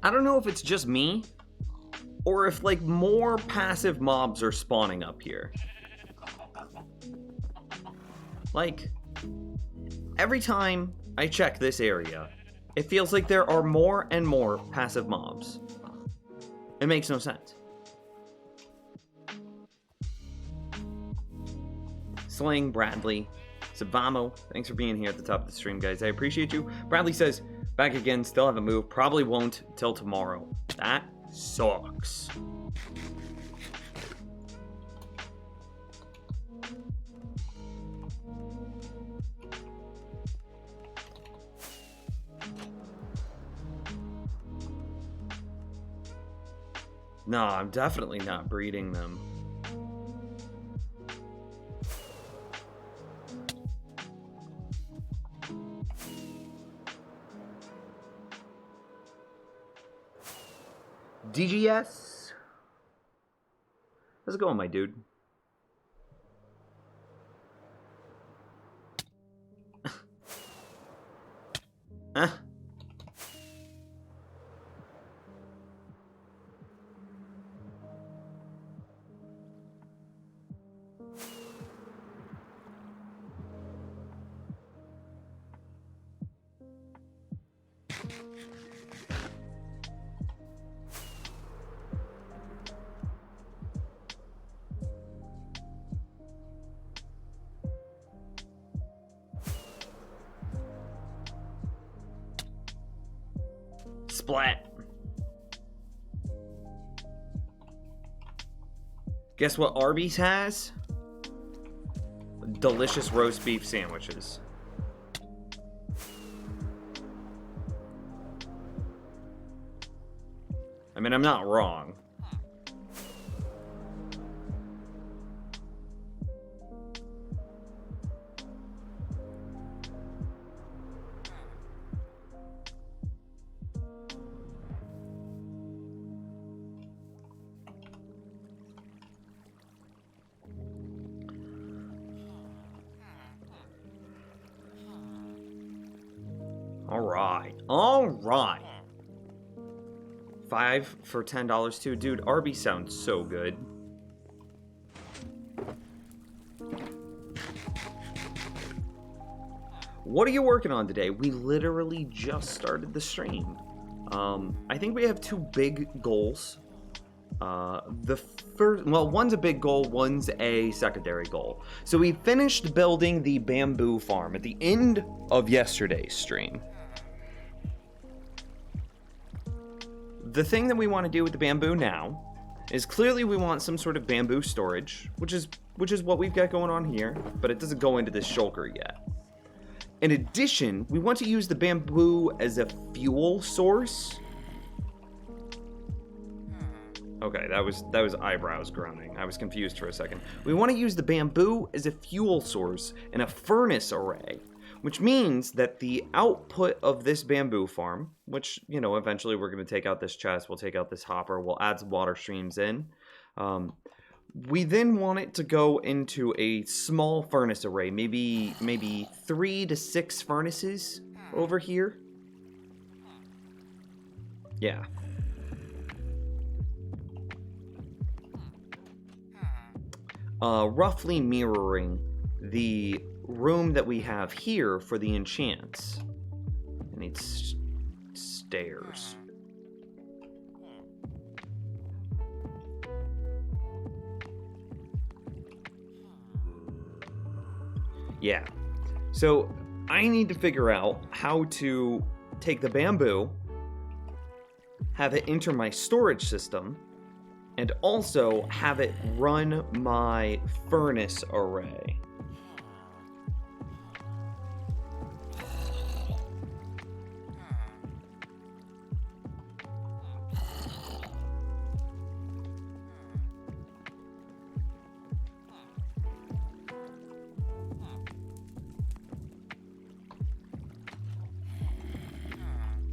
I don't know if it's just me, or if, like, more passive mobs are spawning up here. Like, every time I check this area, it feels like there are more and more passive mobs. It makes no sense. Sling, Bradley, Savamo, thanks for being here at the top of the stream, guys. I appreciate you. Bradley says, back again, still haven't moved. Probably won't till tomorrow. That sucks. No, I'm definitely not breeding them. DGS? How's it going, my dude? Huh? Splat. Guess what Arby's has? Delicious roast beef sandwiches. I mean, I'm not wrong. All right. 5 for $10 too. Dude, Arby's sounds so good. What are you working on today? We literally just started the stream. I think we have 2 big goals. The first, well, one's a big goal, one's a secondary goal. So we finished building the bamboo farm at the end of yesterday's stream. The thing that we want to do with the bamboo now is clearly we want some sort of bamboo storage, which is what we've got going on here, but it doesn't go into this shulker yet. In addition, we want to use the bamboo as a fuel source. Okay, that was eyebrows groaning. I was confused for a second. We want to use the bamboo as a fuel source in a furnace array, which means that the output of this bamboo farm, which, you know, eventually we're going to take out this chest, we'll take out this hopper, we'll add some water streams in. We then want it to go into a small furnace array, maybe 3 to 6 furnaces over here. Yeah. Roughly mirroring the room that we have here for the enchants. It needs stairs. Yeah. So I need to figure out how to take the bamboo, have it enter my storage system, and also have it run my furnace array.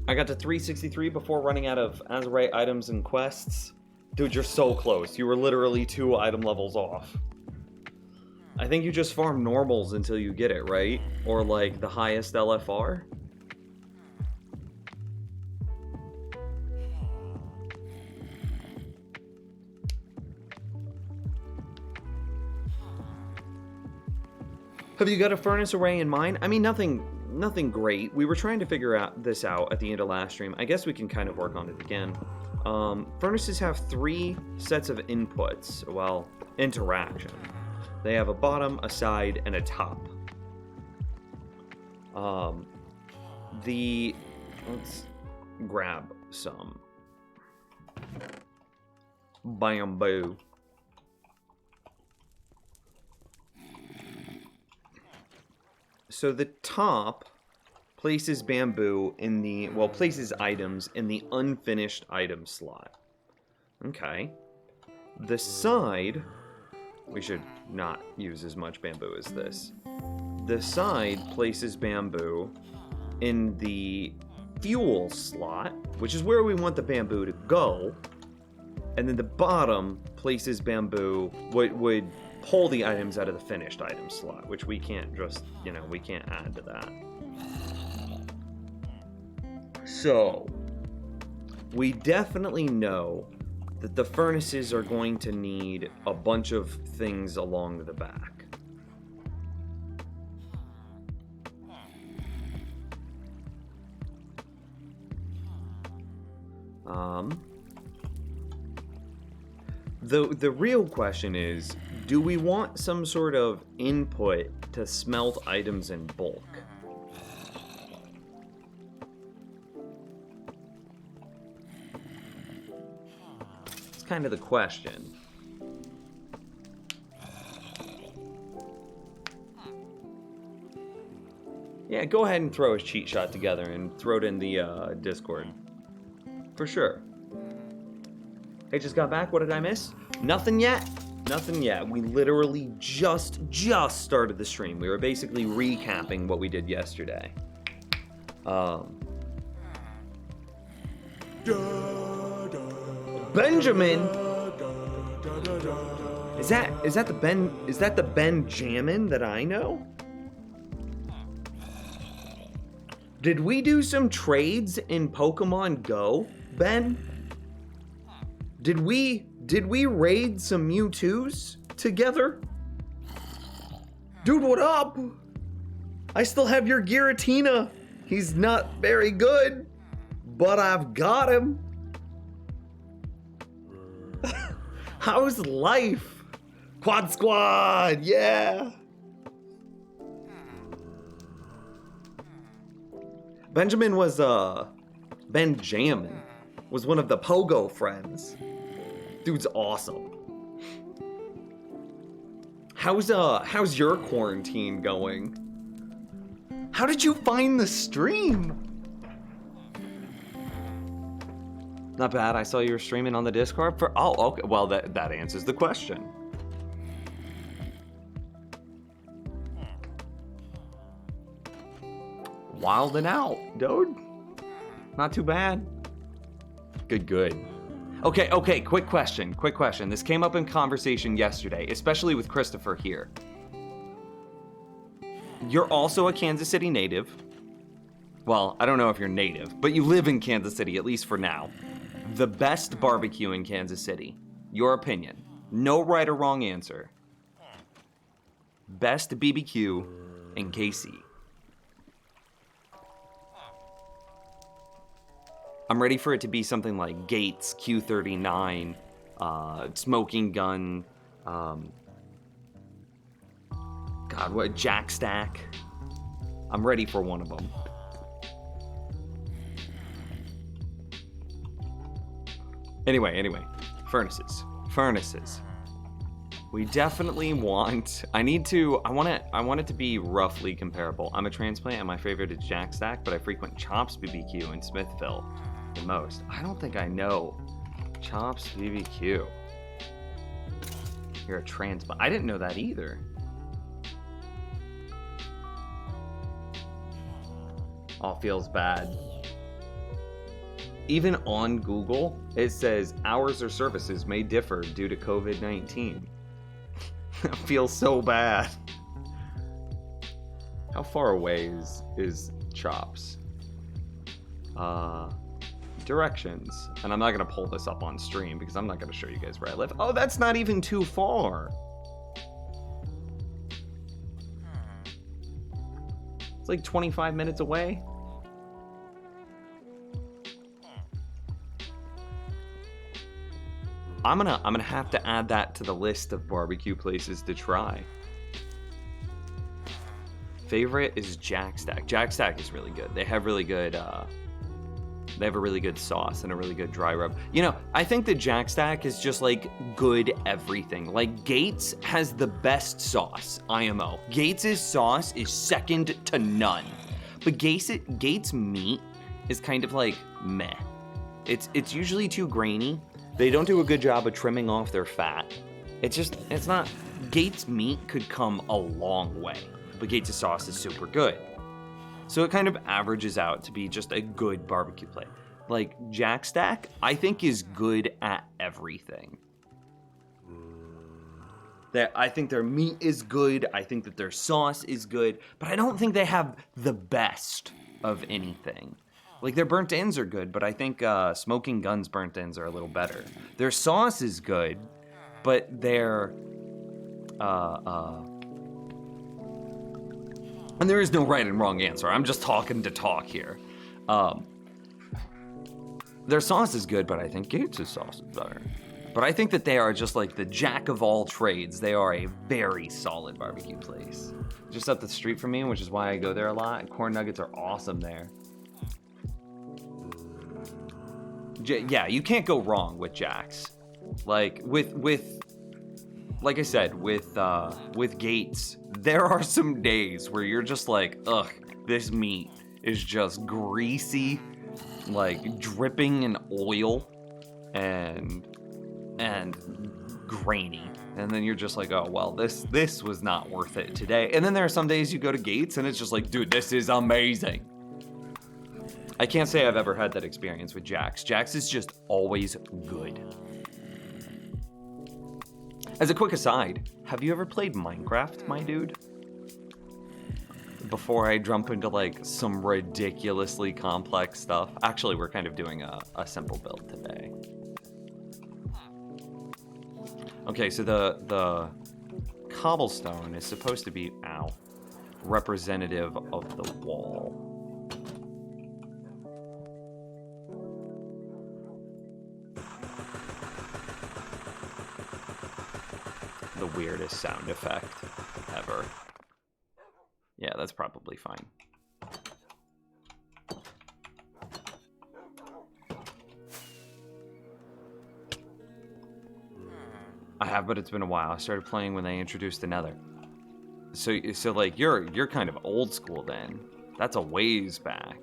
I got to 363 before running out of Azerite items and quests. Dude, you're so close. You were literally 2 item levels off. I think you just farm normals until you get it, right? Or like the highest LFR? Have you got a furnace array in mind? I mean, nothing great. We were trying to figure this out at the end of last stream. I guess we can kind of work on it again. Furnaces have 3 sets of inputs. Well, interaction. They have a bottom, a side, and a top. Let's grab some bamboo. So the top places bamboo in the, well, places items in the unfinished item slot. Okay. The side, we should not use as much bamboo as this. The side places bamboo in the fuel slot, which is where we want the bamboo to go. And then the bottom places bamboo, would pull the items out of the finished item slot, which we can't just, you know, we can't add to that. So, we definitely know that the furnaces are going to need a bunch of things along the back. The real question is, do we want some sort of input to smelt items in bulk? It's kind of the question. Yeah, go ahead and throw a cheat shot together and throw it in the Discord. For sure. Hey, just got back. What did I miss? Nothing yet? Nothing yet. We literally just started the stream. We were basically recapping what we did yesterday. Benjamin! Is that the Benjamin that I know? Did we do some trades in Pokemon Go, Ben? Did we raid some Mewtwo's together? Dude, what up? I still have your Giratina. He's not very good, but I've got him. How's life? Quad Squad, yeah. Benjamin was, Benjamin was one of the Pogo friends. Dude's awesome. How's your quarantine going? How did you find the stream? Not bad. I saw you were streaming on the Discord for. Oh, okay. Well, that answers the question. Wilding out, dude. Not too bad. Good. Okay, quick question. This came up in conversation yesterday, especially with Christopher here. You're also a Kansas City native. Well, I don't know if you're native, but you live in Kansas City, at least for now. The best barbecue in Kansas City. Your opinion. No right or wrong answer. Best BBQ in KC. I'm ready for it to be something like Gates, Q39, Smoking Gun, God, what, Jack Stack. I'm ready for one of them. Anyway, furnaces. We definitely want, I want it to be roughly comparable. I'm a transplant and my favorite is Jack Stack, but I frequent Chops BBQ in Smithville the most. I don't think I know Chops BBQ. You're a transplant. I didn't know that either. All feels bad. Even on Google, it says hours or services may differ due to COVID-19. That feels so bad. How far away is Chops? Directions. And I'm not gonna pull this up on stream because I'm not gonna show you guys where I live. Oh, that's not even too far. It's like 25 minutes away. I'm gonna have to add that to the list of barbecue places to try. Favorite is Jack Stack. Jack Stack is really good. They have really good they have a really good sauce and a really good dry rub. You know, I think that Jack Stack is just like good everything. Like Gates has the best sauce, IMO. Gates's sauce is second to none. But Gates meat is kind of like meh. It's usually too grainy. They don't do a good job of trimming off their fat. It's not, Gates meat could come a long way, but Gates' sauce is super good. So it kind of averages out to be just a good barbecue plate. Like Jack Stack, I think is good at everything. I think their meat is good, I think that their sauce is good, but I don't think they have the best of anything. Like, their burnt ends are good, but I think Smoking Gun's burnt ends are a little better. Their sauce is good, but their... And there is no right and wrong answer. I'm just talking to talk here. Their sauce is good, but I think Gates' sauce is better. But I think that they are just like the jack of all trades. They are a very solid barbecue place. Just up the street from me, which is why I go there a lot. Corn nuggets are awesome there. Yeah, you can't go wrong with Jack's. Like like I said, with Gates, there are some days where you're just like, ugh, this meat is just greasy, like dripping in oil and grainy. And then you're just like, oh well, this was not worth it today. And then there are some days you go to Gates and it's just like, dude, this is amazing. I can't say I've ever had that experience with Jack's. Jack's is just always good. As a quick aside, have you ever played Minecraft, my dude? Before I jump into like some ridiculously complex stuff. Actually, we're kind of doing a simple build today. Okay, so the cobblestone is supposed to be, representative of the wall. The weirdest sound effect ever. Yeah, that's probably fine. I have, but it's been a while. I started playing when they introduced the Nether. So like you're kind of old school then. That's a ways back.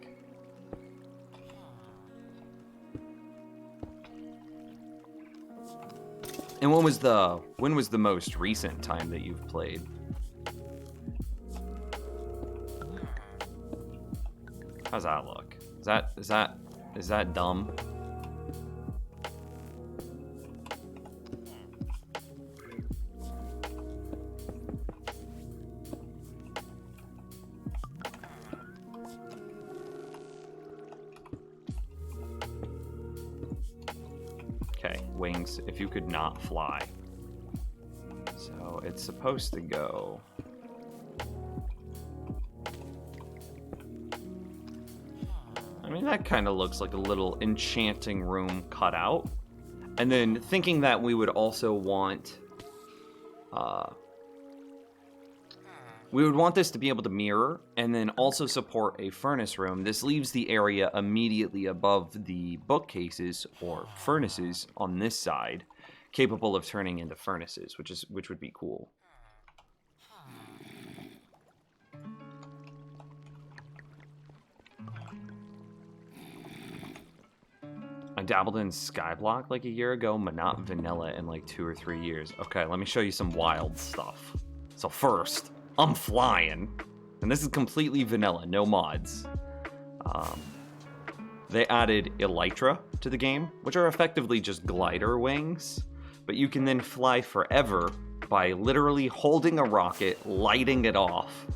And when was the most recent time that you've played? How's that look? Is that dumb? Okay, wings, if you could not fly. So it's supposed to go. I mean, that kind of looks like a little enchanting room cut out. And then thinking that we would also want, this to be able to mirror and then also support a furnace room. This leaves the area immediately above the bookcases or furnaces on this side capable of turning into furnaces, which would be cool. I dabbled in Skyblock like a year ago, but not vanilla in like 2 or 3 years. Okay, let me show you some wild stuff. So first, I'm flying, and this is completely vanilla, no mods. They added Elytra to the game, which are effectively just glider wings, but you can then fly forever by literally holding a rocket, lighting it off,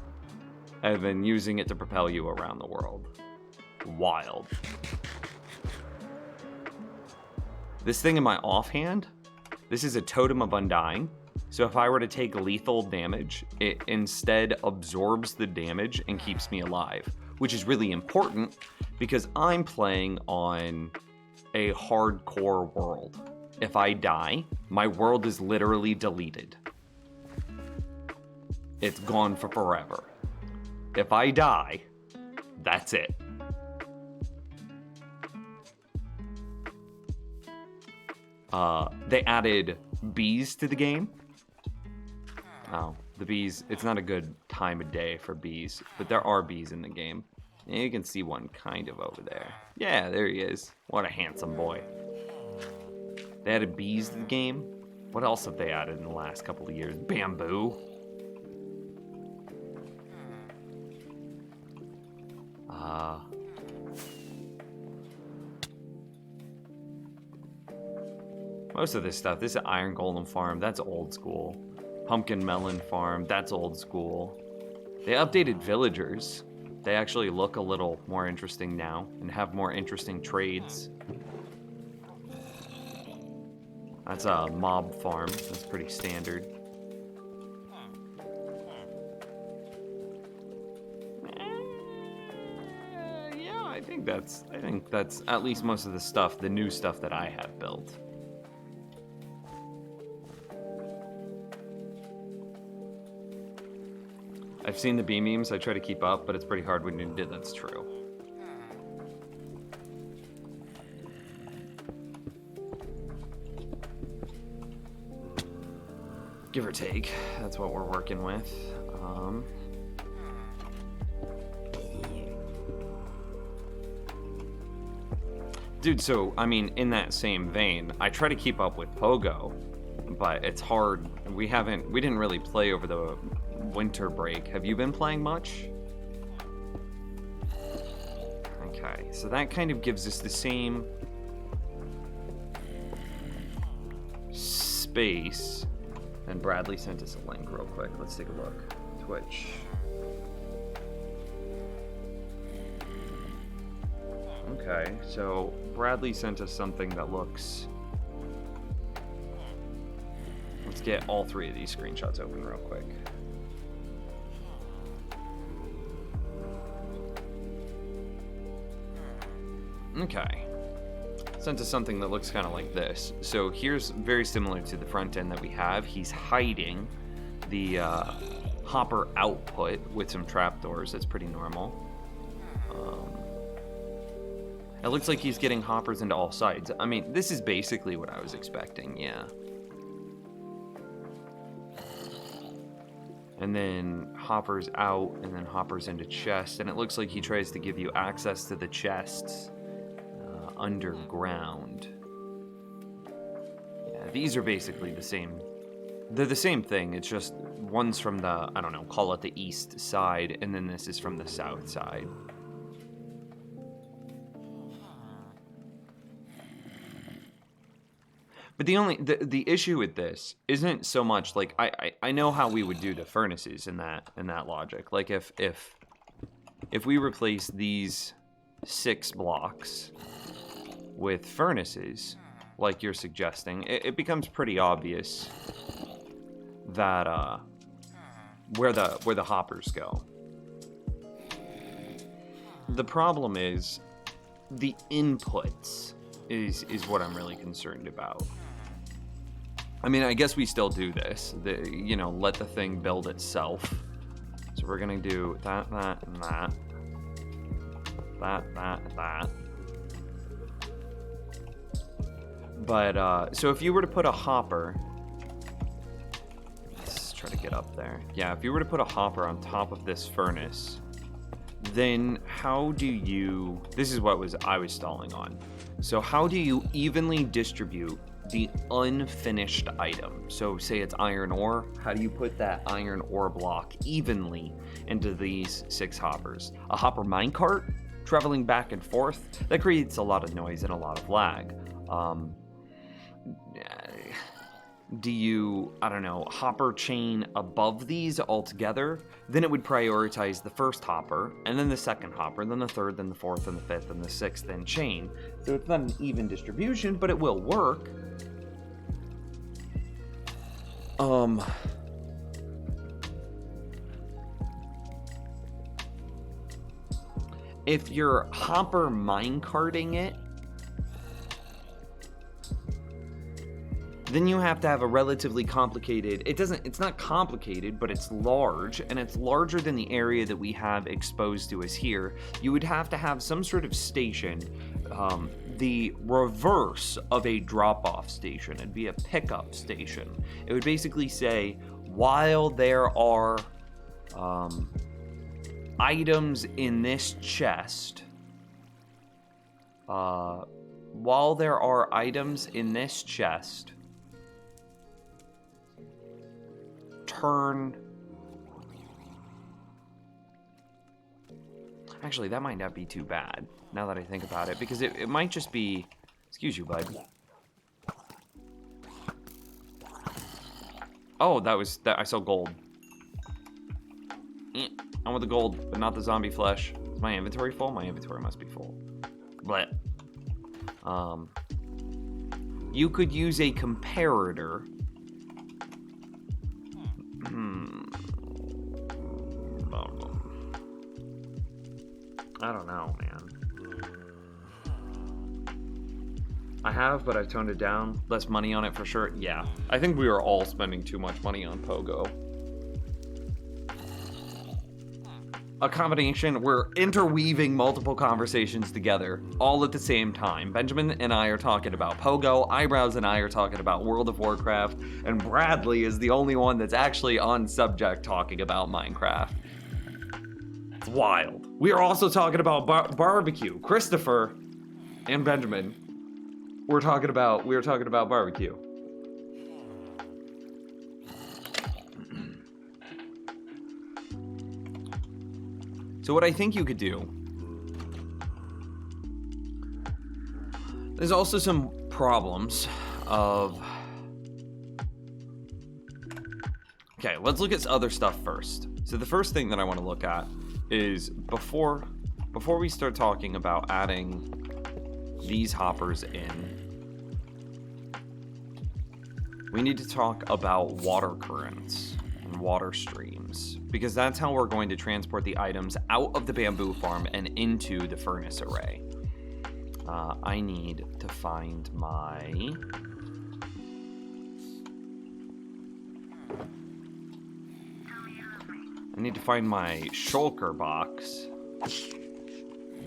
and then using it to propel you around the world. Wild. This thing in my offhand, this is a Totem of Undying. So if I were to take lethal damage, it instead absorbs the damage and keeps me alive, which is really important because I'm playing on a hardcore world. If I die, my world is literally deleted. It's gone for forever. If I die, that's it. They added bees to the game. Oh, the bees, it's not a good time of day for bees, but there are bees in the game. You can see one kind of over there. Yeah, there he is. What a handsome boy. They added bees to the game. What else have they added in the last couple of years? Bamboo. Most of this stuff, this is Iron Golem Farm, that's old school. Pumpkin Melon Farm, that's old school. They updated villagers. They actually look a little more interesting now and have more interesting trades. That's a mob farm, that's pretty standard. Yeah, I think that's at least most of the stuff, the new stuff that I have built. I've seen the bee memes, I try to keep up, but it's pretty hard when you do, that's true. Give or take, that's what we're working with. Dude, so, I mean, in that same vein, I try to keep up with Pogo, but it's hard. We didn't really play over the winter break. Have you been playing much? Okay, so that kind of gives us the same space. And Bradley sent us a link real quick. Let's take a look. Twitch. Okay, so Bradley sent us something that looks... Let's get all three of these screenshots open real quick. Okay. Sent us something that looks kind of like this. So here's very similar to the front end that we have. He's hiding the hopper output with some trapdoors. That's pretty normal. It looks like he's getting hoppers into all sides. I mean, this is basically what I was expecting, yeah. And then hoppers out, and then hoppers into chests. And it looks like he tries to give you access to the chests underground. Yeah, these are basically the same. They're the same thing. It's just one's from the, I don't know, call it the east side, and then this is from the south side. But the issue with this isn't so much like I know how we would do the furnaces in that logic. Like if we replace these 6 blocks with furnaces, like you're suggesting, it becomes pretty obvious that where the hoppers go. The problem is the inputs is what I'm really concerned about. I mean, I guess we still do this. You know, let the thing build itself. So we're gonna do that, and that. That. But, so if you were to put a hopper... Let's try to get up there. Yeah, if you were to put a hopper on top of this furnace, then how do you... This is what I was stalling on. So how do you evenly distribute the unfinished item? So say it's iron ore, how do you put that iron ore block evenly into these 6 hoppers? A hopper minecart traveling back and forth, that creates a lot of noise and a lot of lag. Do you, I don't know, hopper chain above these altogether? Then it would prioritize the first hopper, and then the second hopper, then the third, then the fourth, and the fifth, and the sixth, then chain. So it's not an even distribution, but it will work. If you're hopper minecarting it, then you have to have a relatively complicated, it's not complicated, but it's large, and it's larger than the area that we have exposed to us here. You would have to have some sort of station, the reverse of a drop-off station. It'd be a pickup station. It would basically say, while there are items in this chest, turn... Actually, that might not be too bad, now that I think about it, because it might just be... Excuse you, bud. Oh, I saw gold. I want the gold, but not the zombie flesh. Is my inventory full? My inventory must be full. But, you could use a comparator. I don't know, man. I have, but I've toned it down. Less money on it for sure. Yeah. I think we are all spending too much money on Pogo. A combination, we're interweaving multiple conversations together, all at the same time. Benjamin and I are talking about Pogo, Eyebrows and I are talking about World of Warcraft, and Bradley is the only one that's actually on subject talking about Minecraft. It's wild. We are also talking about barbecue. Christopher and Benjamin, we're talking about barbecue. So what I think you could do, there's also some problems of, okay, let's look at other stuff first. So the first thing that I want to look at is before we start talking about adding these hoppers in, we need to talk about water currents and water streams, because that's how we're going to transport the items out of the bamboo farm and into the furnace array. I need to find my... I need to find my shulker box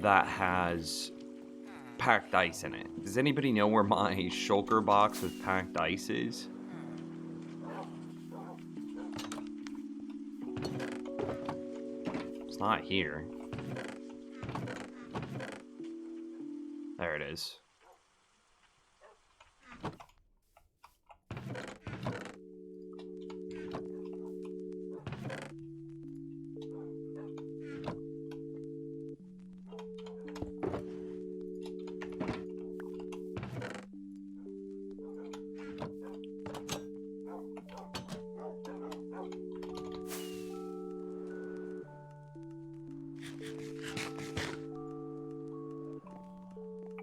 that has packed ice in it. Does anybody know where my shulker box with packed ice is? It's not here. There it is.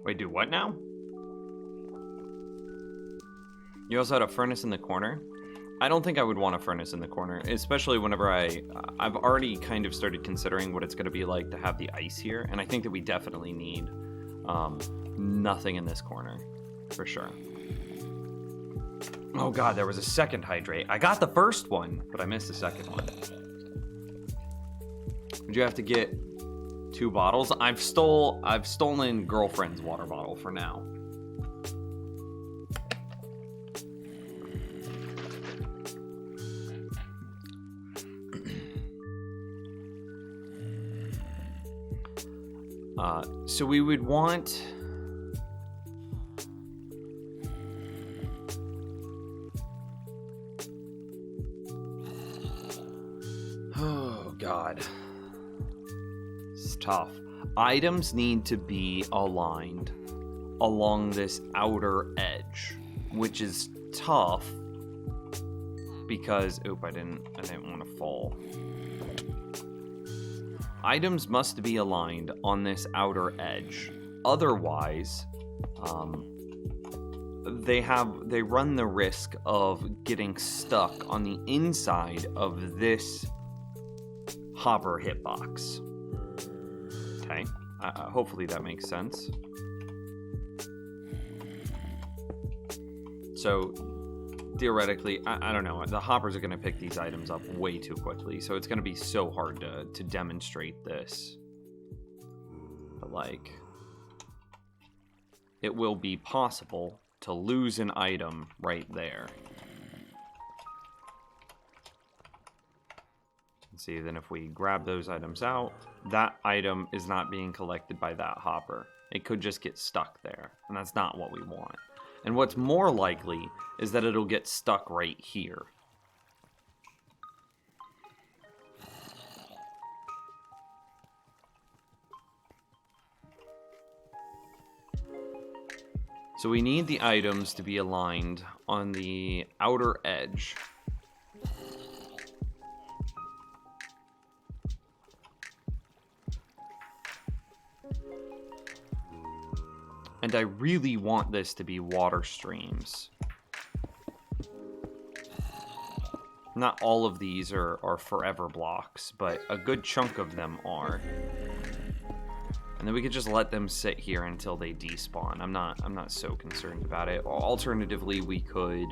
Wait, do what now? You also had a furnace in the corner? I don't think I would want a furnace in the corner, especially whenever I've already kind of started considering what it's going to be like to have the ice here, and I think that we definitely need nothing in this corner, for sure. Oh god, there was a second hydrate. I got the first one, but I missed the second one. Would you have to get 2 bottles? I've stolen girlfriend's water bottle for now. So we would want... Oh, God. It's tough. Items need to be aligned along this outer edge, which is tough because... Oop, I didn't want to fall. Items must be aligned on this outer edge. Otherwise, they run the risk of getting stuck on the inside of this hopper hitbox. Okay, hopefully that makes sense. So theoretically, I don't know, the hoppers are going to pick these items up way too quickly, so it's going to be so hard to demonstrate this. But like, it will be possible to lose an item right there. See, then if we grab those items out, that item is not being collected by that hopper. It could just get stuck there, and that's not what we want. And what's more likely is that it'll get stuck right here. So we need the items to be aligned on the outer edge. And I really want this to be water streams. Not all of these are forever blocks, but a good chunk of them are. And then we could just let them sit here until they despawn. I'm not so concerned about it. Alternatively, we could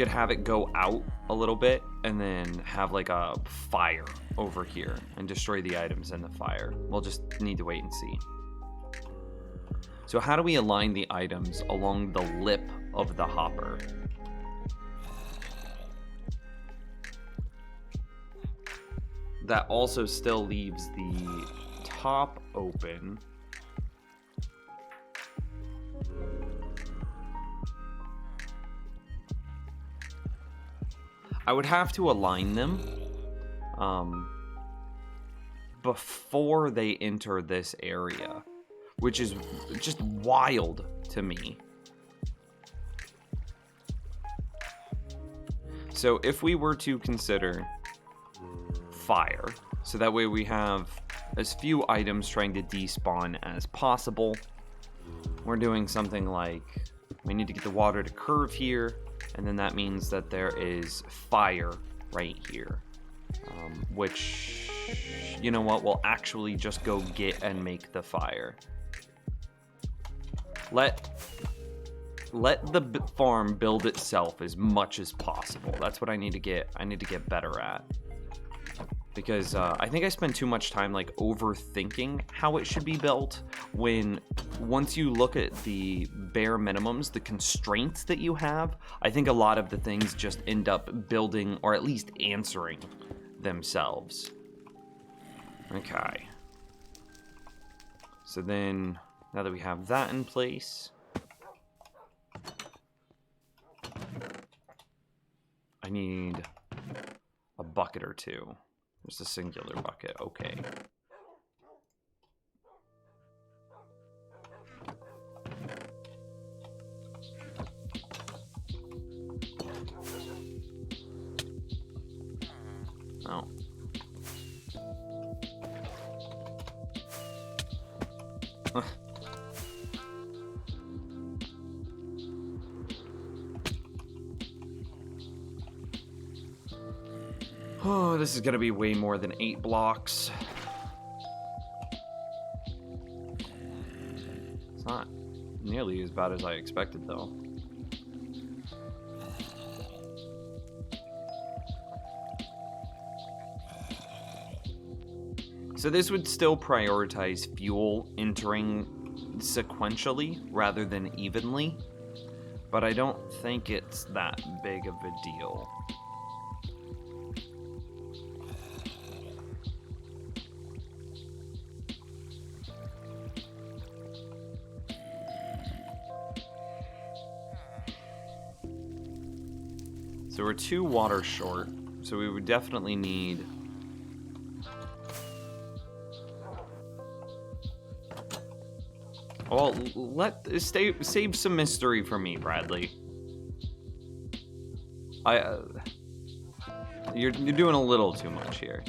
have it go out a little bit and then have like a fire over here and destroy the items in the fire. We'll just need to wait and see. So how do we align the items along the lip of the hopper? That also still leaves the top open. I would have to align them before they enter this area, which is just wild to me. So if we were to consider fire, so that way we have as few items trying to despawn as possible, we're doing something like, we need to get the water to curve here, and then that means that there is fire right here, which, you know what, we'll actually just go get and make the fire. Let the farm build itself as much as possible. That's what I need to get better at. Because I think I spend too much time like overthinking how it should be built, when once you look at the bare minimums, the constraints that you have, I think a lot of the things just end up building, or at least answering themselves. Okay. So then, now that we have that in place, I need a bucket or two. There's a singular bucket, okay. Oh. Oh, this is gonna be way more than 8 blocks. It's not nearly as bad as I expected, though. So this would still prioritize fuel entering sequentially rather than evenly, but I don't think it's that big of a deal. So we're 2 water short, so we would definitely need... Well, save some mystery for me, Bradley. You're doing a little too much here.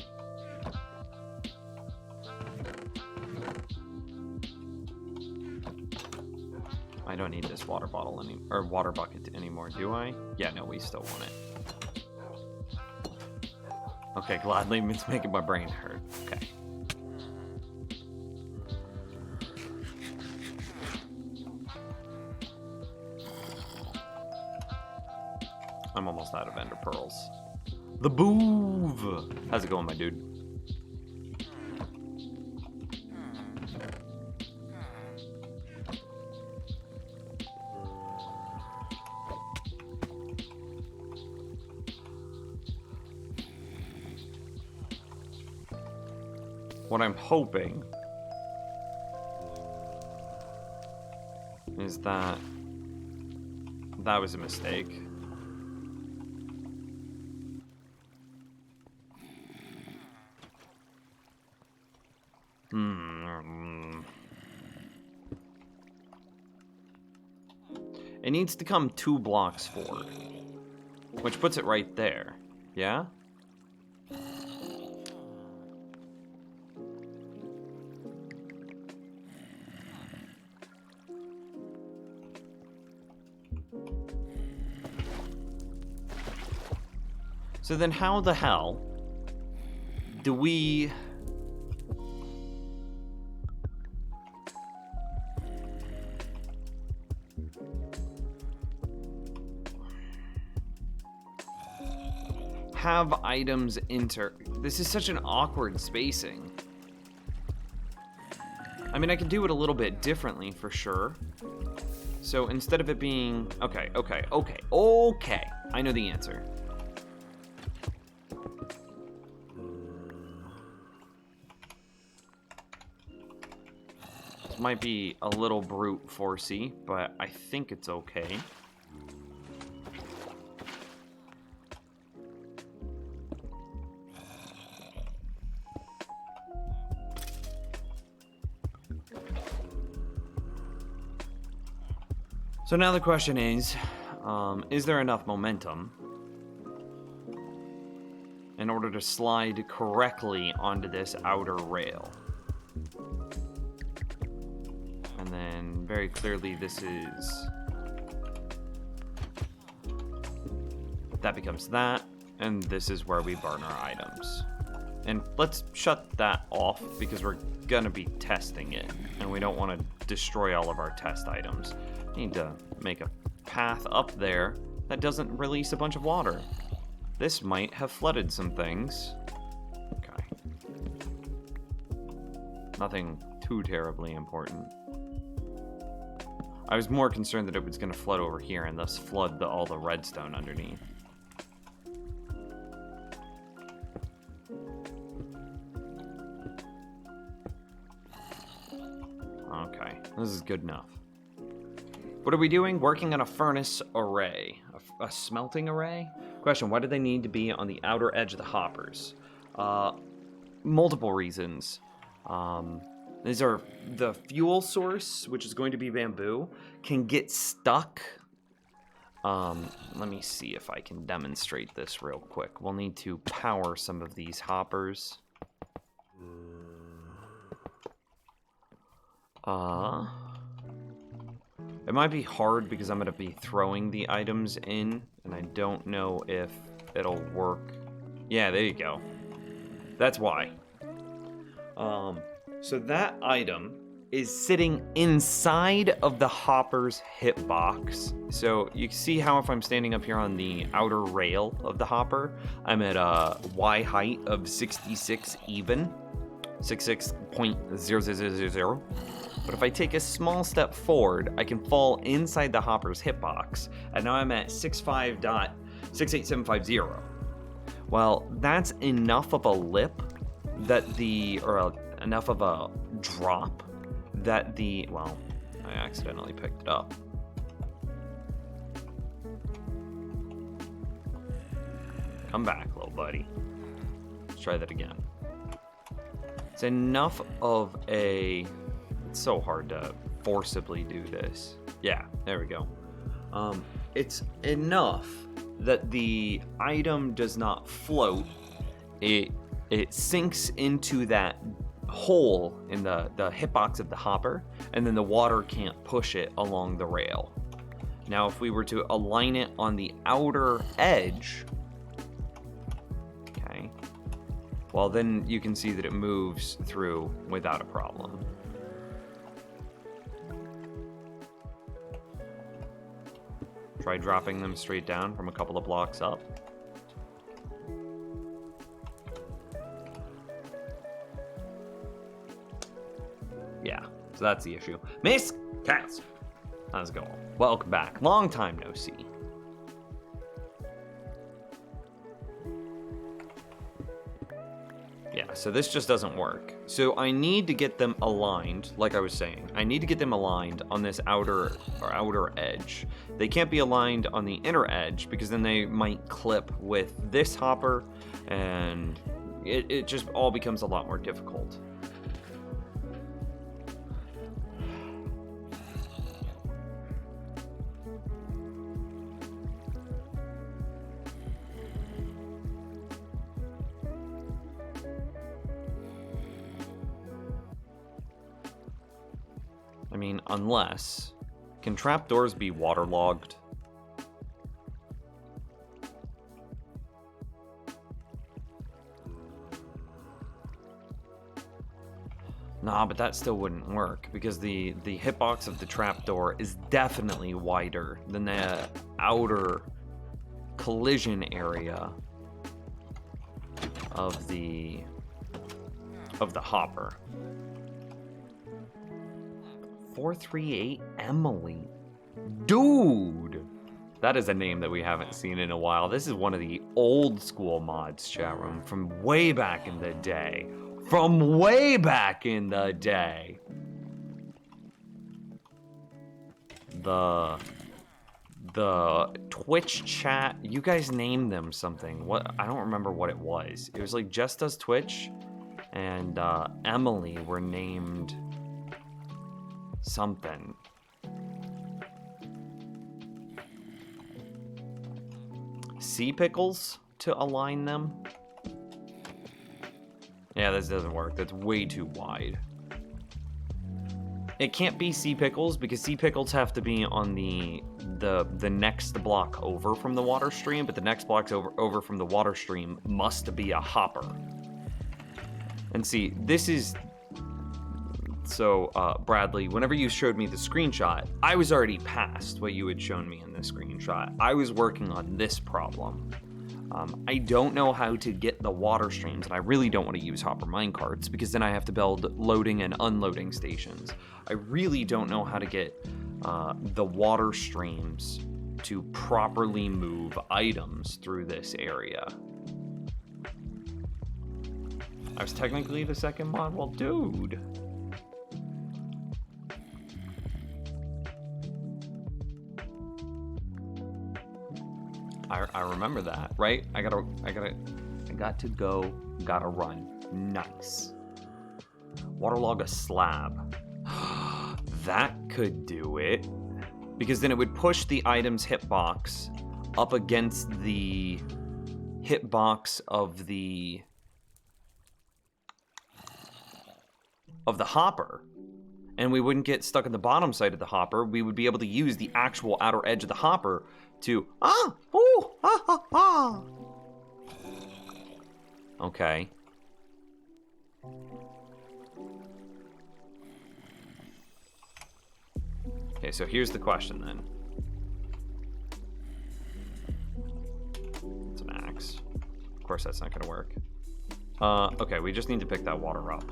I don't need this water bottle or water bucket anymore, do I? Yeah, no, we still want it. Okay, gladly, it's making my brain hurt. Okay. I'm almost out of ender pearls. The Boov! How's it going, my dude? What I'm hoping is that that was a mistake. It needs to come 2 blocks forward, which puts it right there. Yeah? So then how the hell do we... have items enter? This is such an awkward spacing. I mean, I can do it a little bit differently for sure. So instead of it being... Okay. I know the answer. This might be a little brute forcey, but I think it's okay. So now the question is there enough momentum in order to slide correctly onto this outer rail? And then very clearly this is... that becomes that, and this is where we burn our items. And let's shut that off because we're gonna be testing it, and we don't want to destroy all of our test items. Need to make a path up there that doesn't release a bunch of water. This might have flooded some things. Okay. Nothing too terribly important. I was more concerned that it was going to flood over here and thus flood all the redstone underneath. Okay, this is good enough. What are we doing? Working on a furnace array. A smelting array? Question, why do they need to be on the outer edge of the hoppers? Multiple reasons. These are the fuel source, which is going to be bamboo, can get stuck. Let me see if I can demonstrate this real quick. We'll need to power some of these hoppers. It might be hard because I'm going to be throwing the items in, and I don't know if it'll work. Yeah, there you go. That's why. So that item is sitting inside of the hopper's hitbox. So you can see how if I'm standing up here on the outer rail of the hopper, I'm at a Y height of 66 even. 66.0000. But if I take a small step forward, I can fall inside the hopper's hitbox, and now I'm at 65.68750. Well, that's enough of a lip that enough of a drop that well, I accidentally picked it up. Come back, little buddy. Let's try that again. It's enough of a... It's so hard to forcibly do this. Yeah, there we go. It's enough that the item does not float. It sinks into that hole in the hitbox of the hopper, and then the water can't push it along the rail. Now, if we were to align it on the outer edge, okay, well, then you can see that it moves through without a problem. Try dropping them straight down from a couple of blocks up. Yeah, so that's the issue. Miss Cats, how's it going? Welcome back. Long time no see. Yeah, so this just doesn't work. So I need to get them aligned, like I was saying. I need to get them aligned on this outer edge. They can't be aligned on the inner edge because then they might clip with this hopper, and it just all becomes a lot more difficult. I mean, unless... Can trapdoors be waterlogged? Nah, but that still wouldn't work, because the hitbox of the trapdoor is definitely wider than the outer collision area of the hopper. 438 Emily. Dude! That is a name that we haven't seen in a while. This is one of the old school mods, chat room, from way back in the day. From way back in the day. The Twitch chat, you guys named them something. What? I don't remember what it was. It was like Just Does Twitch and Emily were named something. Sea pickles to align them? Yeah, this doesn't work. That's way too wide. It can't be sea pickles because sea pickles have to be on the next block over from the water stream, but the next block over from the water stream must be a hopper. And see, this is... So, Bradley, whenever you showed me the screenshot, I was already past what you had shown me in the screenshot. I was working on this problem. I don't know how to get the water streams, and I really don't want to use hopper minecarts because then I have to build loading and unloading stations. I really don't know how to get the water streams to properly move items through this area. I was technically the second mod? Well, dude. I remember that, right? I got to go, gotta run. Nice. Waterlog a slab. That could do it. Because then it would push the item's hitbox up against the hitbox of the hopper. And we wouldn't get stuck in the bottom side of the hopper. We would be able to use the actual outer edge of the hopper to Okay. Okay, so here's the question then. It's an axe. Of course that's not gonna work. Okay, we just need to pick that water up.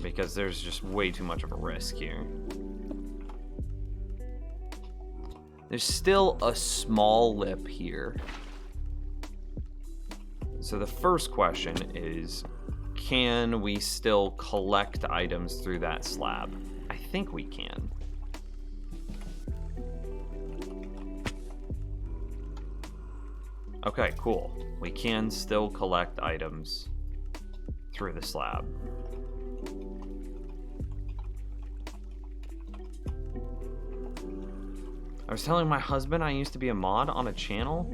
Because there's just way too much of a risk here. There's still a small lip here. So the first question is, can we still collect items through that slab? I think we can. Okay, cool. We can still collect items through the slab. I was telling my husband I used to be a mod on a channel.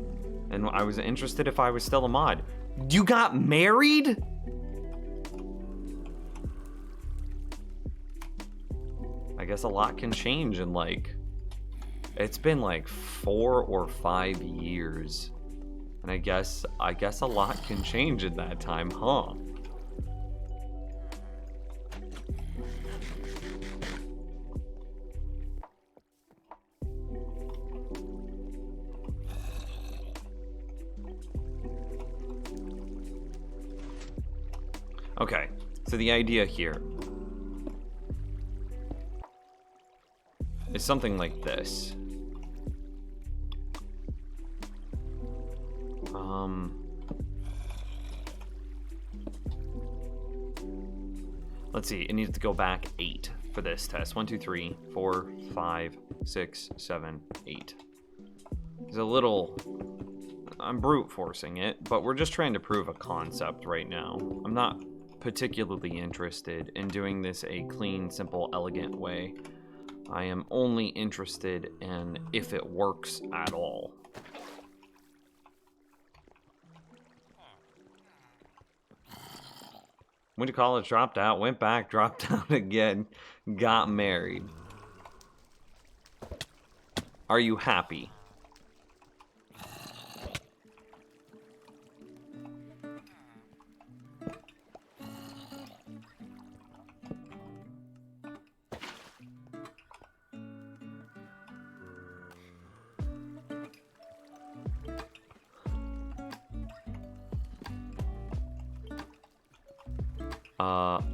And I was interested if I was still a mod. You got married? I guess a lot can change in like, it's been like 4 or 5 years. And I guess a lot can change in that time, huh? Okay, so the idea here is something like this. Let's see, it needs to go back 8 for this test. 1, 2, 3, 4, 5, 6, 7, 8. It's a little... I'm brute forcing it, but we're just trying to prove a concept right now. I'm not particularly interested in doing this a clean, simple, elegant way. I am only interested in if it works at all. Went to college, dropped out, went back, dropped out again, got married. Are you happy?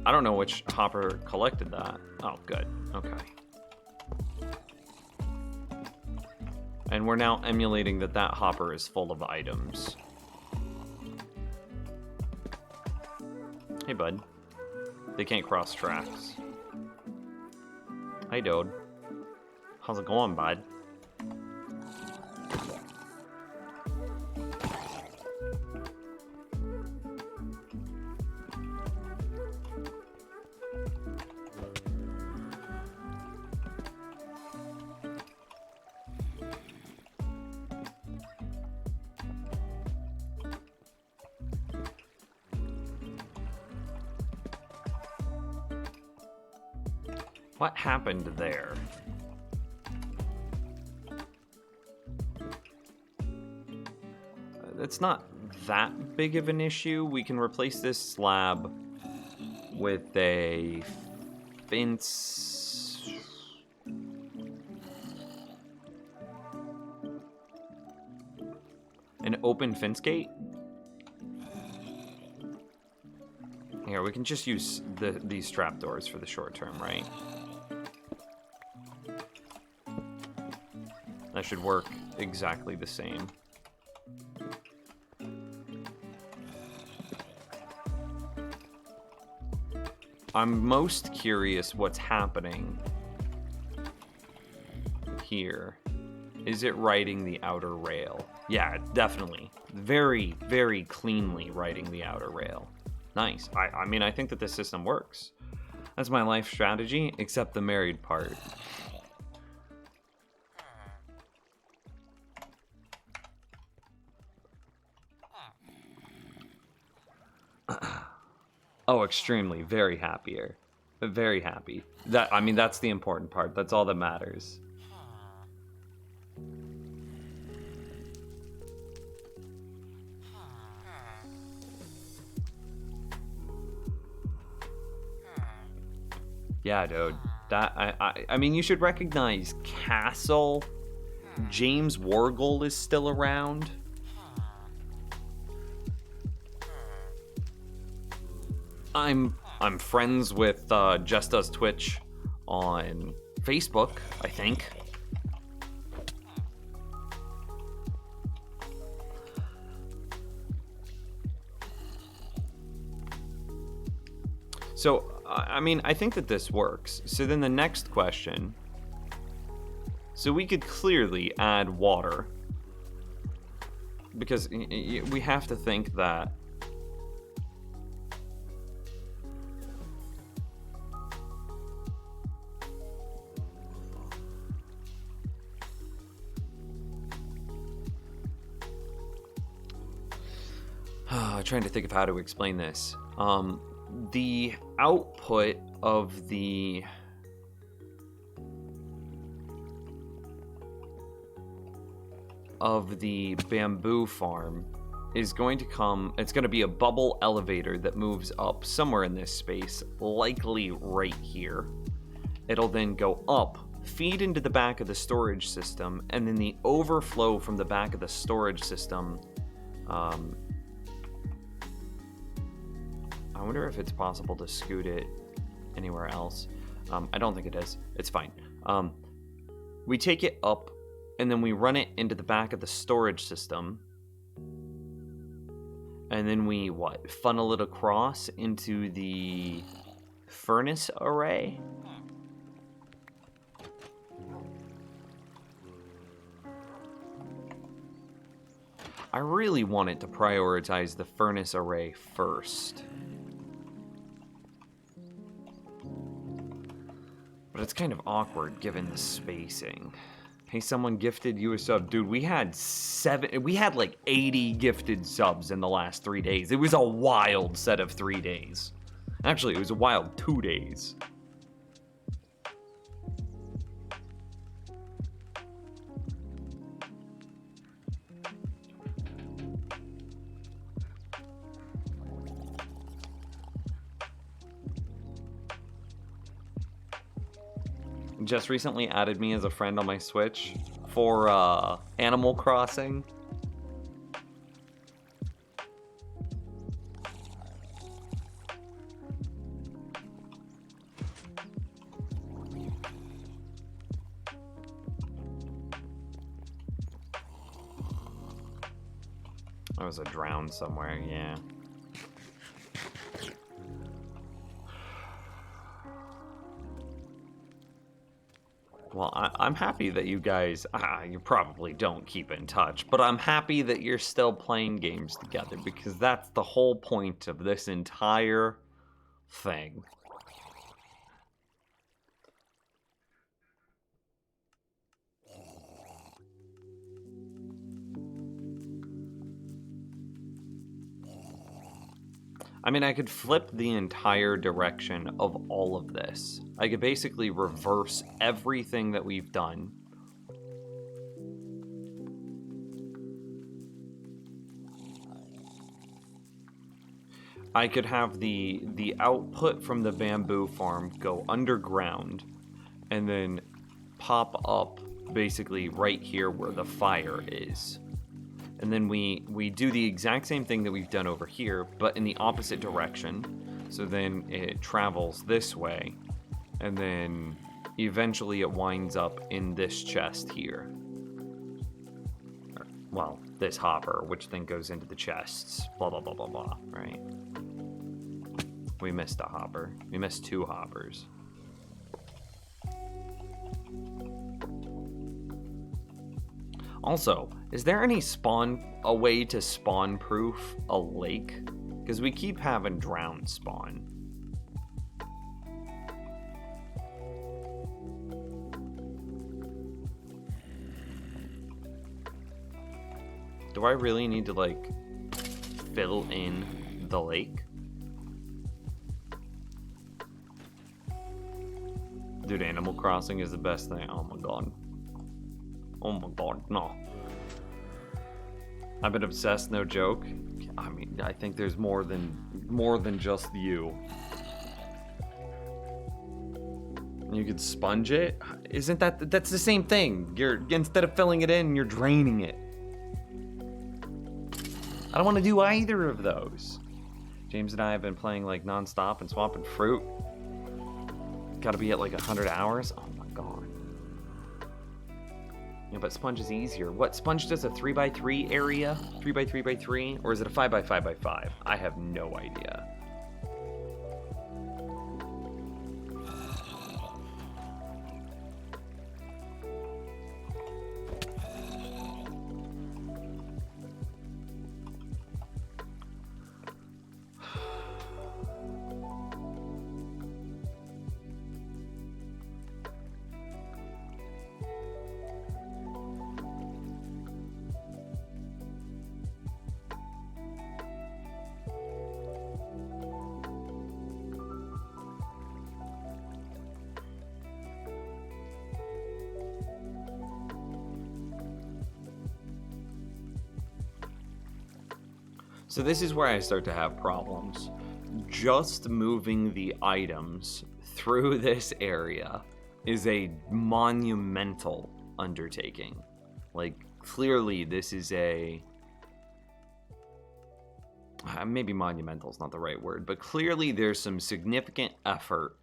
I don't know which hopper collected that. Oh, good. Okay. And we're now emulating that hopper is full of items. Hey, bud. They can't cross tracks. Hey, dude. How's it going, bud? What happened there? It's not that big of an issue. We can replace this slab with a fence. An open fence gate? Here, we can just use these trapdoors for the short term, right? That should work exactly the same. I'm most curious what's happening here. Is it writing the outer rail? Yeah, definitely. Very, very cleanly writing the outer rail. Nice. I mean, I think that this system works. That's my life strategy, except the married part. Oh, extremely. Very happier. Very happy. I mean, that's the important part. That's all that matters. Yeah, dude. I mean, you should recognize Castle. James Wargle is still around. I'm friends with Just Does Twitch on Facebook, I think. So, I mean, I think that this works. So then the next question. So we could clearly add water. Because we have to think that Trying to think of how to explain this. The output of the bamboo farm is going to come, it's going to be a bubble elevator that moves up somewhere in this space, likely right here. It'll then go up, feed into the back of the storage system, and then the overflow from the back of the storage system. I wonder if it's possible to scoot it anywhere else. I don't think it is. It's fine. We take it up, and then we run it into the back of the storage system. And then we, funnel it across into the furnace array? I really wanted to prioritize the furnace array first. But it's kind of awkward given the spacing. Hey, someone gifted you a sub. Dude, we had like 80 gifted subs in the last 3 days. It was a wild set of 3 days. Actually, it was a wild 2 days. Just recently added me as a friend on my Switch for Animal Crossing. I was a drown somewhere, yeah. Well, I'm happy that you guys, you probably don't keep in touch, but I'm happy that you're still playing games together, because that's the whole point of this entire thing. I mean, I could flip the entire direction of all of this. I could basically reverse everything that we've done. I could have the output from the bamboo farm go underground and then pop up basically right here where the fire is. And then we do the exact same thing that we've done over here, but in the opposite direction. So then it travels this way, and then eventually it winds up in this chest here. Well, this hopper, which then goes into the chests. Blah, blah, blah, blah, blah, right? We missed a hopper. We missed 2 hoppers. Also, is there a way to spawn-proof a lake? Because we keep having drown spawn. Do I really need to, like, fill in the lake? Dude, Animal Crossing is the best thing. Oh my god. Oh my god, no. I've been obsessed, no joke. I mean, I think there's more than just you. You could sponge it? Isn't that's the same thing? Instead of filling it in, you're draining it. I don't want to do either of those. James and I have been playing like non-stop and swapping fruit. Gotta be at like 100 hours? Oh my god. Yeah, but Sponge is easier. What, Sponge does a 3x3 area? 3x3x3? Or is it a 5x5x5? I have no idea. So this is where I start to have problems. Just moving the items through this area is a monumental undertaking. Like, clearly this is a... maybe monumental is not the right word, but clearly there's some significant effort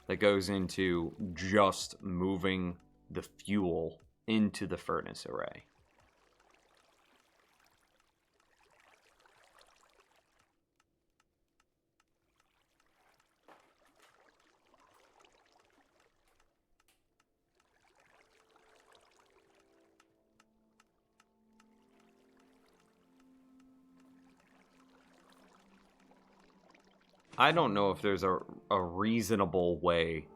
that goes into just moving the fuel into the furnace array. I don't know if there's a reasonable way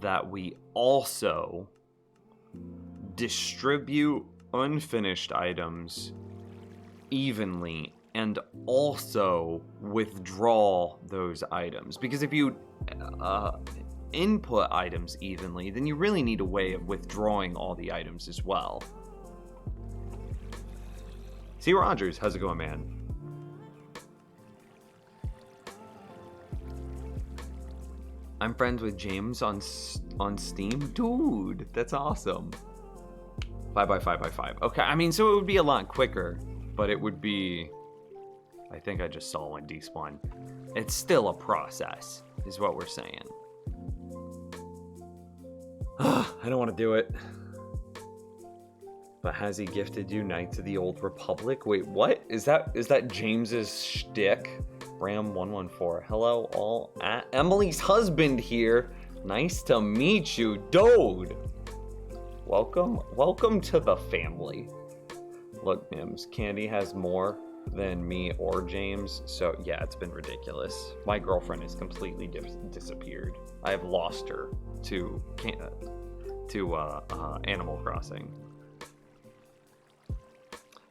that we also distribute unfinished items evenly and also withdraw those items. Because if you input items evenly, then you really need a way of withdrawing all the items as well. C. Rogers, how's it going, man? I'm friends with James on Steam? Dude, that's awesome. 5x5x5. Okay, I mean, so it would be a lot quicker, but it would be... I think I just saw one despawn. It's still a process, is what we're saying. I don't want to do it. But has he gifted you Knights of the Old Republic? Wait, what? Is that James's shtick? Bram114. Hello, all. Emily's husband here. Nice to meet you, dude. Welcome to the family. Look, Mims, Candy has more than me or James, so yeah, it's been ridiculous. My girlfriend has completely disappeared. I have lost her to Animal Crossing.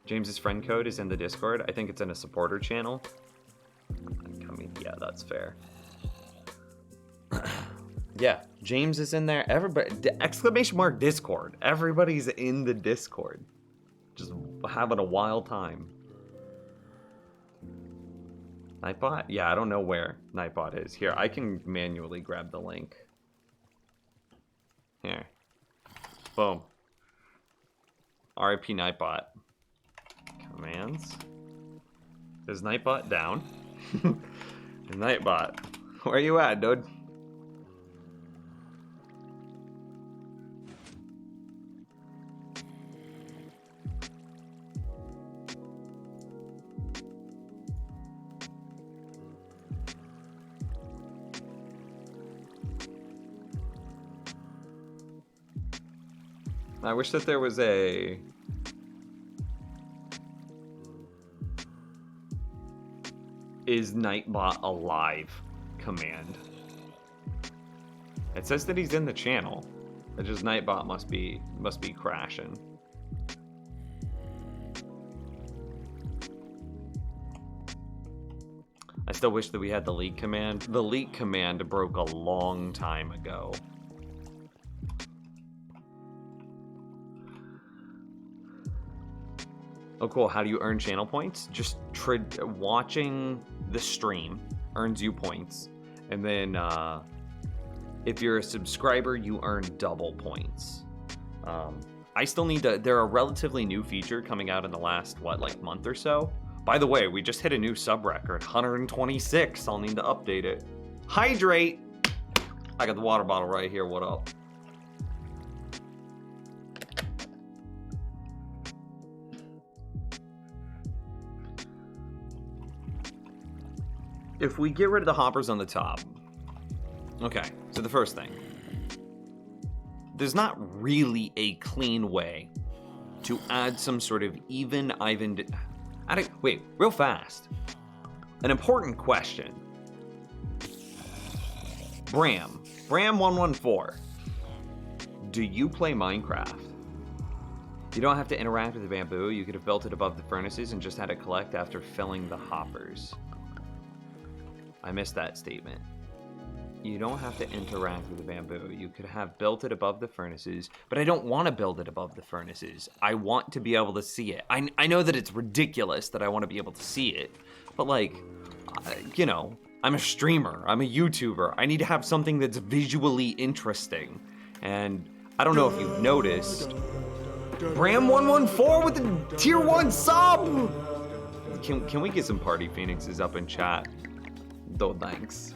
James's friend code is in the Discord. I think it's in a supporter channel. I mean, yeah, that's fair. Yeah, James is in there. Everybody, ! Discord. Everybody's in the Discord. Just having a wild time. Nightbot? Yeah, I don't know where Nightbot is. Here, I can manually grab the link. Here. Boom. RIP Nightbot. Commands. Is Nightbot down? Nightbot. Where you at, dude? I wish that there was a... Is Nightbot alive command. It says that he's in the channel. It just Nightbot must be crashing. I still wish that we had the leak command. The leak command broke a long time ago. Oh, cool. How do you earn channel points? Just watching the stream earns you points. And then if you're a subscriber, you earn double points. I still need to... They're a relatively new feature coming out in the last, month or so? By the way, we just hit a new sub record. 126. I'll need to update it. Hydrate! I got the water bottle right here. What up? If we get rid of the hoppers on the top... Okay, so the first thing. There's not really a clean way to add some sort of wait, real fast. An important question. Bram114. Do you play Minecraft? You don't have to interact with the bamboo. You could have built it above the furnaces and just had it collect after filling the hoppers. I missed that statement. You don't have to interact with the bamboo. You could have built it above the furnaces, but I don't want to build it above the furnaces. I want to be able to see it. I know that it's ridiculous that I want to be able to see it, but like, you know, I'm a streamer, I'm a YouTuber. I need to have something that's visually interesting. And I don't know if you've noticed, Bram114 with the tier 1 sub! Can we get some party phoenixes up in chat? No thanks.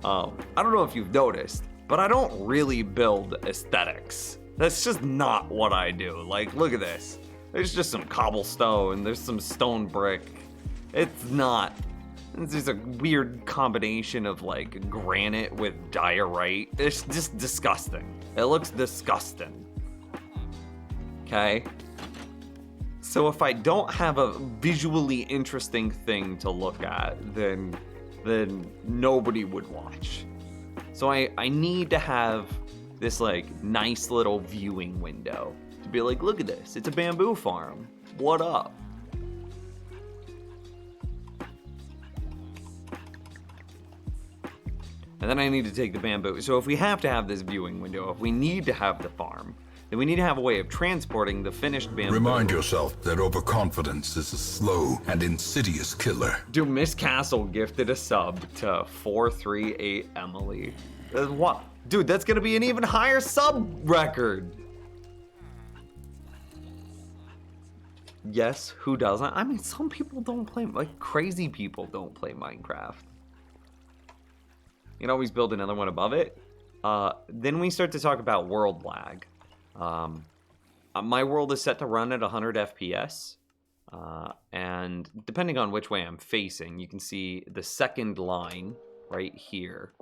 I don't know if you've noticed, but I don't really build aesthetics. That's just not what I do. Like, look at this. There's just some cobblestone, there's some stone brick. It's just a weird combination of like granite with diorite. It's just disgusting. It looks disgusting. Okay? So if I don't have a visually interesting thing to look at, then nobody would watch. So I need to have this like nice little viewing window to be like, look at this, it's a bamboo farm. What up? And then I need to take the bamboo. So if we have to have this viewing window, if we need to have the farm, then we need to have a way of transporting the finished bamboo. Remind yourself that overconfidence is a slow and insidious killer. Dude, Miss Castle gifted a sub to 438 Emily. What? Dude, that's gonna be an even higher sub record. Yes, who doesn't? I mean, some people don't play, like crazy people don't play Minecraft. You can always build another one above it. Then we start to talk about world lag. My world is set to run at 100 FPS. And depending on which way I'm facing, you can see the second line right here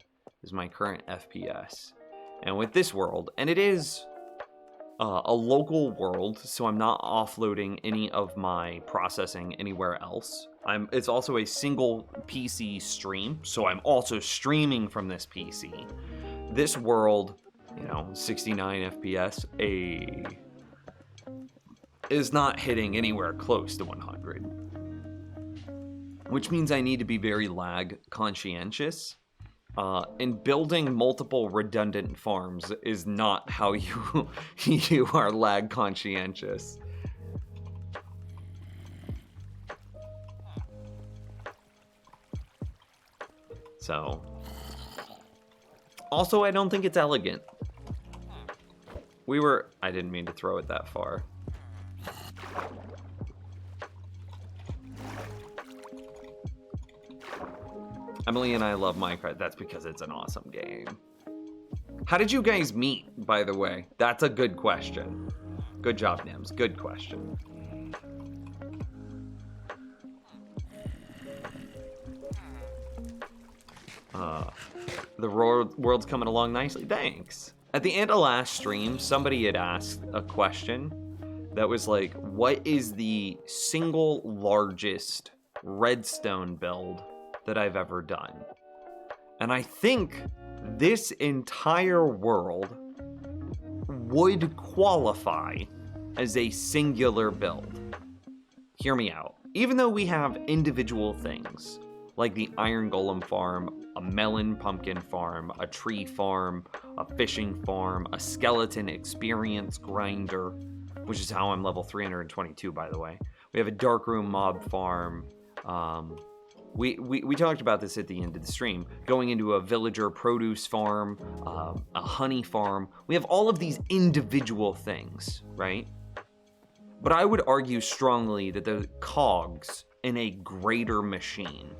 is my current FPS. And with this world, and it is a local world, so I'm not offloading any of my processing anywhere else. It's also a single PC stream, so I'm also streaming from this PC. This world, you know, 69 FPS, is not hitting anywhere close to 100. Which means I need to be very lag conscientious. And building multiple redundant farms is not how you are lag conscientious. So, also I don't think it's elegant. I didn't mean to throw it that far. Emily and I love Minecraft. That's because it's an awesome game. How did you guys meet, by the way? That's a good question. Good job, Nims. Good question. The world's coming along nicely. Thanks. At the end of last stream, somebody had asked a question that was like, what is the single largest redstone build that I've ever done? And I think this entire world would qualify as a singular build. Hear me out. Even though we have individual things, like the iron golem farm, a melon pumpkin farm, a tree farm, a fishing farm, a skeleton experience grinder, which is how I'm level 322, by the way. We have a darkroom mob farm. We talked about this at the end of the stream. Going into a villager produce farm, a honey farm. We have all of these individual things, right? But I would argue strongly that the cogs in a greater machine.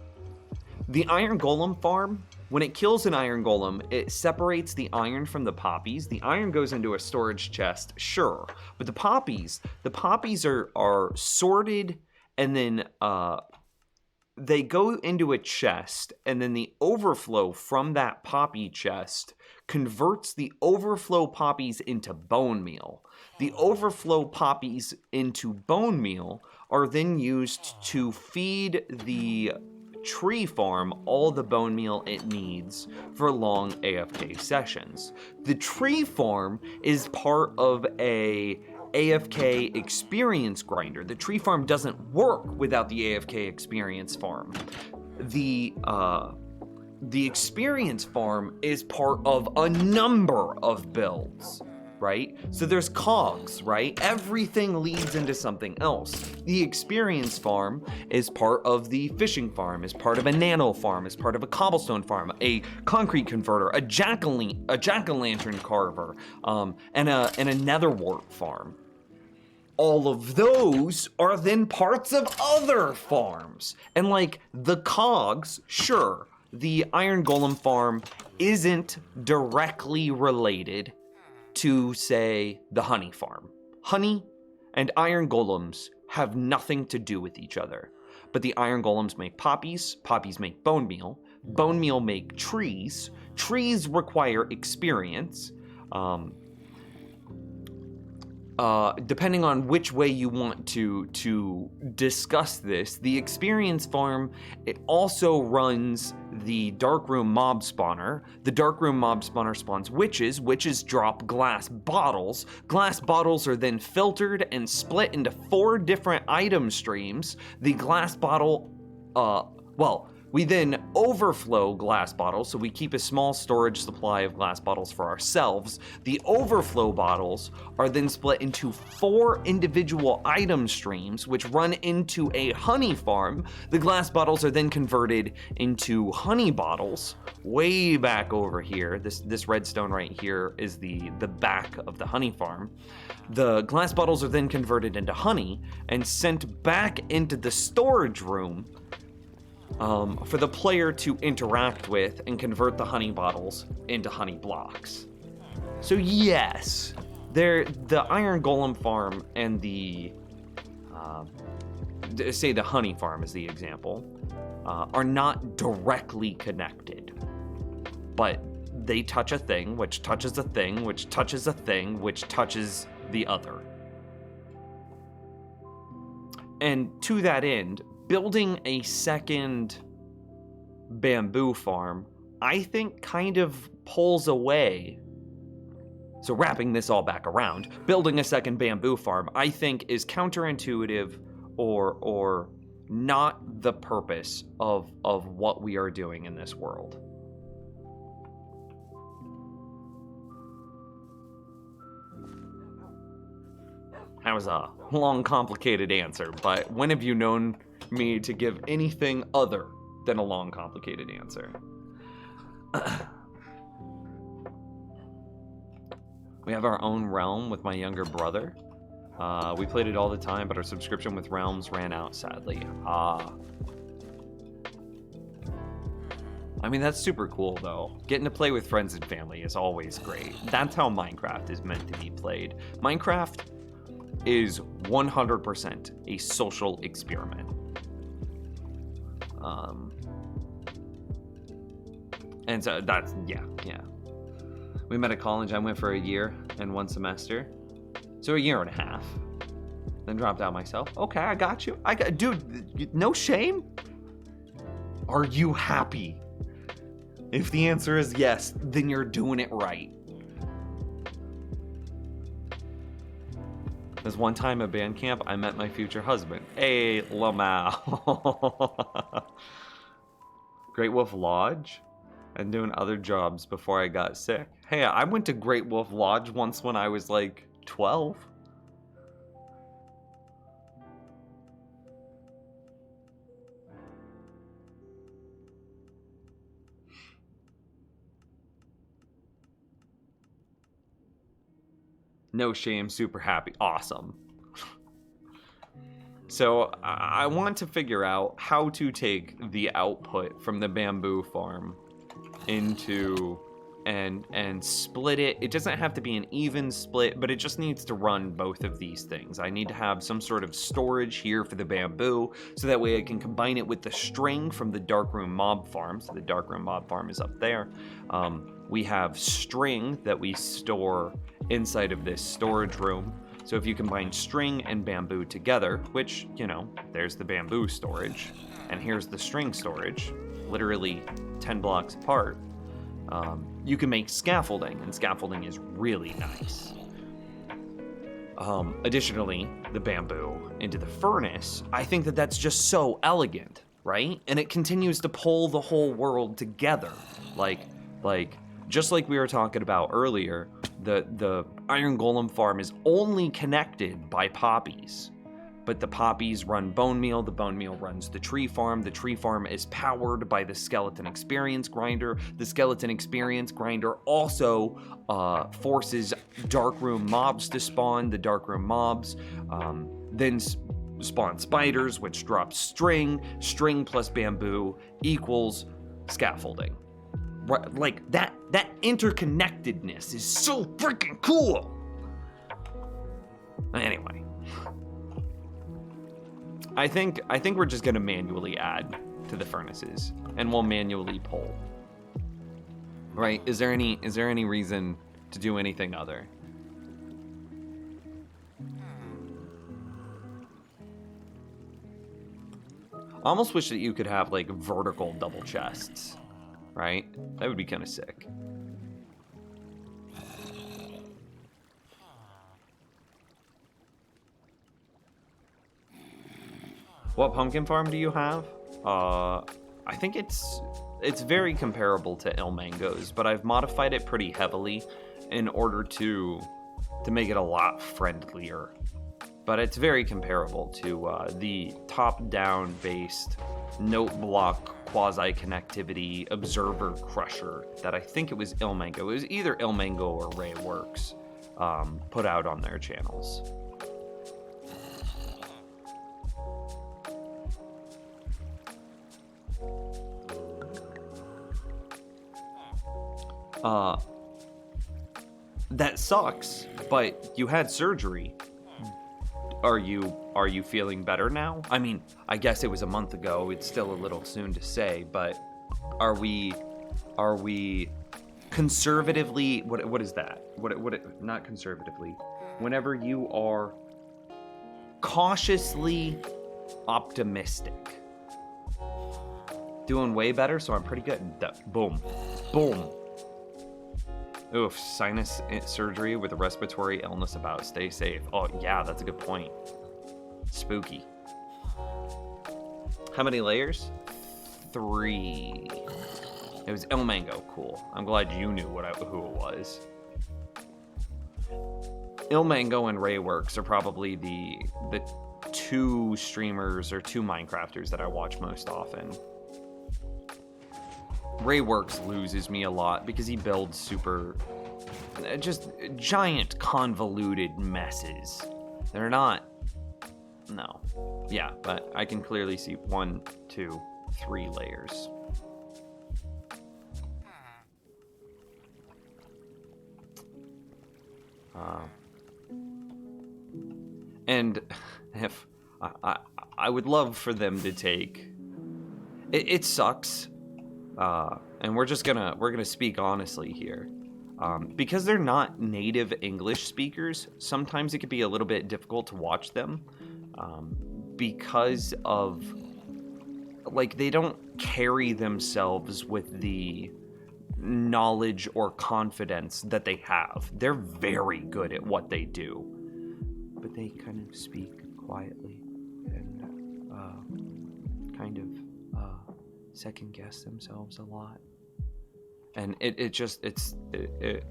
The iron golem farm, when it kills an iron golem, it separates the iron from the poppies. The iron goes into a storage chest, sure. But the poppies are sorted, and then they go into a chest, and then the overflow from that poppy chest converts the overflow poppies into bone meal. The overflow poppies into bone meal are then used to feed the tree farm all the bone meal it needs for long AFK sessions. The tree farm is part of a AFK experience grinder. The tree farm doesn't work without the AFK experience farm. The the experience farm is part of a number of builds, right? So there's cogs, right? Everything leads into something else. The experience farm is part of the fishing farm, is part of a nano farm, is part of a cobblestone farm, a concrete converter, a jack-o'-lantern carver, and a netherwart farm. All of those are then parts of other farms. And like the cogs, sure, the iron golem farm isn't directly related to, say, the honey farm. Honey and iron golems have nothing to do with each other. But the iron golems make poppies, poppies make bone meal make trees, trees require experience. Depending on which way you want to discuss this, the experience farm, it also runs the darkroom mob spawner. The darkroom mob spawner spawns witches. Witches drop glass bottles. Glass bottles are then filtered and split into 4 different item streams. The glass bottle, we then overflow glass bottles, so we keep a small storage supply of glass bottles for ourselves. The overflow bottles are then split into 4 individual item streams, which run into a honey farm. The glass bottles are then converted into honey bottles. Way back over here, this redstone right here is the back of the honey farm. The glass bottles are then converted into honey and sent back into the storage room for the player to interact with and convert the honey bottles into honey blocks. So yes, the iron golem farm and the say the honey farm is the example, are not directly connected, but they touch a thing, which touches a thing, which touches a thing, which touches the other. And to that end, building a second bamboo farm, I think kind of pulls away. So wrapping this all back around, building a second bamboo farm, I think is counterintuitive or not the purpose of what we are doing in this world. That was a long, complicated answer, but when have you known me to give anything other than a long, complicated answer? We have our own realm with my younger brother. We played it all the time, but our subscription with Realms ran out, sadly. I mean, that's super cool, though. Getting to play with friends and family is always great. That's how Minecraft is meant to be played. Minecraft is 100% a social experiment. And so that's, yeah. We met at college. I went for a year and 1 semester. So a year and a half. Then dropped out myself. Okay, I got you. Dude, no shame. Are you happy? If the answer is yes, then you're doing it right. There's one time at band camp, I met my future husband. Hey, Lamau. Great Wolf Lodge and doing other jobs before I got sick. Hey, I went to Great Wolf Lodge once when I was like 12. No shame, super happy. Awesome. So I want to figure out how to take the output from the bamboo farm into and split it. It doesn't have to be an even split, but it just needs to run both of these things. I need to have some sort of storage here for the bamboo, so that way I can combine it with the string from the darkroom mob farm. So the darkroom mob farm is up there. We have string that we store inside of this storage room. So if you combine string and bamboo together, which, you know, there's the bamboo storage, and here's the string storage, literally 10 blocks apart, you can make scaffolding, and scaffolding is really nice. Additionally, the bamboo into the furnace, I think that that's just so elegant. right? And it continues to pull the whole world together. Like just like we were talking about earlier, the Iron Golem farm is only connected by poppies. But the poppies run bone meal, the bone meal runs the tree farm is powered by the skeleton experience grinder. The skeleton experience grinder also forces darkroom mobs to spawn. The darkroom mobs then spawn spiders, which drops string. String plus bamboo equals scaffolding. Like that interconnectedness is so freaking cool. Anyway, I think we're just gonna manually add to the furnaces, and we'll manually pull. Right? Is there any reason to do anything other? I almost wish that you could have like vertical double chests, right? That would be kind of sick. What pumpkin farm do you have? I think it's very comparable to Ilmango's, but I've modified it pretty heavily in order to make it a lot friendlier. But it's very comparable to the top-down based note block quasi-connectivity observer crusher that I think it was Ilmango. It was either Ilmango or Rayworks put out on their channels. That sucks, but you had surgery. Are you feeling better now? I mean, I guess it was a month ago. It's still a little soon to say, but are we conservatively, what is that? What not conservatively. Whenever you are cautiously optimistic. Doing way better, so I'm pretty good. Boom. Boom. Oof, sinus surgery with a respiratory illness about. Stay safe. Oh, yeah, that's a good point. Spooky. How many layers? 3. It was Ilmango. Cool. I'm glad you knew who it was. Ilmango and Rayworks are probably the 2 streamers or 2 Minecrafters that I watch most often. Rayworks loses me a lot because he builds super, just giant convoluted messes. They're not, no. Yeah, but I can clearly see 1, 2, 3 layers. And if I would love for them to take, it sucks. And we're gonna speak honestly here. Because they're not native English speakers, sometimes it could be a little bit difficult to watch them. Because of, like, they don't carry themselves with the knowledge or confidence that they have. They're very good at what they do. But they kind of speak quietly and kind of second guess themselves a lot, and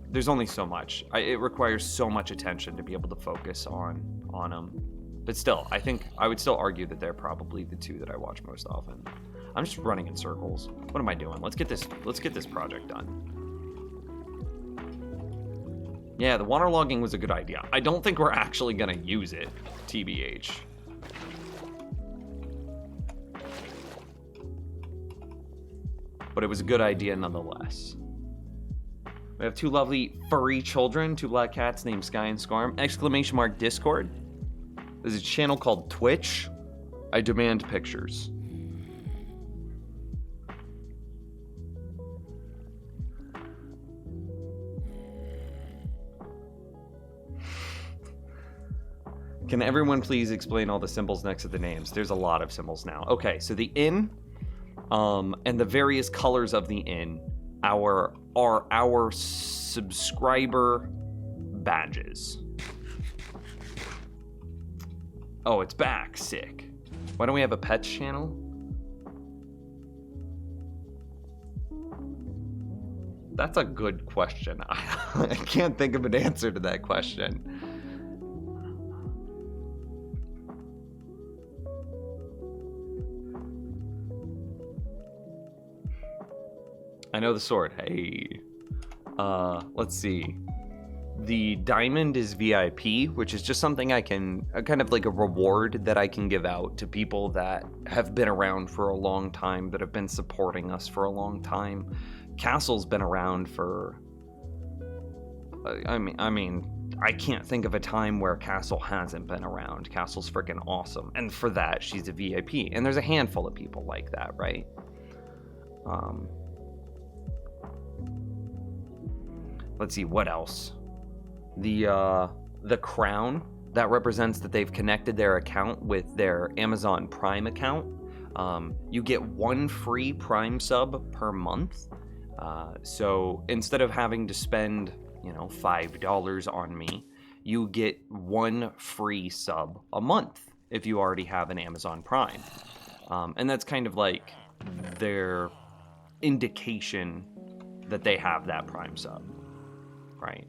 there's only so much. It requires so much attention to be able to focus on them. But still, I think I would still argue that they're probably the 2 that I watch most often. I'm just running in circles. What am I doing? Let's get this project done. Yeah, the waterlogging was a good idea. I don't think we're actually gonna use it, TBH. But it was a good idea nonetheless. We have 2 lovely furry children, 2 black cats named Sky and Scarm. ! Discord. There's a channel called Twitch. I demand pictures. Can everyone please explain all the symbols next to the names? There's a lot of symbols now. Okay, so the inn, and the various colors of the inn are our subscriber badges. Oh, it's back. Sick. Why don't we have a pets channel? That's a good question. I can't think of an answer to that question. I know the sword. Hey. Let's see. The diamond is VIP, which is just something I can, kind of like a reward that I can give out to people that have been around for a long time, that have been supporting us for a long time. Castle's been around for, I mean, I can't think of a time where Castle hasn't been around. Castle's freaking awesome. And for that, she's a VIP. And there's a handful of people like that, right? Let's see, what else? The crown, that represents that they've connected their account with their Amazon Prime account. You get 1 free Prime sub per month. So instead of having to spend, $5 on me, you get 1 free sub a month if you already have an Amazon Prime. And that's kind of like their indication that they have that Prime sub, right?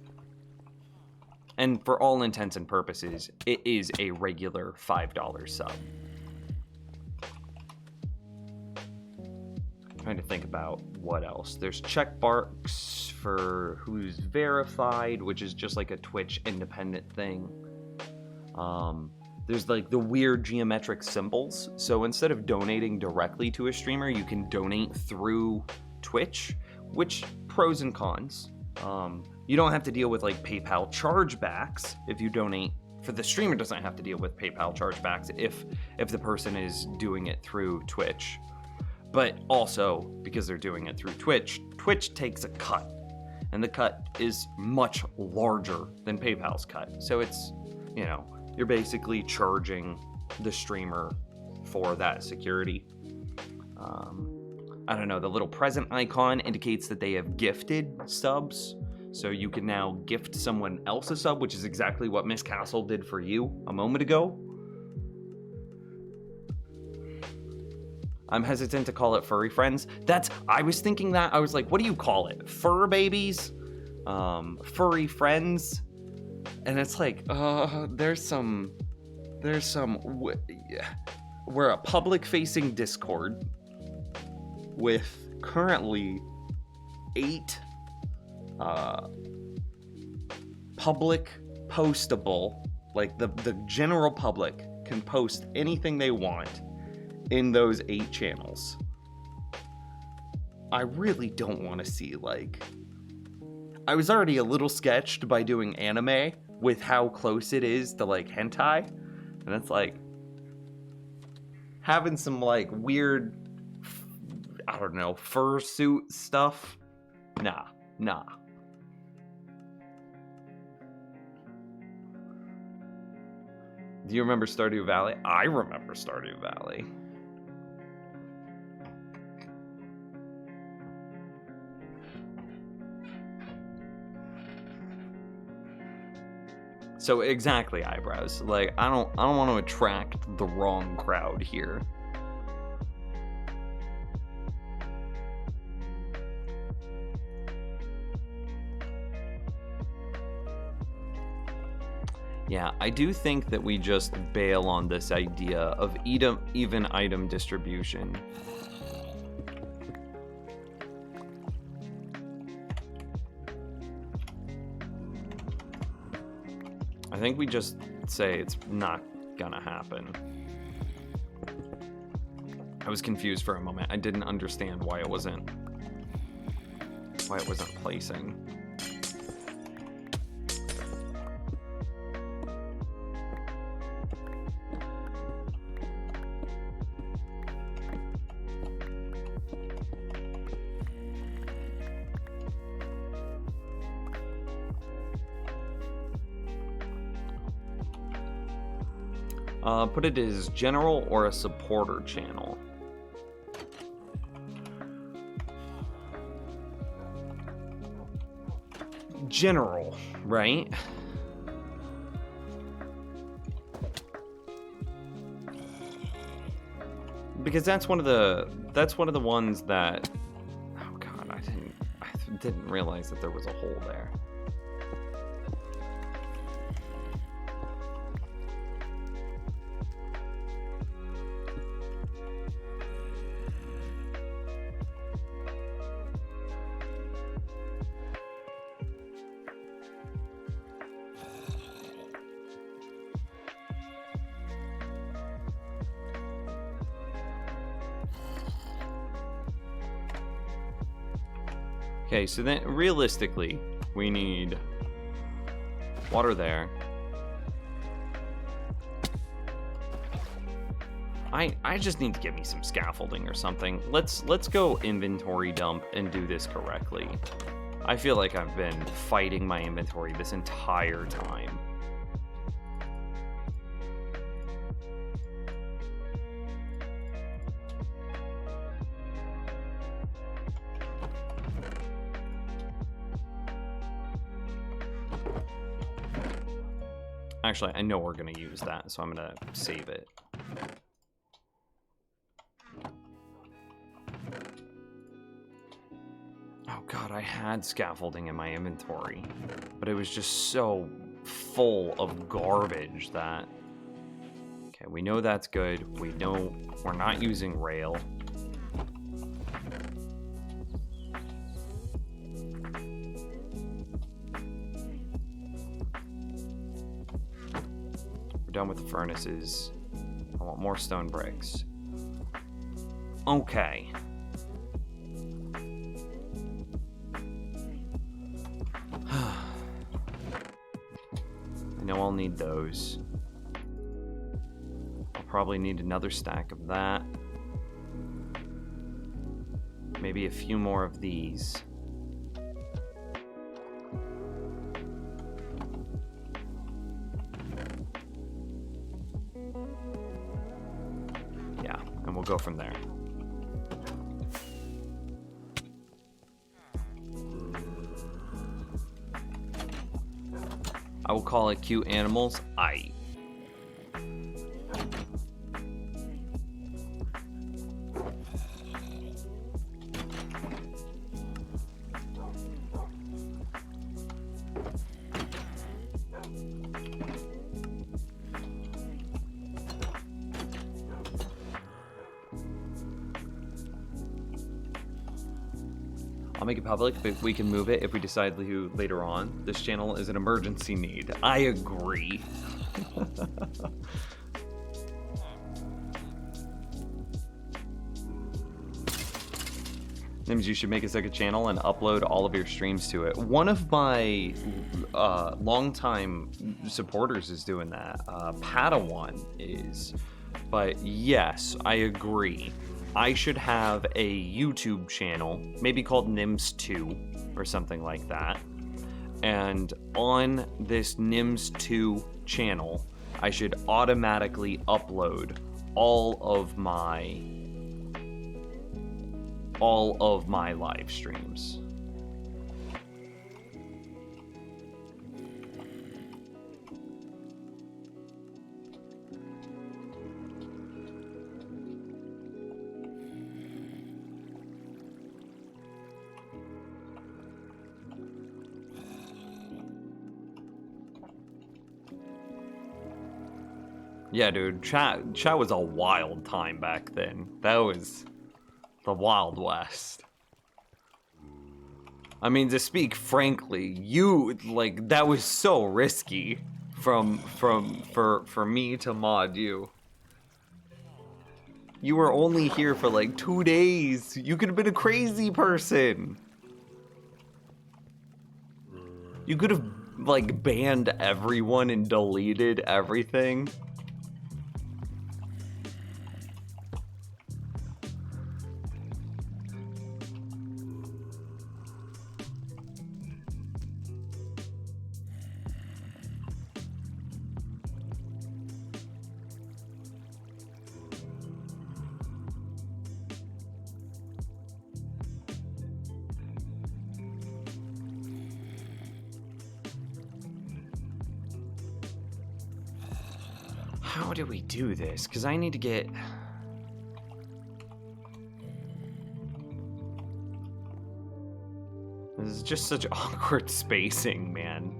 And for all intents and purposes, it is a regular $5 sub. Trying to think about what else. There's check marks for who's verified, which is just like a Twitch independent thing. There's like the weird geometric symbols. So instead of donating directly to a streamer, you can donate through Twitch, which pros and cons. You don't have to deal with like PayPal chargebacks if you donate. For the streamer, doesn't have to deal with PayPal chargebacks if the person is doing it through Twitch. But also, because they're doing it through Twitch, Twitch takes a cut. And the cut is much larger than PayPal's cut. So it's, you're basically charging the streamer for that security. I don't know, the little present icon indicates that they have gifted subs. So you can now gift someone else a sub, which is exactly what Miss Castle did for you a moment ago. I'm hesitant to call it furry friends. I was thinking that. I was like, what do you call it? Fur babies? Furry friends? And it's like, we're a public-facing Discord with currently 8 public postable, like the general public can post anything they want in those 8 channels. I really don't want to see, I was already a little sketched by doing anime with how close it is to hentai, and it's having some weird, I don't know, fursuit stuff. Nah. Do you remember Stardew Valley? I remember Stardew Valley. So exactly, Eyebrows. I don't want to attract the wrong crowd here. Yeah, I do think that we just bail on this idea of even item distribution. I think we just say it's not gonna happen. I was confused for a moment. I didn't understand why it wasn't placing. Put it as general or a supporter channel. General, right? Because that's one of the ones that, oh god, didn't realize that there was a hole there. Okay, so then realistically, we need water there. I just need to get me some scaffolding or something. Let's go inventory dump and do this correctly. I feel like I've been fighting my inventory this entire time. Actually, I know we're going to use that, so I'm going to save it. Oh god, I had scaffolding in my inventory, but it was just so full of garbage that... Okay, we know that's good. We know we're not using rail. We're done with the furnaces. I want more stone bricks. Okay. I know I'll need those. I'll probably need another stack of that. Maybe a few more of these. Yeah, and we'll go from there. I will call it cute animals. Aight. I'll make it public, but we can move it if we decide to later on. This channel is an emergency need. I agree. Nims, you should make a second channel and upload all of your streams to it. One of my longtime supporters is doing that. Padawan is. But yes, I agree. I should have a YouTube channel, maybe called Nims2 or something like that. And on this Nims2 channel, I should automatically upload all of my live streams. Yeah, dude, chat was a wild time back then. That was the Wild West. I mean, to speak frankly, that was so risky for me to mod you. You were only here for like 2 days. You could have been a crazy person. You could have like banned everyone and deleted everything. How do we do this? Because I need to get... This is just such awkward spacing, man.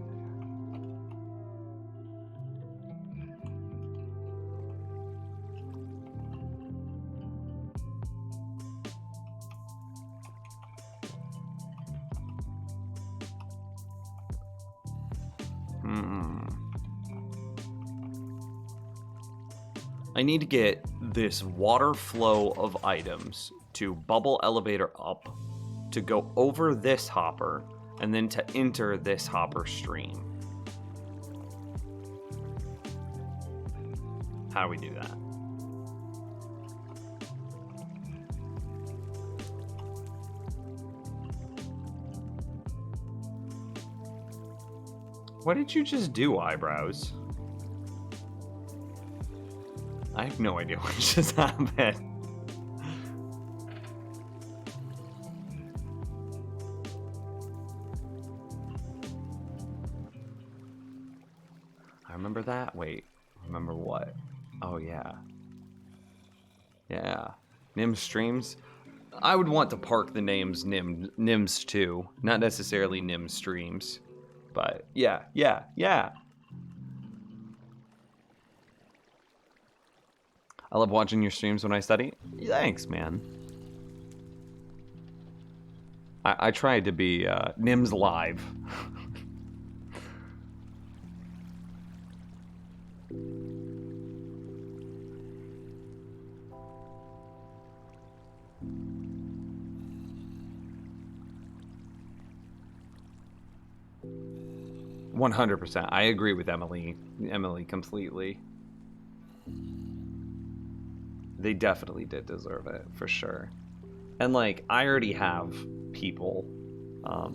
I need to get this water flow of items to bubble elevator up, to go over this hopper, and then to enter this hopper stream. How do we do that? What did you just do, eyebrows? I have no idea what just happened. I remember that. Wait, remember what? Oh, yeah. Yeah. Nim streams. I would want to park the names Nims too. Not necessarily Nim streams. But yeah. I love watching your streams when I study. Thanks, man. I tried to be Nims live. 100%. I agree with Emily completely. They definitely did deserve it, for sure. And like, I already have people,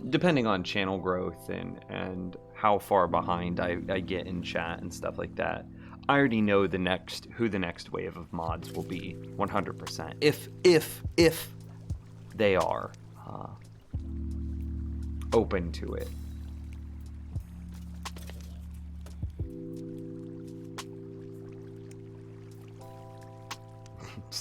depending on channel growth and how far behind I get in chat and stuff like that, I already know who the next wave of mods will be, 100%. If they are open to it.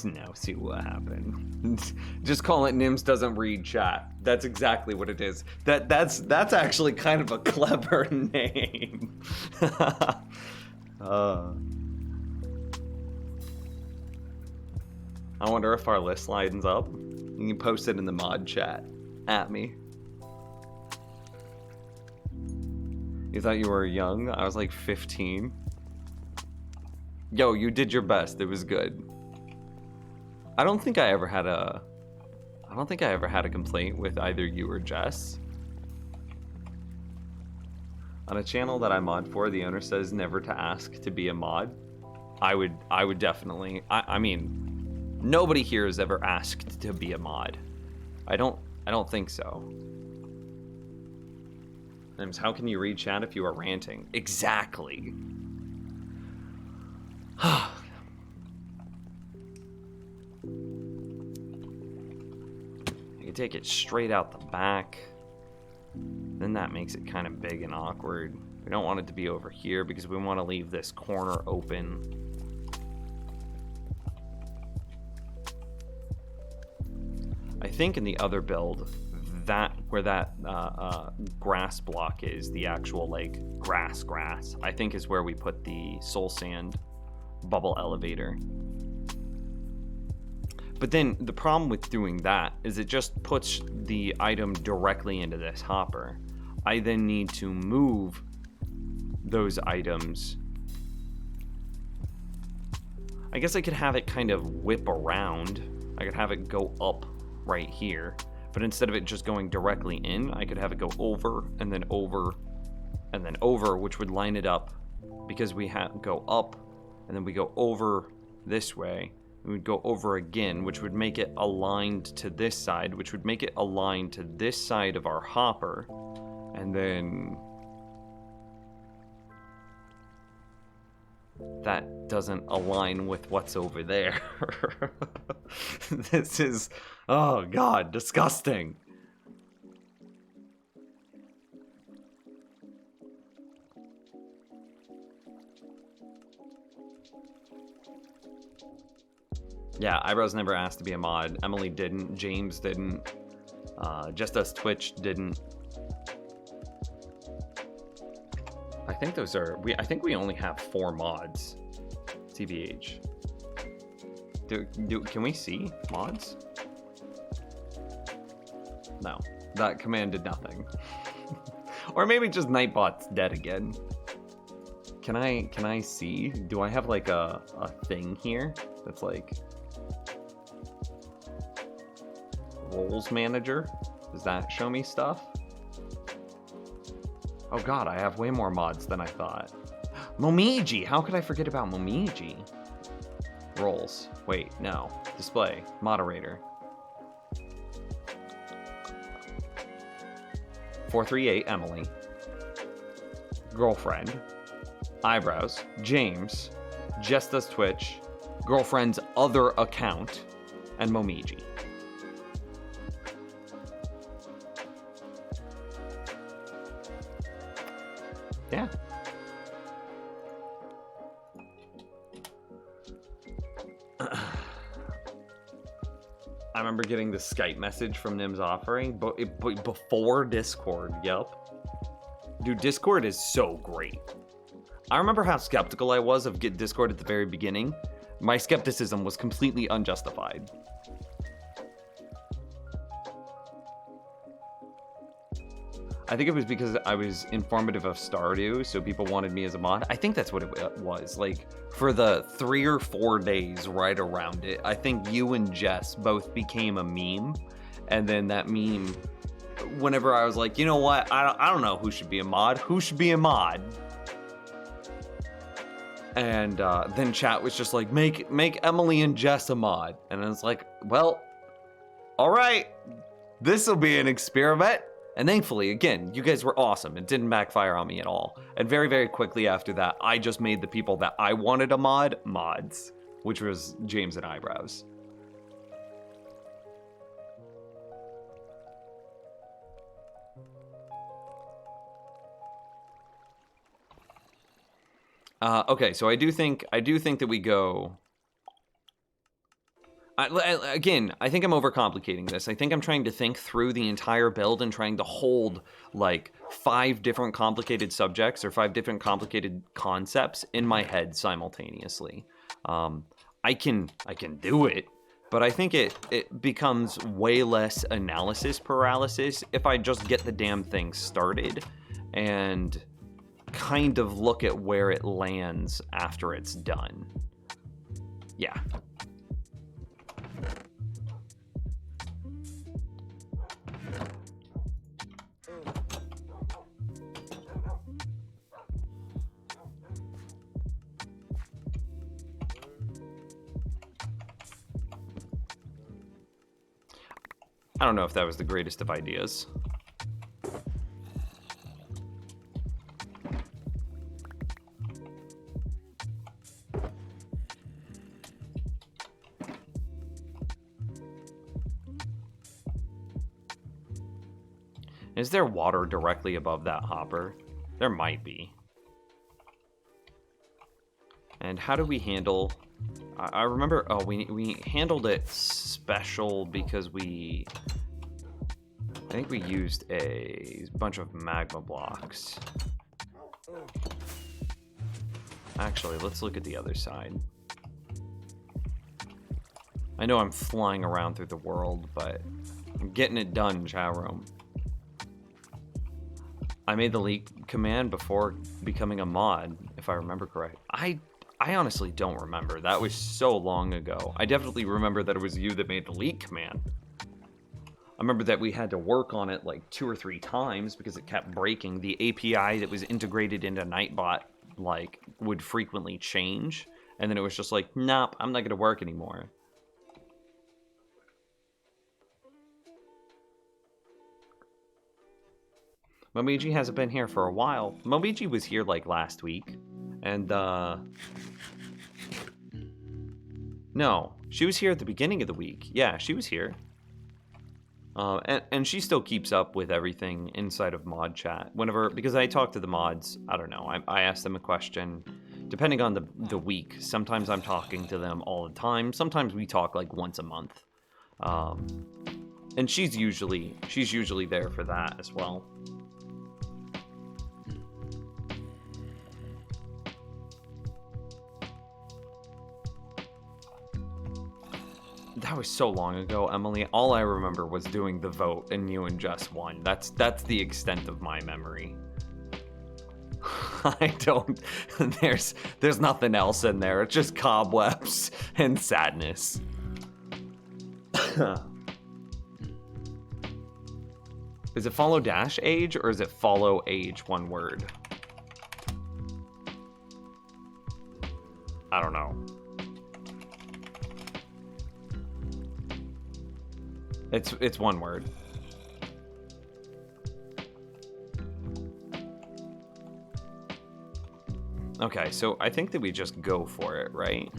Now see what happened. Just call it Nims doesn't read chat. That's exactly what it is. That's actually kind of a clever name. I wonder if our list lines up. You can post it in the mod chat at me. You thought you were young? I was like 15. Yo, you did your best. It was good. I don't think I ever had a complaint with either you or Jess. On a channel that I mod for, the owner says never to ask to be a mod. I would definitely. I mean, nobody here has ever asked to be a mod. I don't think so. Nims, how can you read chat if you are ranting? Exactly. You can take it straight out the back. Then that makes it kind of big and awkward. We don't want it to be over here because we want to leave this corner open. I think in the other build, where that grass block is, the actual like grass, I think is where we put the soul sand bubble elevator. But then the problem with doing that is it just puts the item directly into this hopper. I then need to move those items. I guess I could have it kind of whip around. I could have it go up right here. But instead of it just going directly in, I could have it go over and then over and then over, which would line it up because we go up and then we go over this way. We would go over again, which would make it aligned to this side, which would make it aligned to this side of our hopper. And then that doesn't align with what's over there. This is, oh God, disgusting. Yeah, Eyebrows never asked to be a mod. Emily didn't. James didn't. Just Us Twitch didn't. I think those are. I think we only have 4 mods. TBH. Can we see mods? No, that command did nothing. Or maybe just Nightbot's dead again. Can I see? Do I have like a thing here that's like roles manager? Does that show me stuff? Oh god, I have way more mods than I thought. Momiji! How could I forget about Momiji? Roles. Wait, no. Display. Moderator. 438 Emily. Girlfriend. Eyebrows. James. Just Does Twitch. Girlfriend's other account. And Momiji. Yeah. I remember getting the Skype message from Nim's offering, but before Discord. Yep. Dude, Discord is so great. I remember how skeptical I was of Discord at the very beginning. My skepticism was completely unjustified. I think it was because I was informative of Stardew, so people wanted me as a mod. I think that's what it was. Like, for the 3 or 4 days right around it, I think you and Jess both became a meme. And then that meme, whenever I was like, you know what? I don't know who should be a mod. Who should be a mod? And then chat was just like, make Emily and Jess a mod. And I was like, well, all right. This will be an experiment. And thankfully, again, you guys were awesome. It didn't backfire on me at all. And very, very quickly after that, I just made the people that I wanted a mod, mods, which was James and Eyebrows. Okay, so I do think that we go. Again, I think I'm overcomplicating this. I think I'm trying to think through the entire build and trying to hold like 5 different complicated subjects or 5 different complicated concepts in my head simultaneously. I can do it, but I think it becomes way less analysis paralysis if I just get the damn thing started and kind of look at where it lands after it's done. Yeah. I don't know if that was the greatest of ideas. Is there water directly above that hopper? There might be. And how do we handle... I remember, oh, we handled it special because I think we used a bunch of magma blocks. Actually, let's look at the other side. I know I'm flying around through the world, but I'm getting it done, chat room. I made the leak command before becoming a mod, if I remember correct. I honestly don't remember. That was so long ago. I definitely remember that it was you that made the leak command. I remember that we had to work on it like 2 or 3 times because it kept breaking. The API that was integrated into Nightbot like would frequently change, and then it was just like, nope, I'm not gonna work anymore. Momiji hasn't been here for a while. Momiji was here like last week. And, no, she was here at the beginning of the week. Yeah, she was here. And she still keeps up with everything inside of mod chat. Whenever, because I talk to the mods, I don't know, I ask them a question. Depending on the week, sometimes I'm talking to them all the time. Sometimes we talk like once a month. And she's usually there for that as well. That was so long ago, Emily. All I remember was doing the vote and you and Jess won. That's the extent of my memory. I don't there's nothing else in there. It's just cobwebs and sadness. Is it follow dash age or is it follow age one word? I don't know. It's one word. Okay, so I think that we just go for it, right?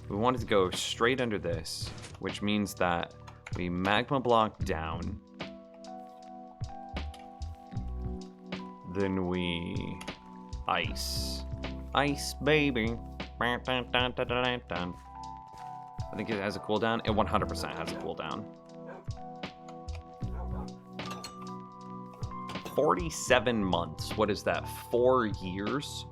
We wanted to go straight under this, which means that we magma block down. Then we ice. Ice, baby. I think it has a cooldown. It 100% has a cooldown. 47 months. What is that? 4 years?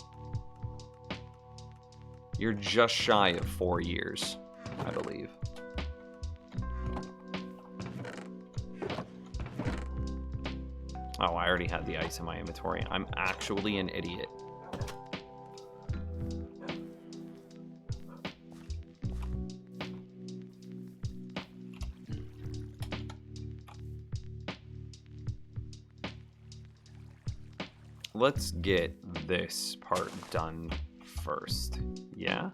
You're just shy of 4 years, I believe. Oh, I already had the ice in my inventory. I'm actually an idiot. Let's get this part done first. Yeah?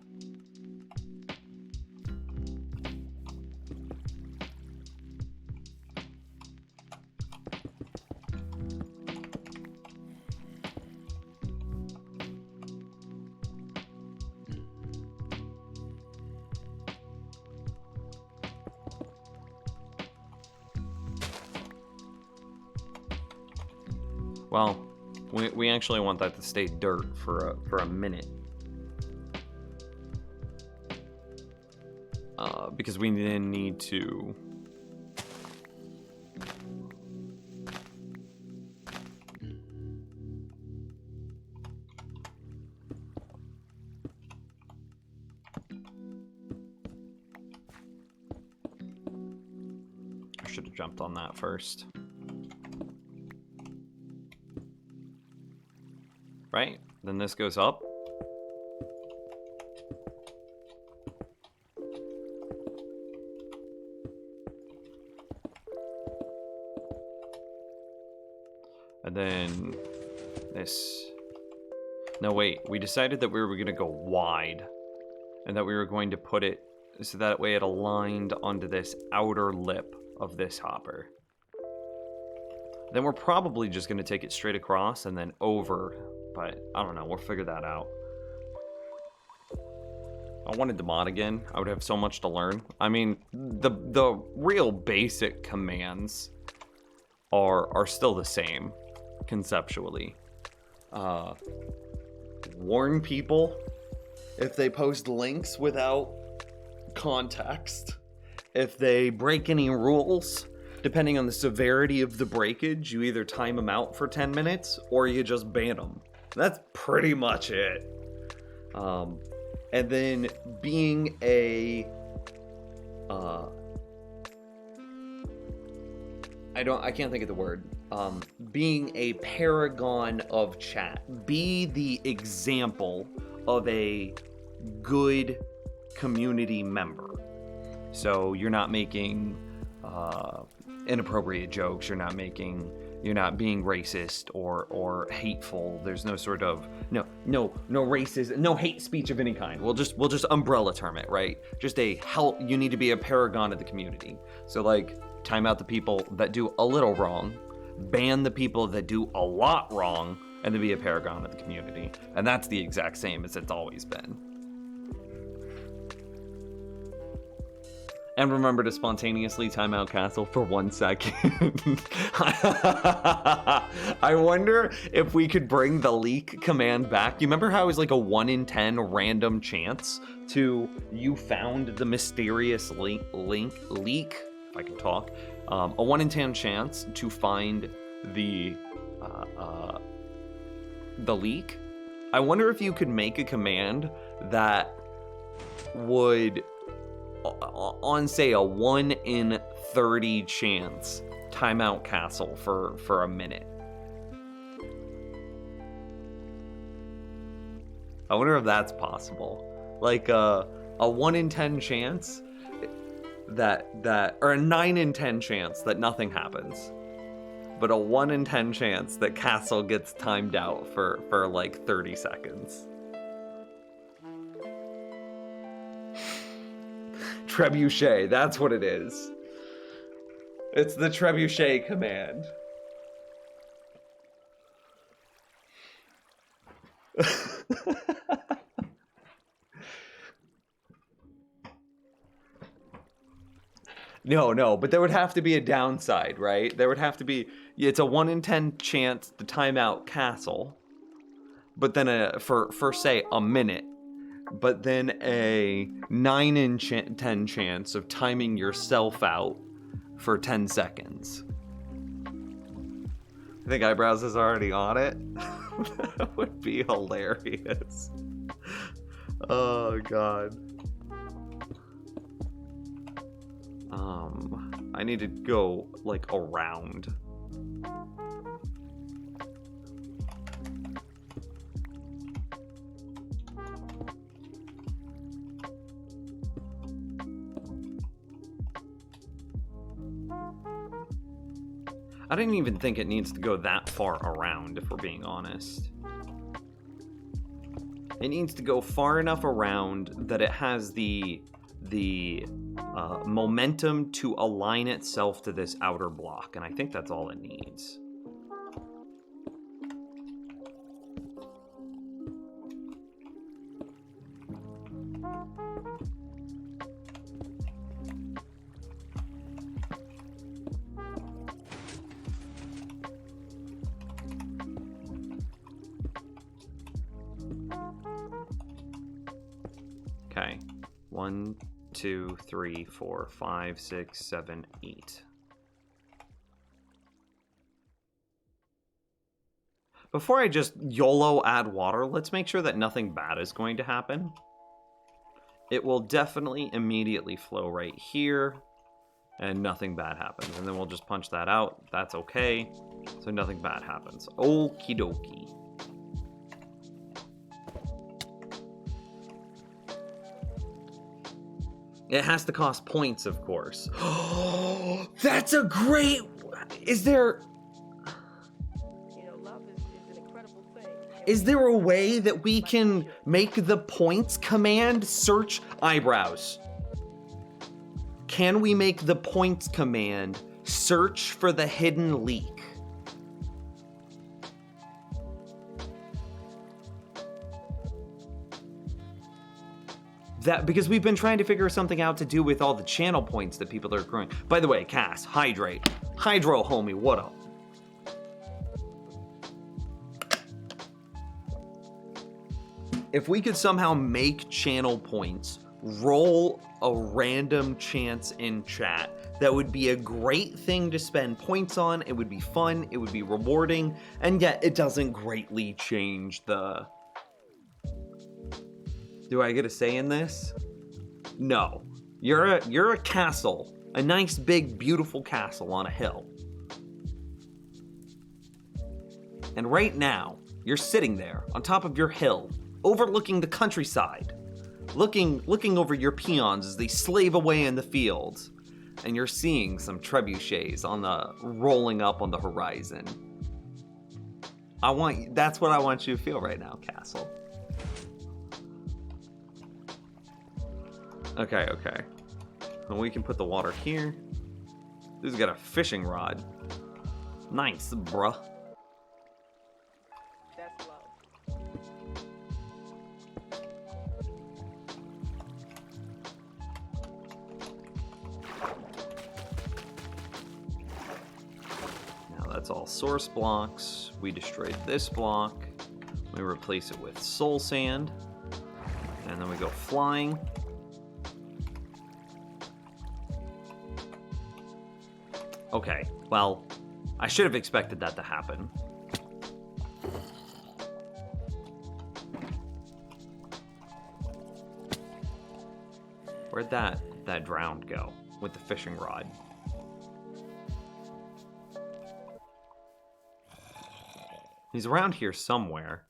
Well, we actually want that to stay dirt for a minute. Because we then need to... I should have jumped on that first. Right? Then this goes up. And then this. No, wait. We decided that we were going to go wide. And that we were going to put it so that way it aligned onto this outer lip of this hopper. Then we're probably just going to take it straight across and then over. But I don't know, we'll figure that out. I wanted to mod again. I would have so much to learn. I mean, the real basic commands are still the same conceptually. Warn people if they post links without context. If they break any rules, depending on the severity of the breakage, you either time them out for 10 minutes or you just ban them. That's pretty much it. And then being a I can't think of the word. Being a paragon of chat. Be the example of a good community member. So you're not making inappropriate jokes. You're not being racist or hateful. There's no sort of no racist, no hate speech of any kind. We'll just umbrella term it, right? Just you need to be a paragon of the community. So like time out the people that do a little wrong, ban the people that do a lot wrong, and to be a paragon of the community. And that's the exact same as it's always been. And remember to spontaneously time out Castle for 1 second. I wonder if we could bring the leak command back. You remember how it was like a 1 in 10 random chance to you found the mysterious leak if I can talk, a 1 in 10 chance to find the leak. I wonder if you could make a command that would, on say a 1 in 30 chance, time out Castle for a minute. I wonder if that's possible. Like a 1 in 10 chance that or a 9 in 10 chance that nothing happens. But a 1 in 10 chance that Castle gets timed out for like 30 seconds. Trebuchet, that's what it is. It's the Trebuchet command. No, but there would have to be a downside, right? There would have to be, it's a 1 in 10 chance to time out Castle, but then for say a minute, but then a 9 in 10 chance of timing yourself out for 10 seconds. I think Eyebrows is already on it. That would be hilarious. Oh god. I need to go like around. I didn't even think it needs to go that far around, if we're being honest. It needs to go far enough around that it has the momentum to align itself to this outer block, and I think that's all it needs. Okay, 1, 2, 3, 4, 5, 6, 7, 8. Before I just YOLO add water, let's make sure that nothing bad is going to happen. It will definitely immediately flow right here, and nothing bad happens. And then we'll just punch that out. That's okay. So nothing bad happens. Okie dokie. It has to cost points, of course. Oh, that's a great... Is there... Is there a way that we can make the points command search Eyebrows? Can we make the points command search for the hidden leak? That, because we've been trying to figure something out to do with all the channel points that people are accruing. By the way, Cass, hydrate. Hydro, homie, what up? If we could somehow make channel points roll a random chance in chat, that would be a great thing to spend points on. It would be fun, it would be rewarding, and yet it doesn't greatly change the... Do I get a say in this? No. You're a castle. A nice, big, beautiful castle on a hill. And right now, you're sitting there on top of your hill, overlooking the countryside, looking over your peons as they slave away in the fields, and you're seeing some trebuchets rolling up on the horizon. That's what I want you to feel right now, Castle. Okay. Well, we can put the water here. This has got a fishing rod. Nice, bruh. That's low. Now that's all source blocks. We destroyed this block. We replace it with soul sand. And then we go flying. Okay, well, I should have expected that to happen. Where'd that drowned go with the fishing rod? He's around here somewhere.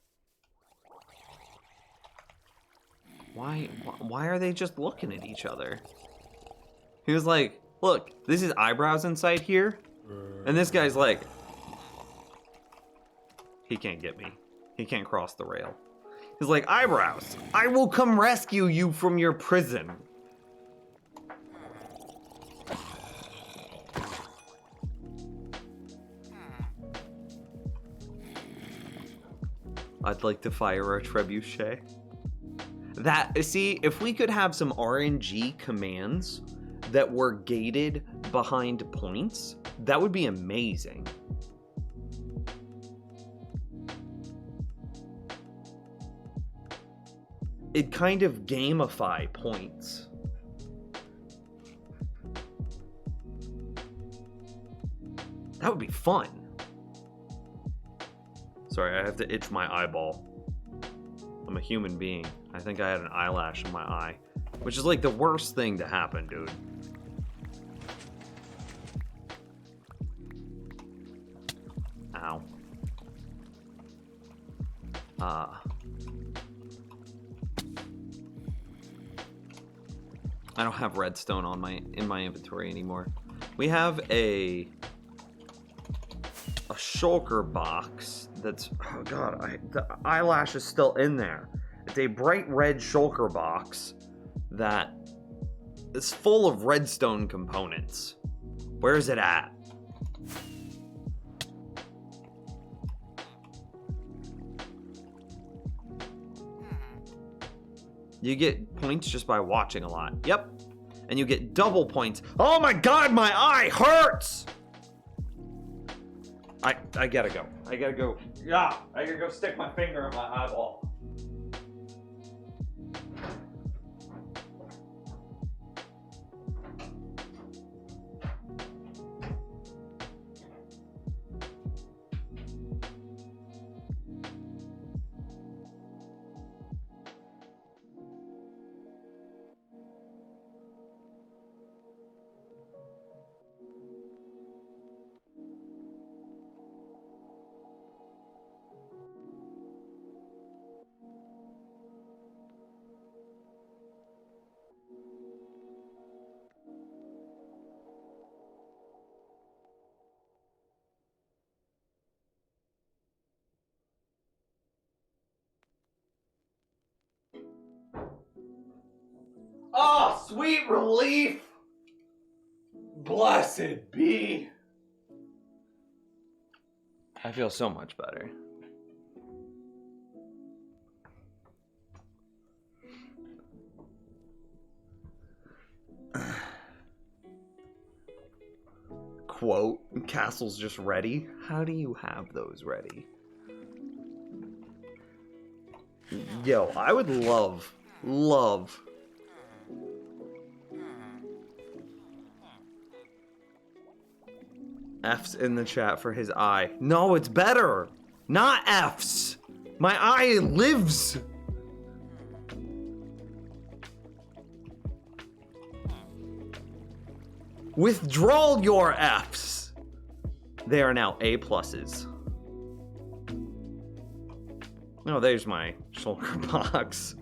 Why are they just looking at each other? He was like, look, this is Eyebrows inside here. And this guy's like, he can't get me. He can't cross the rail. He's like, Eyebrows, I will come rescue you from your prison. I'd like to fire a trebuchet. See, if we could have some RNG commands that were gated behind points, that would be amazing. It'd kind of gamify points. That would be fun. Sorry, I have to itch my eyeball. I'm a human being. I think I had an eyelash in my eye, which is like the worst thing to happen, dude. Ow. I don't have redstone in my inventory anymore. We have a shulker box that's, oh god, the eyelash is still in there. It's a bright red shulker box that is full of redstone components. Where is it at? You get points just by watching a lot. Yep. And you get double points. Oh my god, my eye hurts! I gotta go. I gotta go. Yeah, I gotta go stick my finger in my eyeball. Oh, sweet relief! Blessed be. I feel so much better. Quote, castle's just ready. How do you have those ready? Yo, I would love F's in the chat for his eye. No, it's better. Not F's. My eye lives. Withdraw your F's. They are now A pluses. Oh, there's my shulker box.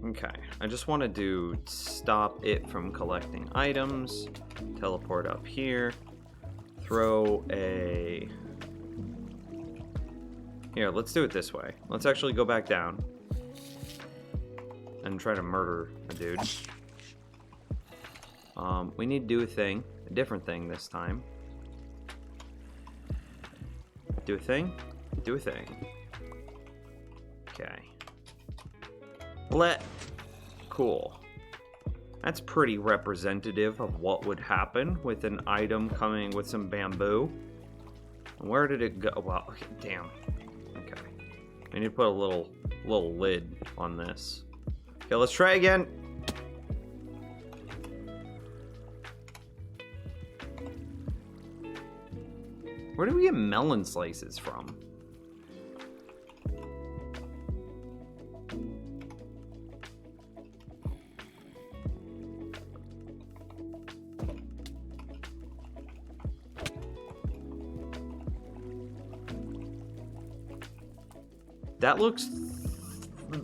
Okay, I just want to stop it from collecting items, teleport up here, throw a... Here, let's do it this way. Let's actually go back down and try to murder a dude. We need to do a different thing this time. Do a thing? Do a thing. Okay. Cool. That's pretty representative of what would happen with an item coming with some bamboo. Where did it go? Well, okay, damn. Okay. We need to put a little lid on this. Okay, let's try again. Where do we get melon slices from? That looks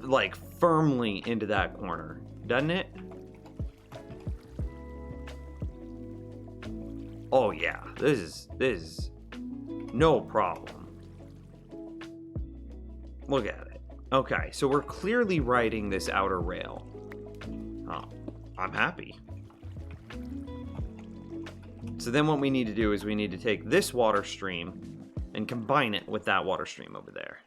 like firmly into that corner, doesn't it? Oh yeah, this is no problem. Look at it. Okay, so we're clearly riding this outer rail. Oh, I'm happy. So then what we need to do is we need to take this water stream and combine it with that water stream over there.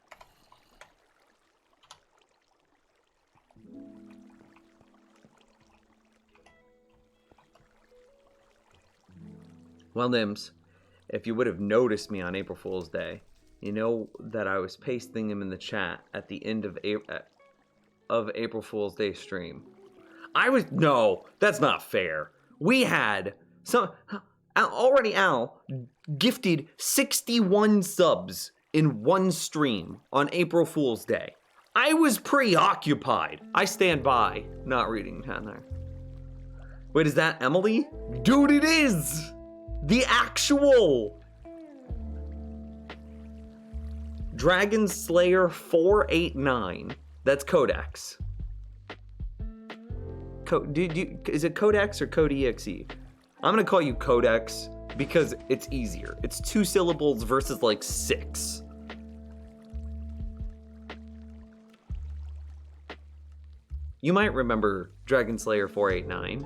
Well, Nims, if you would have noticed me on April Fool's Day, you know that I was pasting them in the chat at the end of April Fool's Day stream. No, that's not fair. We had Al gifted 61 subs in one stream on April Fool's Day. I was preoccupied. I stand by not reading down there. Wait, is that Emily? Dude, it is! The actual Dragon Slayer 489. That's Codex. Is it Codex or Code-EXE? I'm gonna call you Codex because it's easier. It's 2 syllables versus like 6. You might remember Dragon Slayer 489.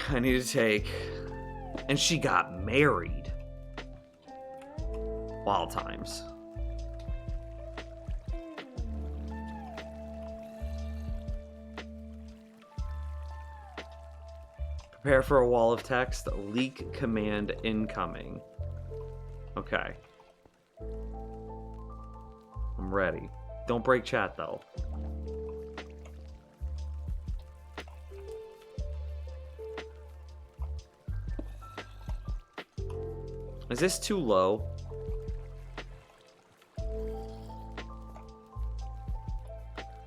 I need to take... And she got married. Wild times. Prepare for a wall of text. Leak command incoming. Okay. I'm ready. Don't break chat though. Is this too low?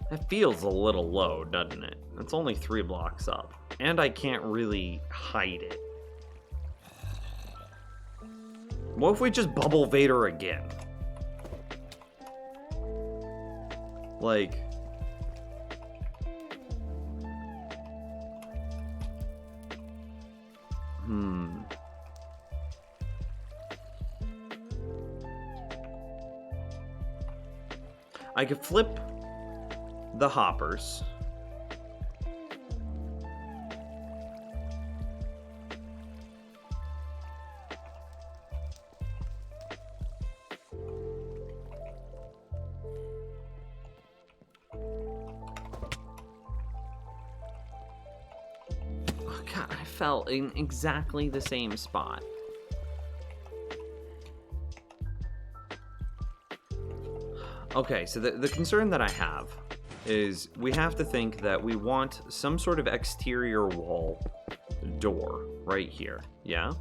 That feels a little low, doesn't it? It's only 3 blocks up. And I can't really hide it. What if we just Bubble Vader again? Like... I could flip the hoppers. Oh God, I fell in exactly the same spot. Okay, so the concern that I have is we have to think that we want some sort of exterior wall door right here, yeah?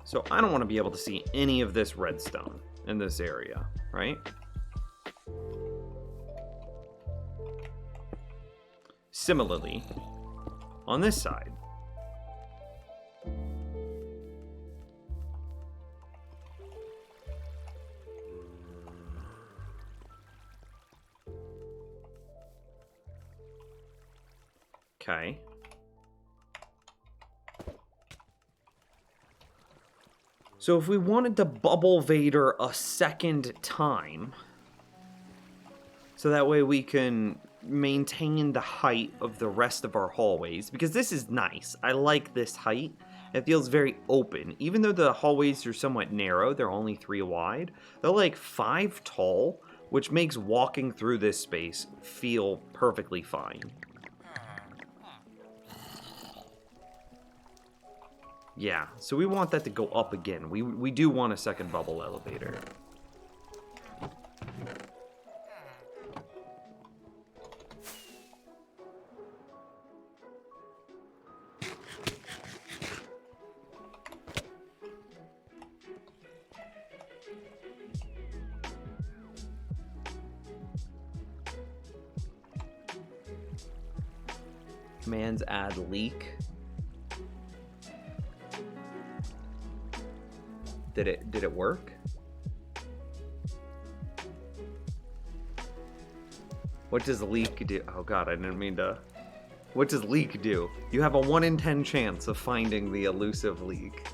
So I don't want to be able to see any of this redstone in this area, right? Similarly, on this side, okay. So if we wanted to Bubble Vader a second time, so that way we can maintain the height of the rest of our hallways, because this is nice. I like this height. It feels very open. Even though the hallways are somewhat narrow, they're only 3 wide, they're like 5 tall, which makes walking through this space feel perfectly fine. Yeah, so we want that to go up again. We do want a second bubble elevator. Commands add leak. Did it work? What does leak do? Oh god, I didn't mean to. What does leak do? You have a 1 in 10 chance of finding the elusive leak.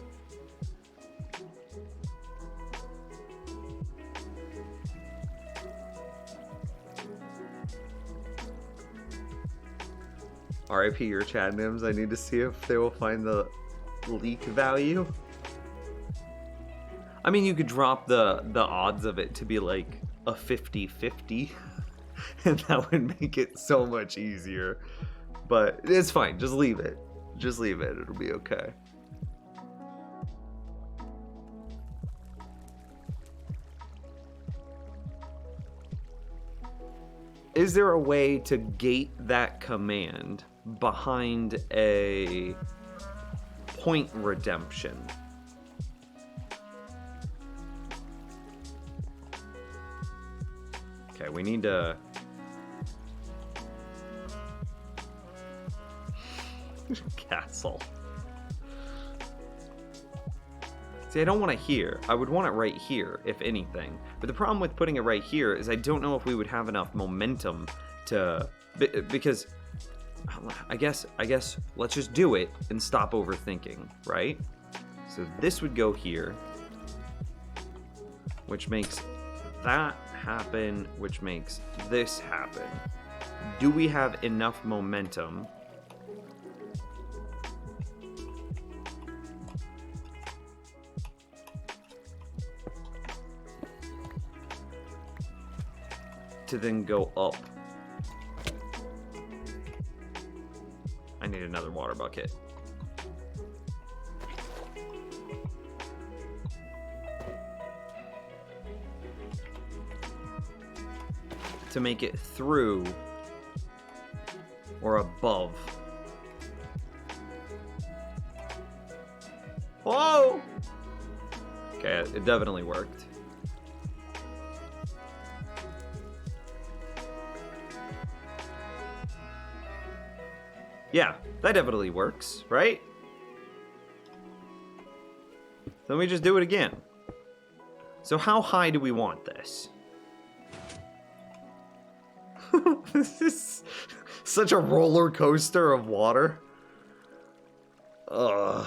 RIP your Chad Nims. I need to see if they will find the leak value. I mean, you could drop the odds of it to be like a 50-50, and that would make it so much easier. But it's fine. Just leave it. Just leave it. It'll be okay. Is there a way to gate that command behind a point redemption? Okay, we need to... Castle. See, I don't want it here. I would want it right here, if anything. But the problem with putting it right here is I don't know if we would have enough momentum to... Because, I guess, let's just do it and stop overthinking, right? So this would go here, which makes that happen, which makes this happen. Do we have enough momentum to then go up? I need another water bucket. To make it through or above. Whoa! Okay, it definitely worked. Yeah, that definitely works, right? Then we just do it again. So how high do we want this? This is such a roller coaster of water. Ugh.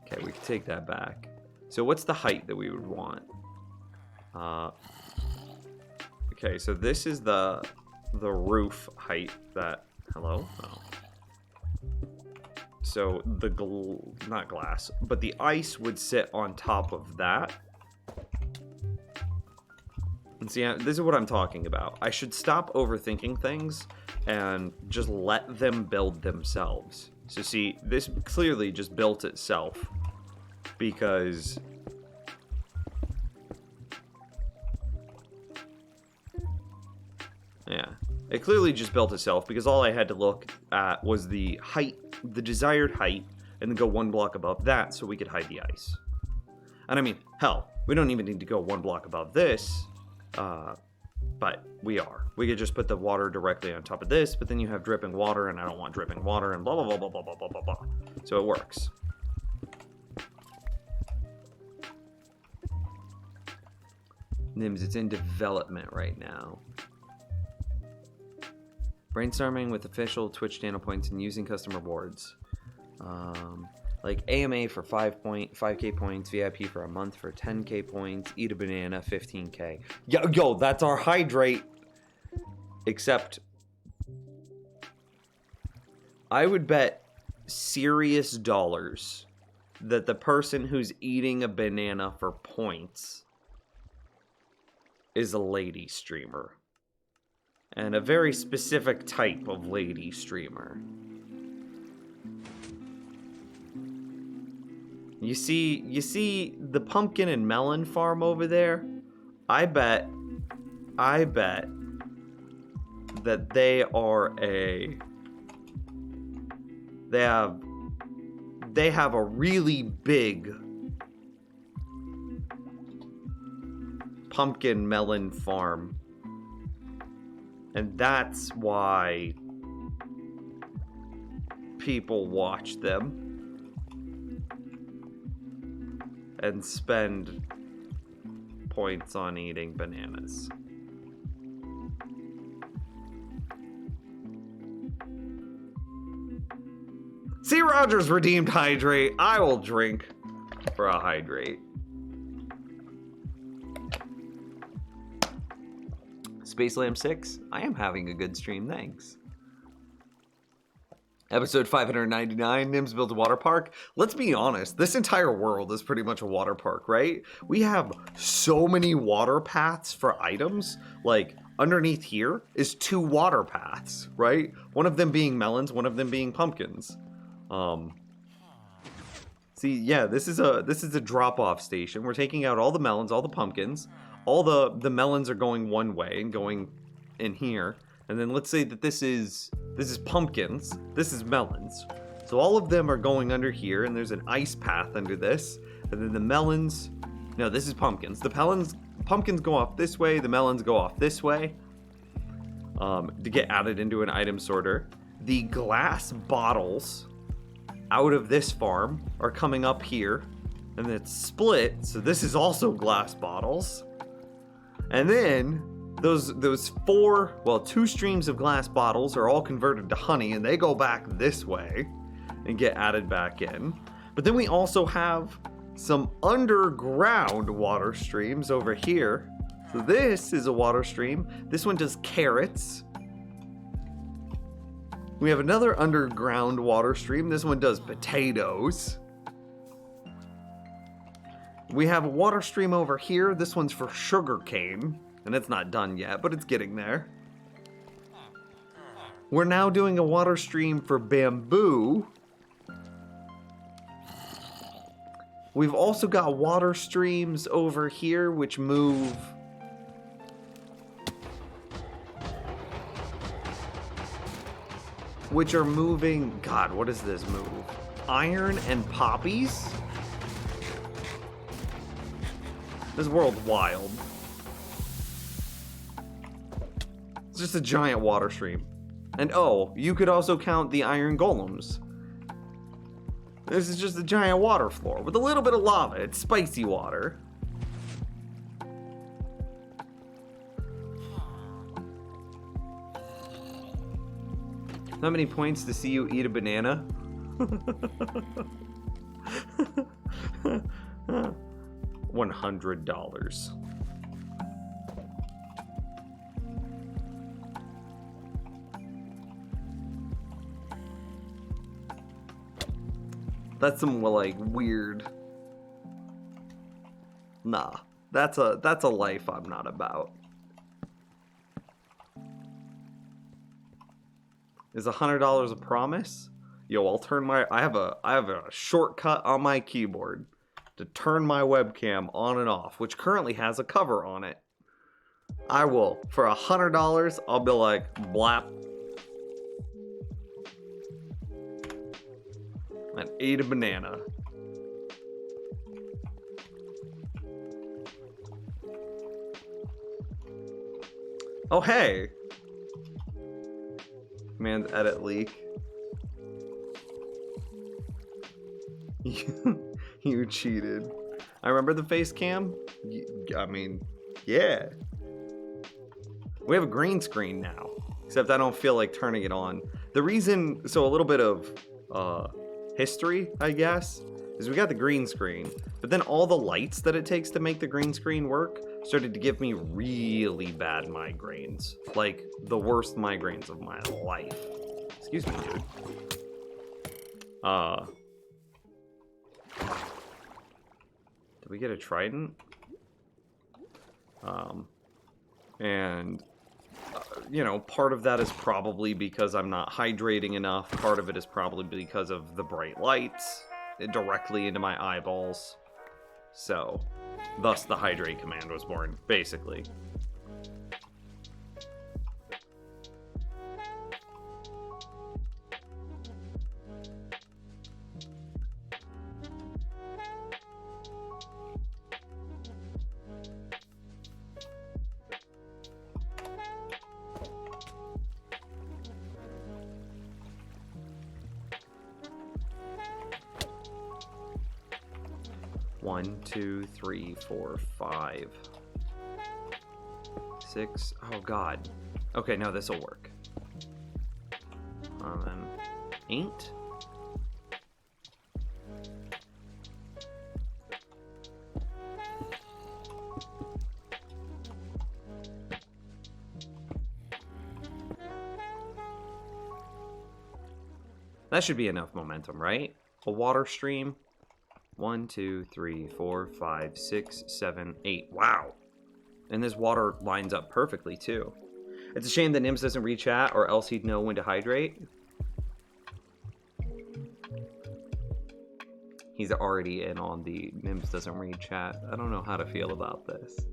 Okay, we can take that back. So what's the height that we would want? Okay, so this is the roof height that... Hello? Oh. So the not glass, but the ice would sit on top of that. And see, this is what I'm talking about. I should stop overthinking things and just let them build themselves. So see, this clearly just built itself because... Yeah, it clearly just built itself because all I had to look at was the height, the desired height, and then go 1 block above that so we could hide the ice. And I mean, hell, we don't even need to go 1 block above this, but we are. We could just put the water directly on top of this, but then you have dripping water, and I don't want dripping water, and blah, blah, blah, blah, blah, blah, blah, blah, blah. So it works. Nims, it's in development right now. Brainstorming with official Twitch channel points and using custom rewards. Like AMA for 5K points, VIP for a month for 10K points, eat a banana, 15K. Yo, that's our hydrate. Except I would bet serious dollars that the person who's eating a banana for points is a lady streamer. And a very specific type of lady streamer. You see the pumpkin and melon farm over there? I bet that they have a really big pumpkin melon farm. And that's why people watch them and spend points on eating bananas. See, Rogers redeemed hydrate. I will drink for a hydrate. Space Lamb 6, I am having a good stream, thanks. Episode 599, Nims builds a water park. Let's be honest, this entire world is pretty much a water park, right? We have so many water paths for items. Like, underneath here is 2 water paths, right? One of them being melons, one of them being pumpkins. See, yeah, this is a drop-off station. We're taking out all the melons, all the pumpkins. All the melons are going one way and going in here. And then let's say that this is pumpkins, this is melons. So all of them are going under here, and there's an ice path under this. And then the melons, no, this is pumpkins. The pumpkins go off this way, the melons go off this way. To get added into an item sorter. The glass bottles out of this farm are coming up here, and it's split, so this is also glass bottles. And then those 2 streams of glass bottles are all converted to honey, and they go back this way and get added back in. But then we also have some underground water streams over here. So this is a water stream. This one does carrots. We have another underground water stream. This one does potatoes. We have a water stream over here. This one's for sugarcane. And it's not done yet, but it's getting there. We're now doing a water stream for bamboo. We've also got water streams over here which move... which are moving... God, what does this move? Iron and poppies? This world's wild. It's just a giant water stream. And oh, you could also count the iron golems. This is just a giant water floor with a little bit of lava. It's spicy water. How many points to see you eat a banana? $100. That's some like weird. Nah, that's a life I'm not about. Is $100 a promise? Yo, I'll turn my I have a shortcut on my keyboard to turn my webcam on and off, which currently has a cover on it. I will, for $100, I'll be like, blap. And ate a banana. Oh, hey. Man's edit leak. You cheated. I remember the face cam. I mean, yeah. We have a green screen now, except I don't feel like turning it on. The reason, so a little bit of history, I guess, is we got the green screen, but then all the lights that it takes to make the green screen work started to give me really bad migraines. Like, the worst migraines of my life. Excuse me, dude. Did we get a trident? And you know, part of that is probably because I'm not hydrating enough. Part of it is probably because of the bright lights directly into my eyeballs. So, thus the hydrate command was born, basically. One, two, three, four, 5, 6. Oh god. Okay, no, this'll work. Then 8. That should be enough momentum, right? A water stream. 1, 2, 3, 4, 5, 6, 7, 8. Wow. And this water lines up perfectly, too. It's a shame that Nims doesn't read chat, or else he'd know when to hydrate. He's already in on the Nims doesn't read chat. I don't know how to feel about this.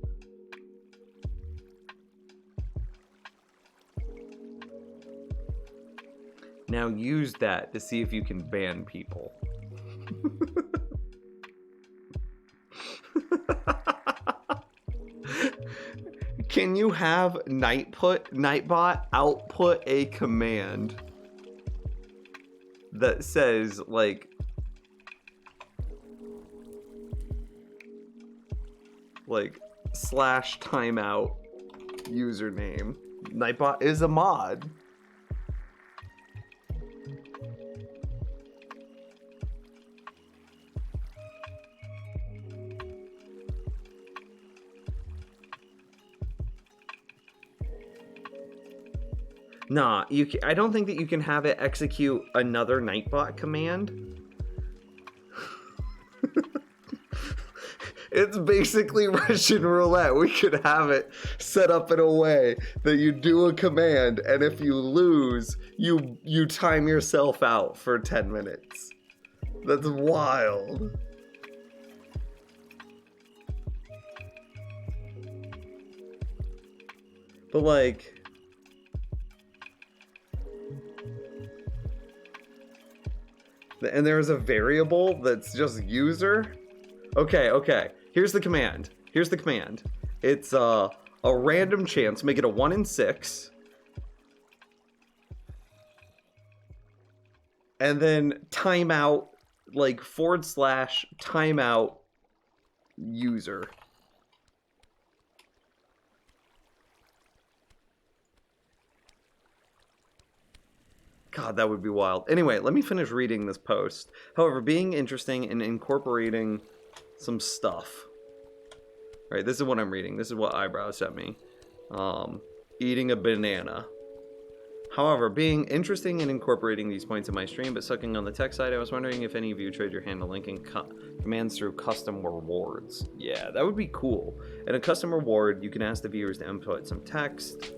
Now use that to see if you can ban people. Can you have Nightbot output a command that says, like, /timeout username? Nightbot is a mod. Nah, I don't think that you can have it execute another Nightbot command. It's basically Russian roulette. We could have it set up in a way that you do a command, and if you lose, you time yourself out for 10 minutes. That's wild. But like... And there's a variable that's just user. Okay. Here's the command. It's a random chance. Make it a 1 in 6. And then timeout, like / timeout user. God, that would be wild. Anyway, let me finish reading this post. However, being interesting and incorporating some stuff. Right, this is what I'm reading. This is what Eyebrows sent me. Eating a banana. However, being interesting and incorporating these points in my stream, but sucking on the tech side, I was wondering if any of you trade your hand to linking commands through custom rewards. Yeah, that would be cool. In a custom reward, you can ask the viewers to input some text.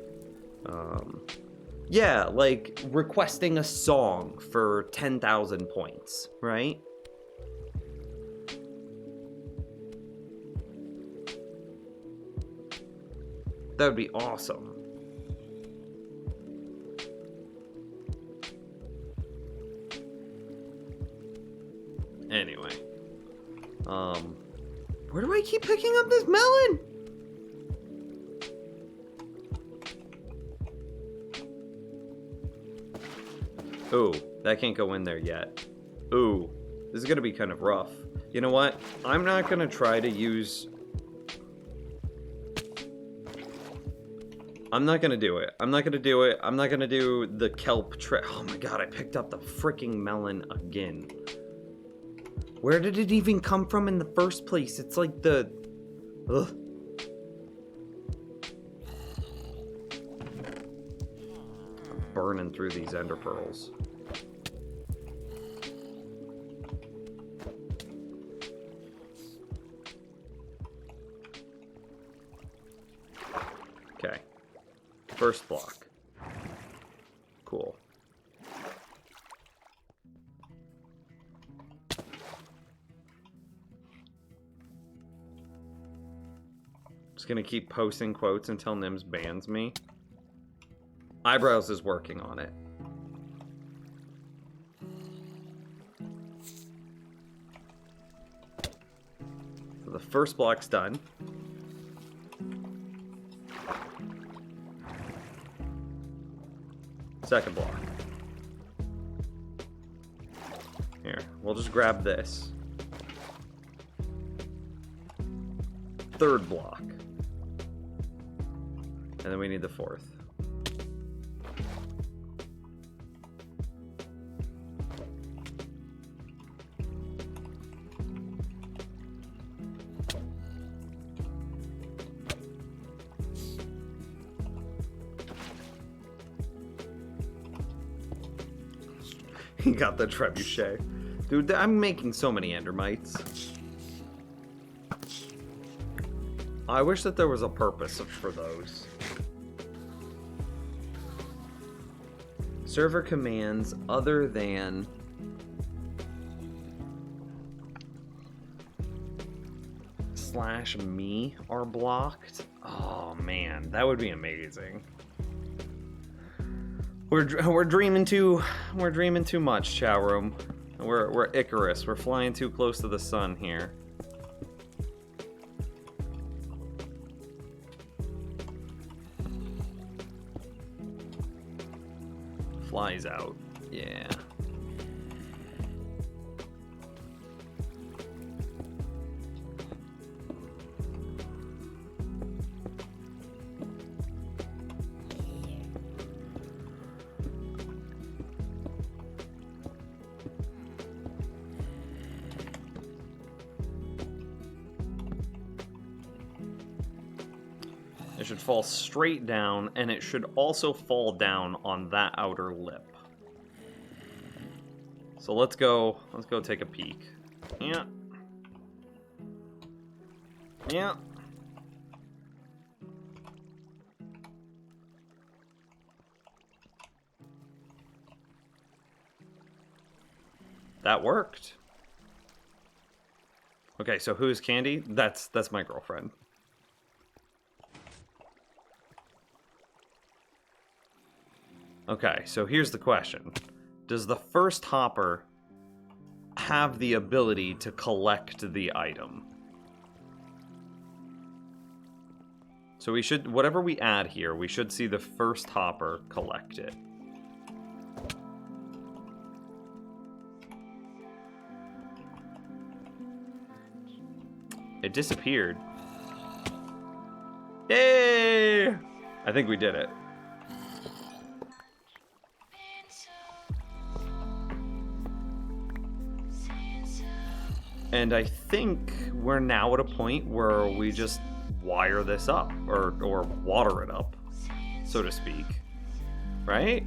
Yeah, like requesting a song for 10,000 points, right? That would be awesome. Anyway. Where do I keep picking up this melon? Ooh, that can't go in there yet. Ooh, this is gonna be kind of rough. You know what? I'm not gonna try to use... I'm not gonna do it. I'm not gonna do the kelp trick. Oh my god, I picked up the freaking melon again. Where did it even come from in the first place? It's like the... Ugh. I'm burning through these ender pearls. Okay. First block. Cool. Just gonna keep posting quotes until Nims bans me. Eyebrows is working on it. So the first block's done. Second block. Here, we'll just grab this. Third block. And then we need the fourth. He got the trebuchet. Dude, I'm making so many endermites. I wish that there was a purpose for those. Server commands other than /me are blocked. Oh man, that would be amazing. We're dreaming too much, chat room. We're Icarus. We're flying too close to the sun here. Flies out. Yeah. It should fall straight down, and it should also fall down on that outer lip. So let's go take a peek. Yeah. Yeah. That worked. Okay, so who's Candy? That's my girlfriend. Okay, so here's the question. Does the first hopper have the ability to collect the item? So we should, whatever we add here, we should see the first hopper collect it. It disappeared. Yay! I think we did it. And I think we're now at a point where we just wire this up, or water it up, so to speak. Right?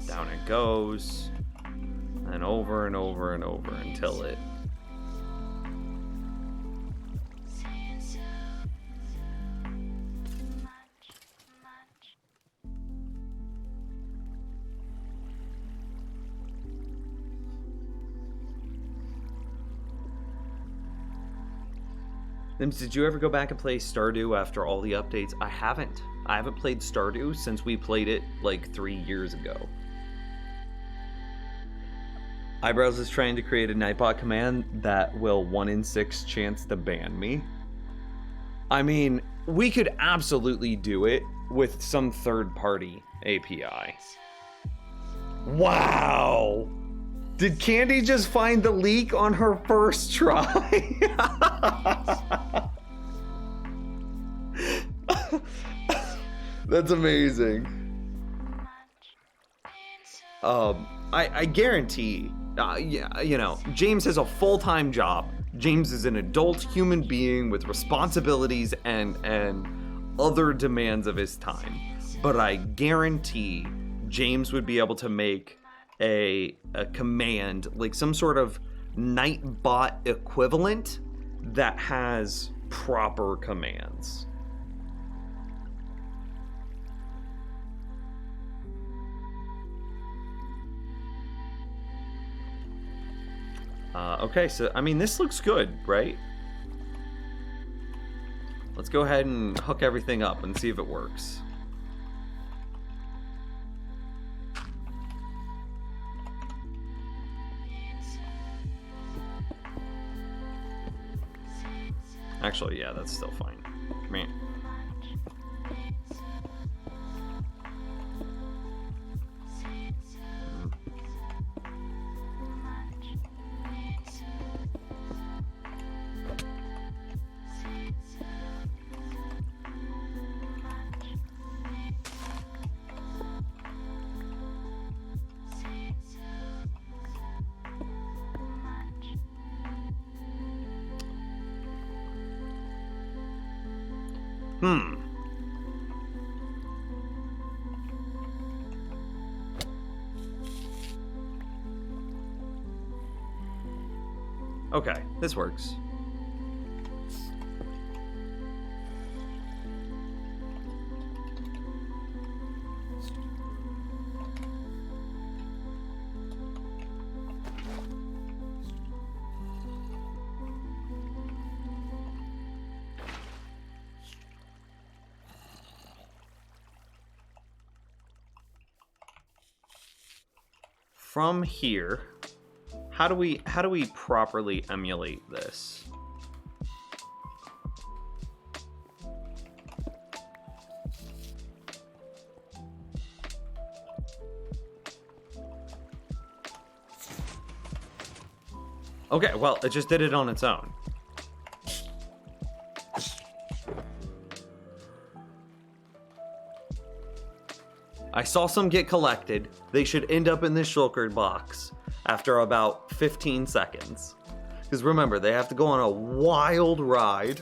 Down it goes, and over and over and over until it... Nims, did you ever go back and play Stardew after all the updates? I haven't. I haven't played Stardew since we played it like 3 years ago. Eyebrows is trying to create a Nightbot command that will 1 in 6 chance to ban me. I mean, we could absolutely do it with some third-party API. Wow! Did Candy just find the leak on her first try? That's amazing. I guarantee, yeah, you know, James has a full-time job. James is an adult human being with responsibilities and other demands of his time. But I guarantee James would be able to make a command, like some sort of Nightbot equivalent that has proper commands. Okay, so, I mean, this looks good, right? Let's go ahead and hook everything up and see if it works. Actually, yeah, that's still fine. Come here. Okay, this works. From here, how do we properly emulate this? Okay, well, it just did it on its own. I saw some get collected. They should end up in this shulker box after about 15 seconds. Because remember, they have to go on a wild ride.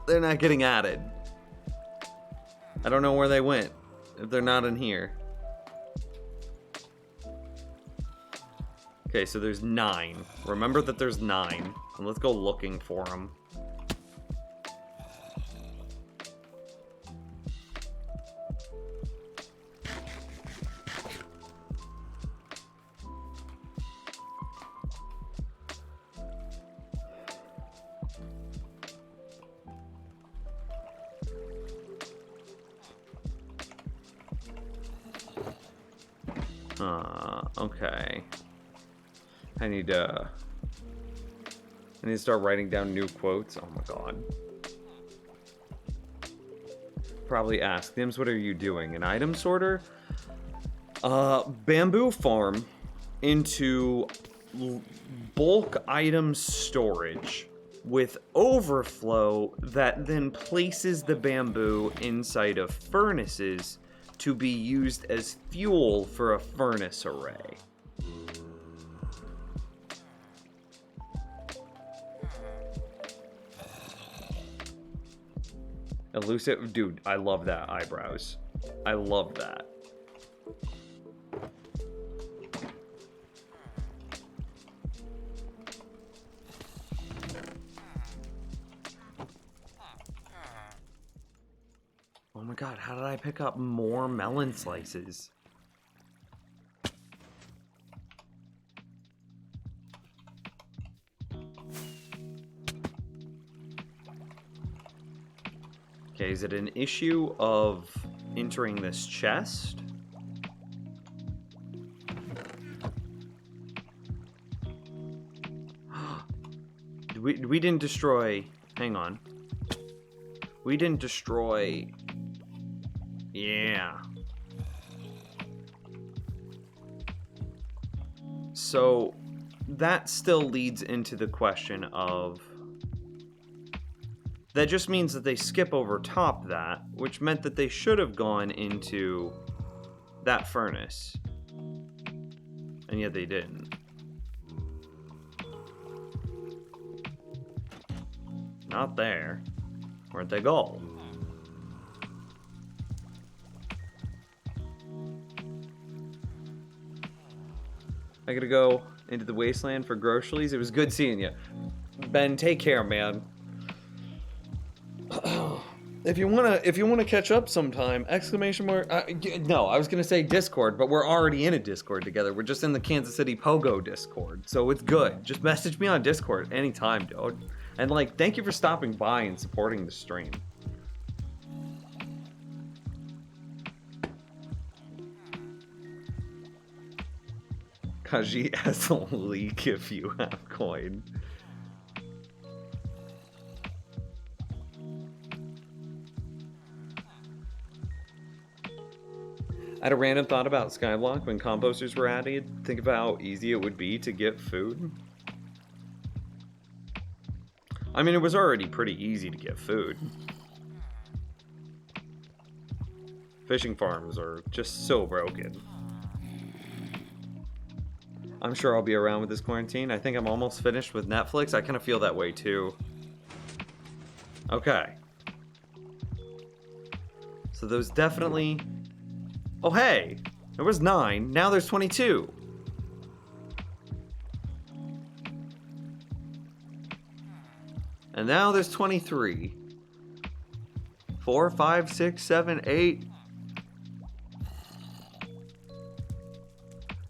They're not getting added. I don't know where they went, if they're not in here. Okay, so there's 9. Remember that there's 9. And let's go looking for them. Okay. I need to start writing down new quotes. Oh my god. Probably ask, Dims, what are you doing? An item sorter? Bamboo farm into bulk item storage with overflow that then places the bamboo inside of furnaces to be used as fuel for a furnace array. Elusive, dude, I love that eyebrows. I love that. Oh my god, how did I pick up more melon slices? Okay, is it an issue of entering this chest? We didn't destroy... Hang on. We didn't destroy... Yeah. So, that still leads into the question of... That just means that they skip over top that, which meant that they should have gone into that furnace. And yet they didn't. Not there. Where'd they go? I gotta go into the wasteland for groceries. It was good seeing you. Ben, take care, man. If you wanna catch up sometime, exclamation mark. No, I was gonna say Discord, but we're already in a Discord together. We're just in the Kansas City Pogo Discord, so it's good. Just message me on Discord anytime, dude. And like, thank you for stopping by and supporting the stream. Kaji has a leak if you have coin. I had a random thought about Skyblock when composters were added. Think of how easy it would be to get food. I mean, it was already pretty easy to get food. Fishing farms are just so broken. I'm sure I'll be around with this quarantine. I think I'm almost finished with Netflix. I kind of feel that way too. Okay. So those definitely... Oh, hey! There was 9. Now there's 22. And now there's 23. 4, 5, 6, 7, 8.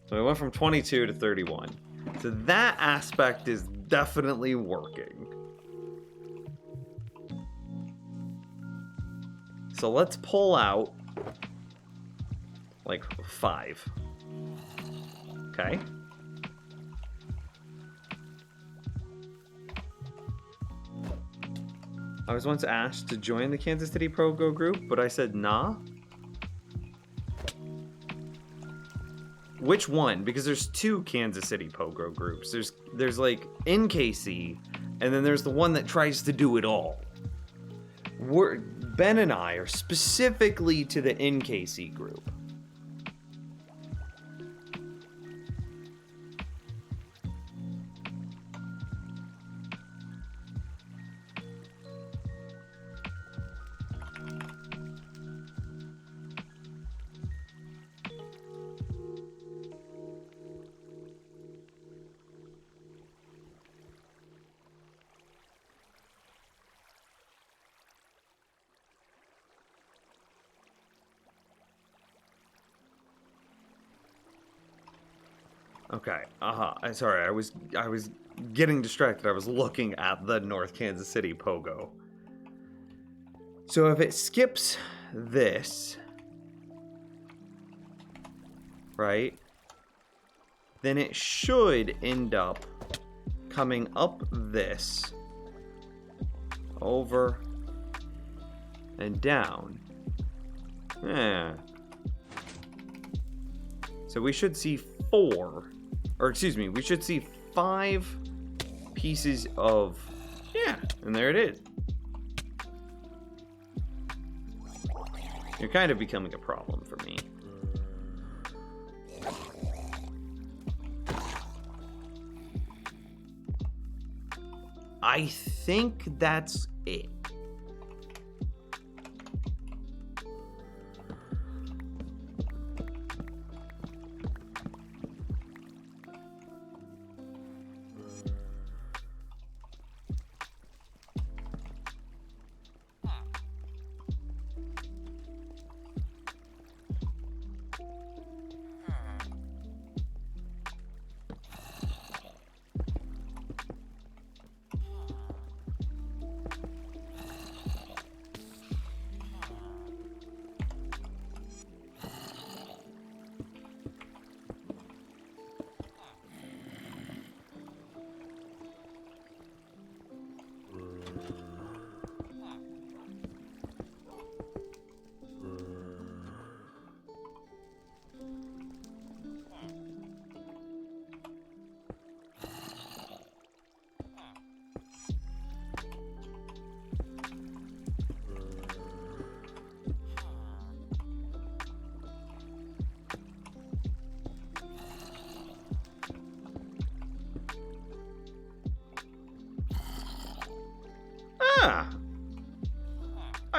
So we went from 22 to 31. So that aspect is definitely working. So let's pull out like 5. Okay. I was once asked to join the Kansas City Pogo group, but I said nah. Which one? Because there's 2 Kansas City Pogo groups. There's like NKC, and then there's the one that tries to do it all. Ben and I are specifically to the NKC group. Okay. Sorry, I was getting distracted. I was looking at the North Kansas City Pogo. So if it skips this, right? Then it should end up coming up this, over and down. Yeah. So we should see 4, or excuse me, we should see 5 pieces of, yeah, and there it is. You're kind of becoming a problem for me. I think that's it.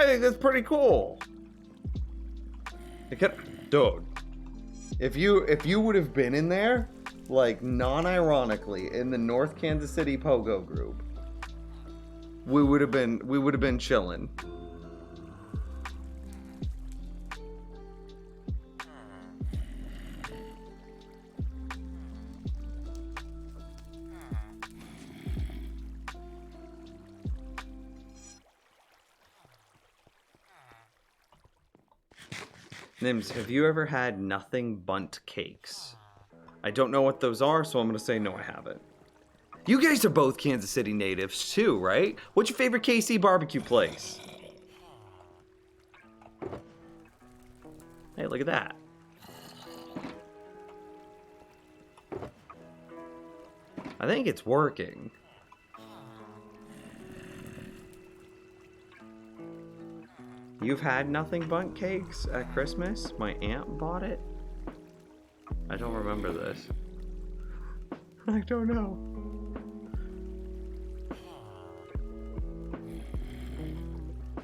think that's pretty cool. Dude, if you would have been in there, like non-ironically, in the North Kansas City Pogo group, we would have been chilling. Nims, have you ever had nothing bunt cakes? I don't know what those are, so I'm gonna say no, I haven't. You guys are both Kansas City natives too, right? What's your favorite KC barbecue place? Hey, look at that. I think it's working. You've had nothing bunt cakes at Christmas? My aunt bought it? I don't remember this. I don't know.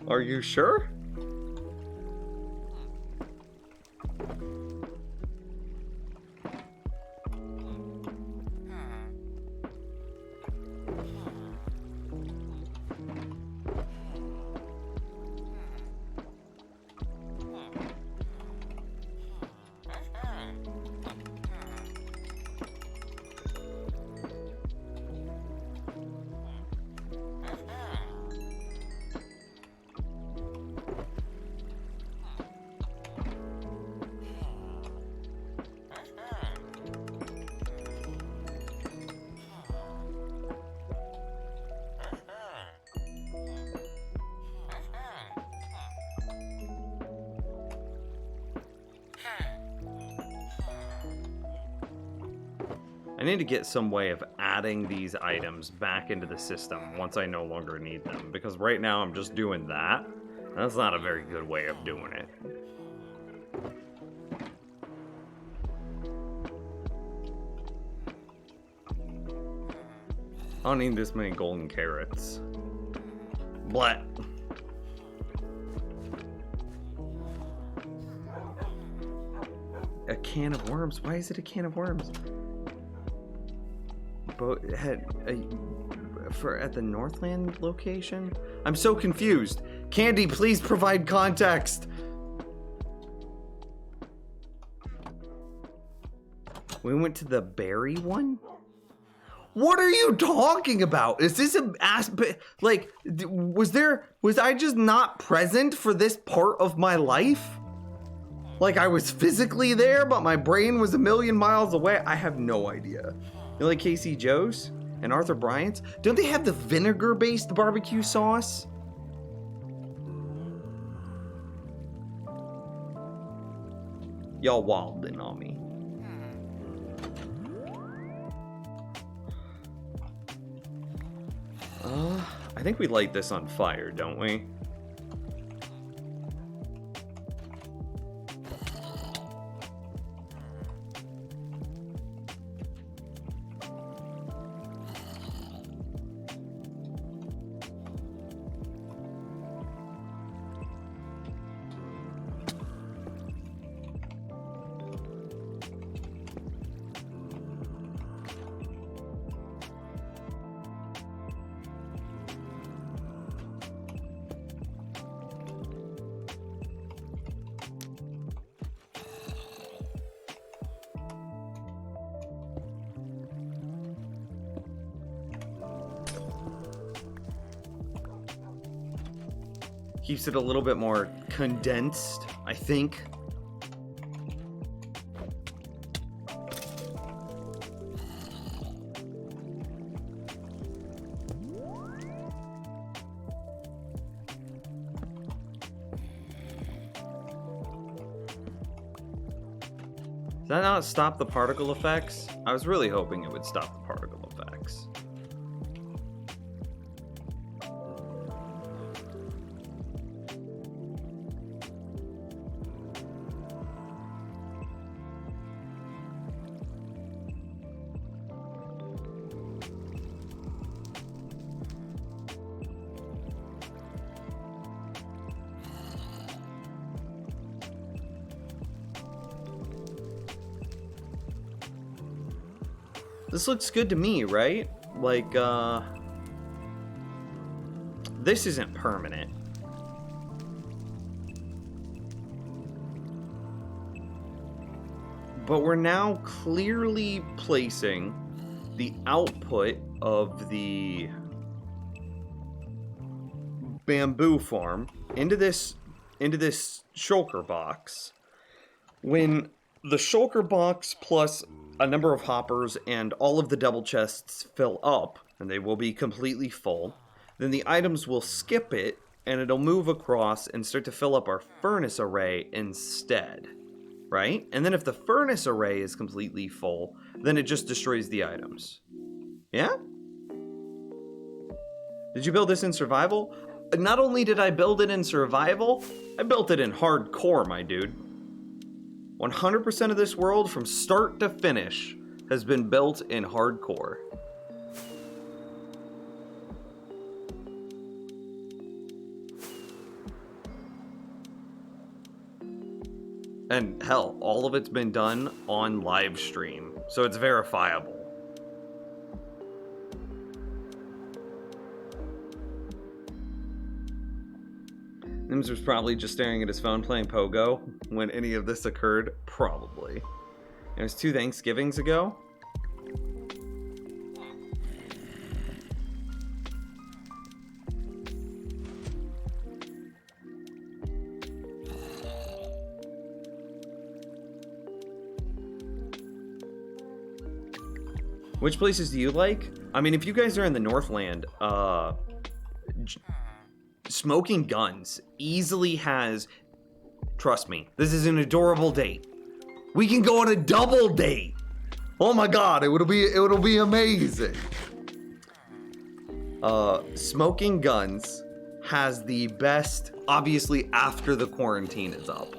Are you sure? I need to get some way of adding these items back into the system once I no longer need them, because right now I'm just doing that. That's not a very good way of doing it. I don't need this many golden carrots. Blat. A can of worms? Why is it a can of worms? At the Northland location? I'm so confused. Candy, please provide context. We went to the berry one? What are you talking about? Is this a aspect? Like, was I just not present for this part of my life? Like I was physically there, but my brain was a million miles away? I have no idea. You like Casey Joe's and Arthur Bryant's? Don't they have the vinegar-based barbecue sauce? Y'all wildin' on me. I think we light this on fire, don't we? Keeps it a little bit more condensed, I think. Does that not stop the particle effects? I was really hoping it would stop the particle effects. This looks good to me, right? Like, this isn't permanent. But we're now clearly placing the output of the bamboo farm into this shulker box. When the shulker box plus a number of hoppers and all of the double chests fill up, and they will be completely full, then the items will skip it and it'll move across and start to fill up our furnace array instead. Right? And then if the furnace array is completely full, then it just destroys the items. Yeah? Did you build this in survival? Not only did I build it in survival, I built it in hardcore, my dude. 100% of this world from start to finish has been built in hardcore. And hell, all of it's been done on live stream, so it's verifiable. Nims was probably just staring at his phone playing Pogo when any of this occurred. Probably. It was 2 Thanksgivings ago. Which places do you like? I mean, if you guys are in the Northland, Smoking Guns easily has, trust me, this is an adorable date. We can go on a double date. Oh my god, it'll be amazing. Smoking Guns has the best, obviously after the quarantine is up.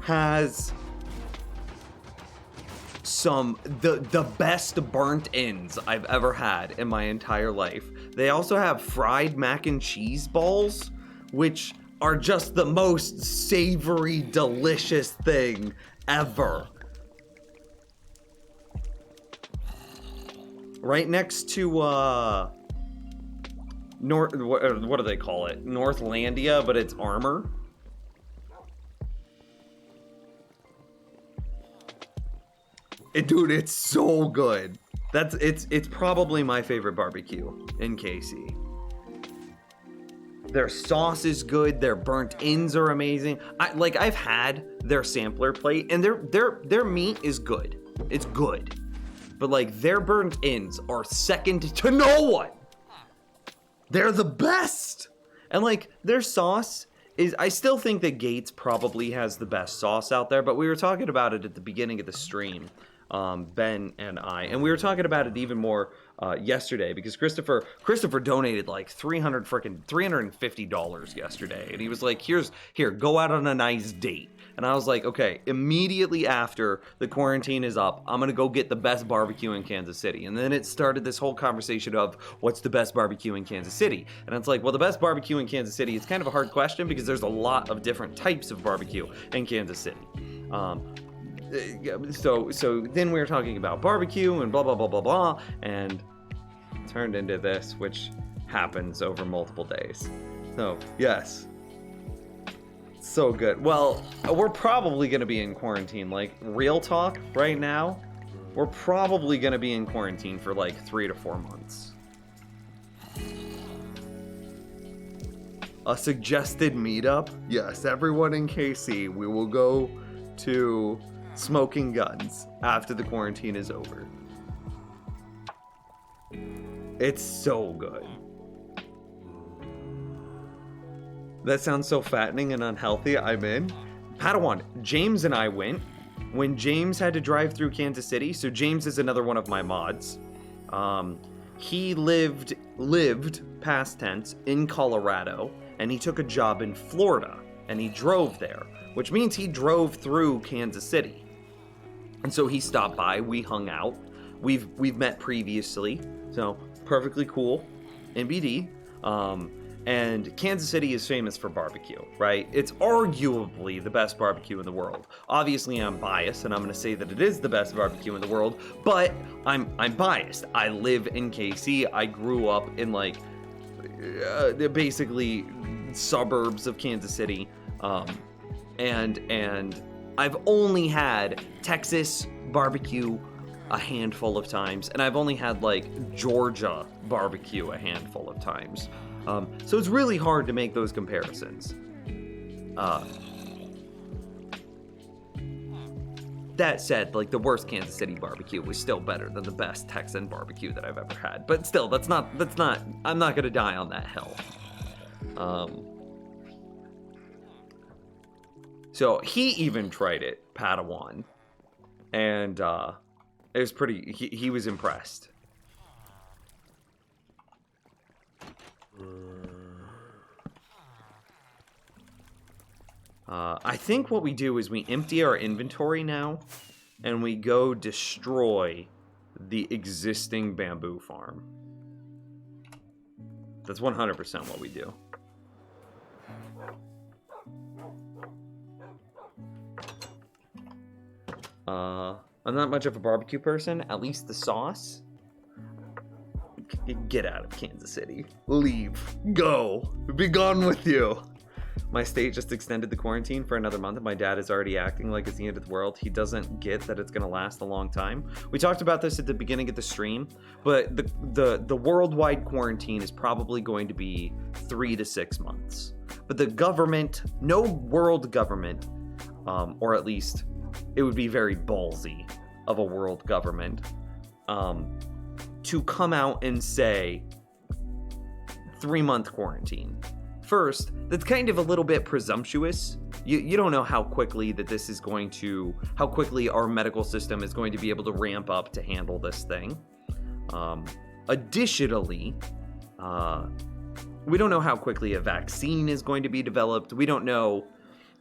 Has the best burnt ends I've ever had in my entire life. They also have fried mac and cheese balls, which are just the most savory, delicious thing ever. Right next to what do they call it? Northlandia, but it's Armor. Dude, it's so good. It's probably my favorite barbecue in KC. Their sauce is good. Their burnt ends are amazing. I've had their sampler plate, and their meat is good. It's good, but like their burnt ends are second to no one. They're the best, and like their sauce is. I still think that Gates probably has the best sauce out there, but we were talking about it at the beginning of the stream. Ben and I, and we were talking about it even more yesterday because Christopher donated like $350 yesterday, and he was like, here, go out on a nice date. And I was like, okay, immediately after the quarantine is up, I'm gonna go get the best barbecue in Kansas City. And then it started this whole conversation of what's the best barbecue in Kansas City, and it's like, well, the best barbecue in Kansas City is kind of a hard question because there's a lot of different types of barbecue in Kansas City. So then we were talking about barbecue and blah blah blah blah blah, and it turned into this, which happens over multiple days. So yes, so good. Well, we're probably gonna be in quarantine. Like real talk, right now, we're probably gonna be in quarantine for like 3 to 4 months. A suggested meetup? Yes, everyone in KC, we will go to Smoking Guns after the quarantine is over. It's so good. That sounds so fattening and unhealthy. I'm in. Padawan, James and I went when James had to drive through Kansas City. So James is another one of my mods. He lived past tense in Colorado, and he took a job in Florida, and he drove there, which means he drove through Kansas City. And so he stopped by, we hung out. We've met previously, so perfectly cool. NBD. And Kansas City is famous for barbecue, right? It's arguably the best barbecue in the world. Obviously, I'm biased, and I'm going to say that it is the best barbecue in the world, but I'm biased. I live in KC. I grew up in like basically suburbs of Kansas City, and I've only had Texas barbecue a handful of times, and I've only had like Georgia barbecue a handful of times. So it's really hard to make those comparisons. That said, like the worst Kansas City barbecue was still better than the best Texan barbecue that I've ever had. But still, I'm not gonna die on that hill. So he even tried it, Padawan, and it was pretty. He was impressed. I think what we do is we empty our inventory now, and we go destroy the existing bamboo farm. That's 100% what we do. I'm not much of a barbecue person, at least the sauce. Get out of Kansas City. Leave. Go. Be gone with you. My state just extended the quarantine for another month, and my dad is already acting like it's the end of the world. He doesn't get that it's going to last a long time. We talked about this at the beginning of the stream, but the worldwide quarantine is probably going to be 3 to 6 months. But the government, no world government, or at least it would be very ballsy of a world government, to come out and say 3-month quarantine. First, that's kind of a little bit presumptuous. You don't know how quickly how quickly our medical system is going to be able to ramp up to handle this thing. Additionally, we don't know how quickly a vaccine is going to be developed. We don't know,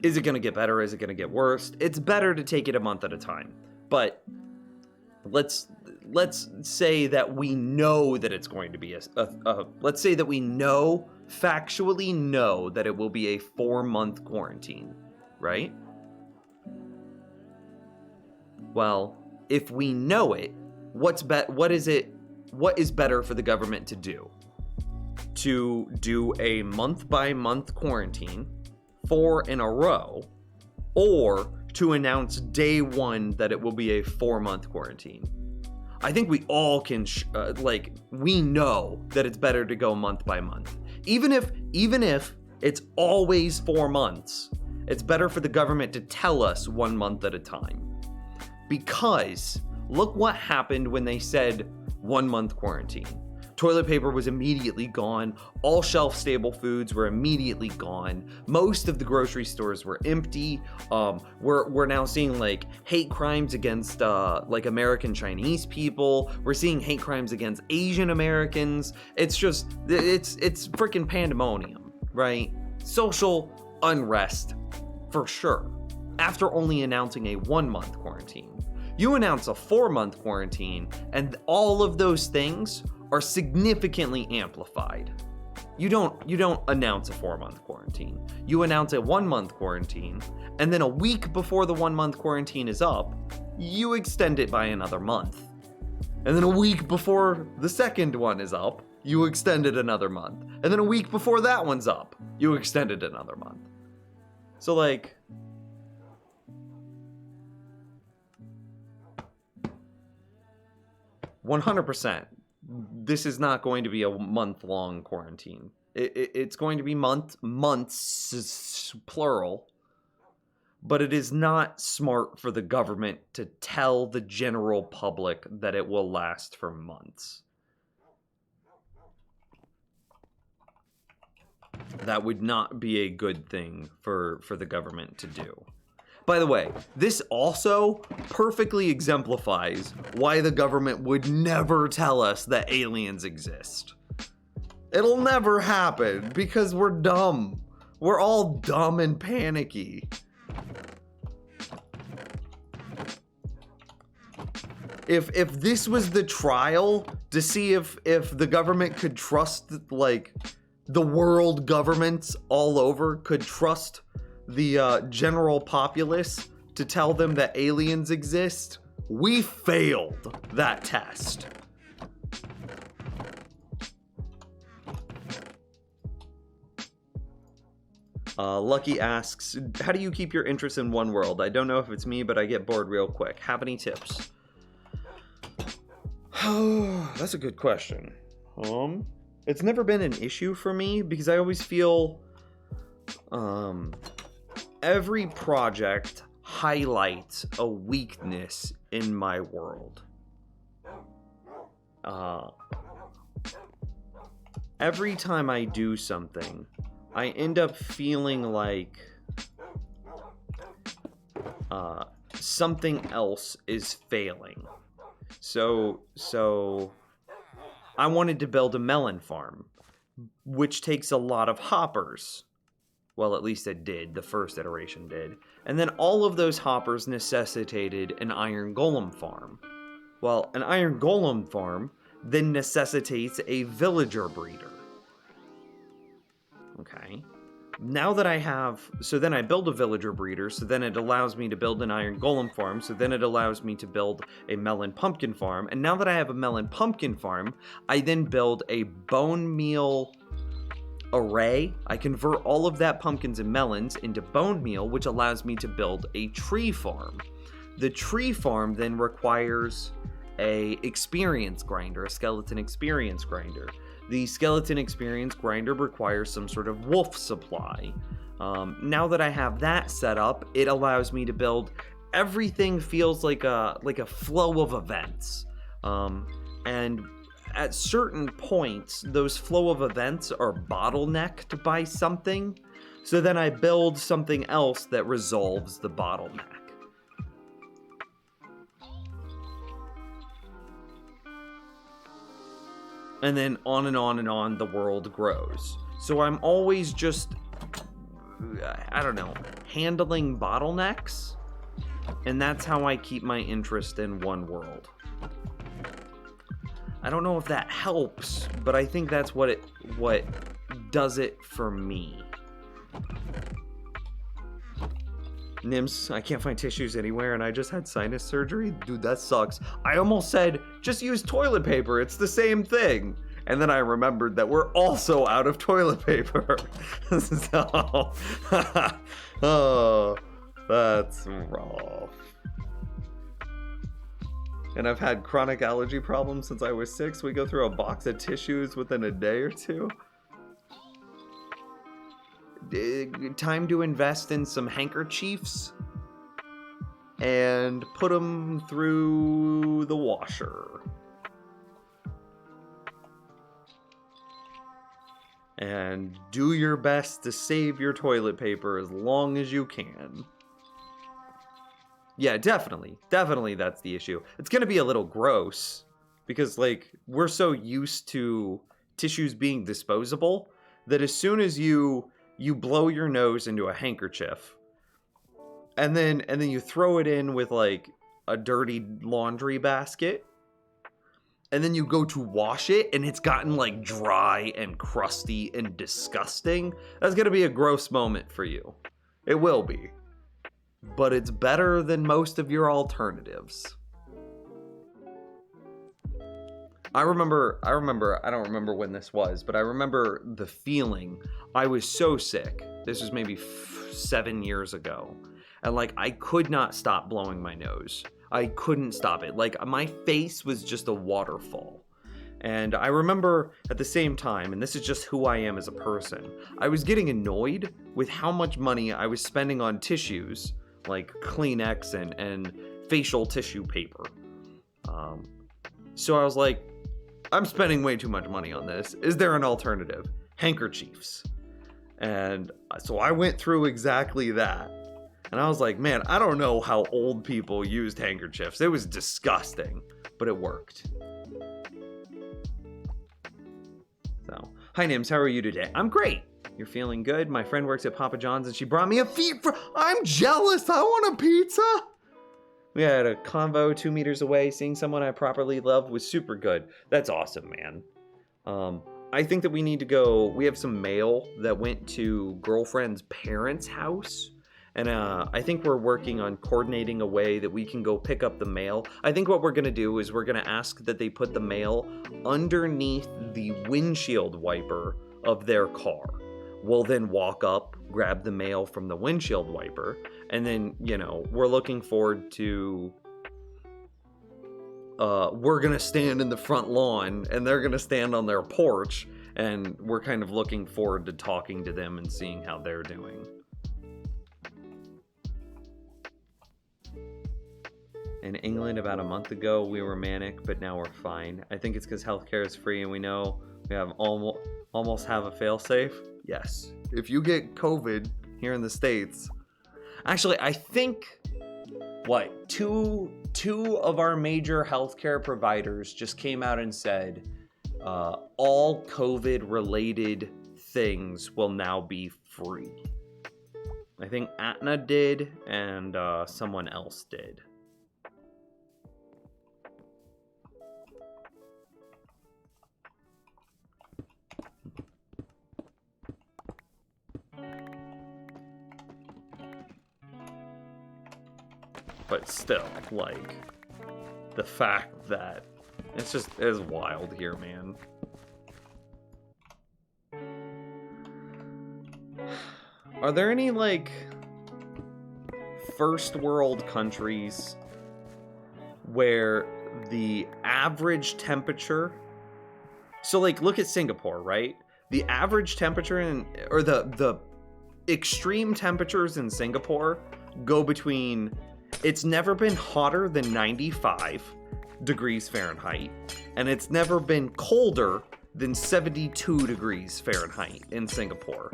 is it going to get better? Is it going to get worse? It's better to take it a month at a time. But let's say that we know that it's going to be let's say that we factually know that it will be a 4-month quarantine, right? Well, if we know it, what is better for the government to do? To do a month-by-month quarantine 4 in a row, or to announce day 1 that it will be a 4-month quarantine? I think we all can, we know that it's better to go month by month. Even if it's always 4 months, it's better for the government to tell us 1 month at a time. Because look what happened when they said 1-month quarantine. Toilet paper was immediately gone. All shelf-stable foods were immediately gone. Most of the grocery stores were empty. We're now seeing like hate crimes against like American Chinese people. We're seeing hate crimes against Asian Americans. It's freaking pandemonium, right? Social unrest for sure. After only announcing a 1-month quarantine, you announce a 4-month quarantine, and all of those things are significantly amplified. You don't announce a 4-month quarantine. You announce a 1-month quarantine, and then a week before the 1-month quarantine is up, you extend it by another month. And then a week before the second one is up, you extend it another month. And then a week before that one's up, you extend it another month. So like, %, this is not going to be a month-long quarantine. It's going to be months, plural, but it is not smart for the government to tell the general public that it will last for months. That would not be a good thing for the government to do. By the way, this also perfectly exemplifies why the government would never tell us that aliens exist. It'll never happen because we're dumb. We're all dumb and panicky. If this was the trial to see if the government could trust, like, the world governments all over could trust the general populace to tell them that aliens exist, we failed that test. Lucky asks, how do you keep your interest in one world? I don't know if it's me, but I get bored real quick. Have any tips? That's a good question. It's never been an issue for me because I always feel every project highlights a weakness in my world. Every time I do something, I end up feeling like something else is failing. So I wanted to build a melon farm, which takes a lot of hoppers. Well, at least it did. The first iteration did. And then all of those hoppers necessitated an iron golem farm. Well, an iron golem farm then necessitates a villager breeder. Okay. Now that I have, so then I build a villager breeder, so then it allows me to build an iron golem farm, so then it allows me to build a melon pumpkin farm, and now that I have a melon pumpkin farm, I then build a bone meal array. I convert all of that pumpkins and melons into bone meal, which allows me to build a tree farm. The tree farm then requires a experience grinder, a skeleton experience grinder. The skeleton experience grinder requires some sort of wolf supply. Now that I have that set up, it allows me to build everything feels like a flow of events. And at certain points, those flow of events are bottlenecked by something. So then I build something else that resolves the bottleneck. And then on and on and on the world grows. So I'm always just, I don't know, handling bottlenecks. And that's how I keep my interest in one world. I don't know if that helps, but I think that's what does it for me. Nims, I can't find tissues anywhere and I just had sinus surgery. Dude, that sucks. I almost said, just use toilet paper. It's the same thing. And then I remembered that we're also out of toilet paper. So, oh, that's rough. And I've had chronic allergy problems since I was 6. We go through a box of tissues within a day or two. Time to invest in some handkerchiefs and put them through the washer. And do your best to save your toilet paper as long as you can. Yeah, definitely that's the issue. It's gonna be a little gross because, like, we're so used to tissues being disposable that as soon as you blow your nose into a handkerchief and then you throw it in with like a dirty laundry basket and then you go to wash it and it's gotten like dry and crusty and disgusting, that's gonna be a gross moment for you. It will be. But it's better than most of your alternatives. I don't remember when this was, but I remember the feeling. I was so sick. This was maybe 7 years ago. And like, I could not stop blowing my nose. I couldn't stop it. Like, my face was just a waterfall. And I remember at the same time, and this is just who I am as a person, I was getting annoyed with how much money I was spending on tissues, like Kleenex and facial tissue paper. So I was like, I'm spending way too much money on this. Is there an alternative? Handkerchiefs. And so I went through exactly that. And I was like, man, I don't know how old people used handkerchiefs. It was disgusting, but it worked. So, hi Nims, how are you today? I'm great. You're feeling good? My friend works at Papa John's and she brought me a I'm jealous. I want a pizza. We had a convo 2 meters away. Seeing someone I properly loved was super good. That's awesome, man. I think that we need to go. We have some mail that went to girlfriend's parents' house. And I think we're working on coordinating a way that we can go pick up the mail. I think what we're going to do is we're going to ask that they put the mail underneath the windshield wiper of their car. We'll then walk up, grab the mail from the windshield wiper, and then, you know, we're looking forward to... we're going to stand in the front lawn, and they're going to stand on their porch, and we're kind of looking forward to talking to them and seeing how they're doing. In England, about a month ago, we were manic, but now we're fine. I think it's because healthcare is free, and we know we have almost have a failsafe. Yes. If you get COVID here in the States, actually, I think two of our major healthcare providers just came out and said all COVID-related things will now be free. I think Aetna did, and someone else did. But still, like, the fact that it's wild here, man. Are there any, like, first world countries where the average temperature... So, like, look at Singapore, right? The average temperature or the extreme temperatures in Singapore go between... It's never been hotter than 95 degrees Fahrenheit, and it's never been colder than 72 degrees Fahrenheit in Singapore.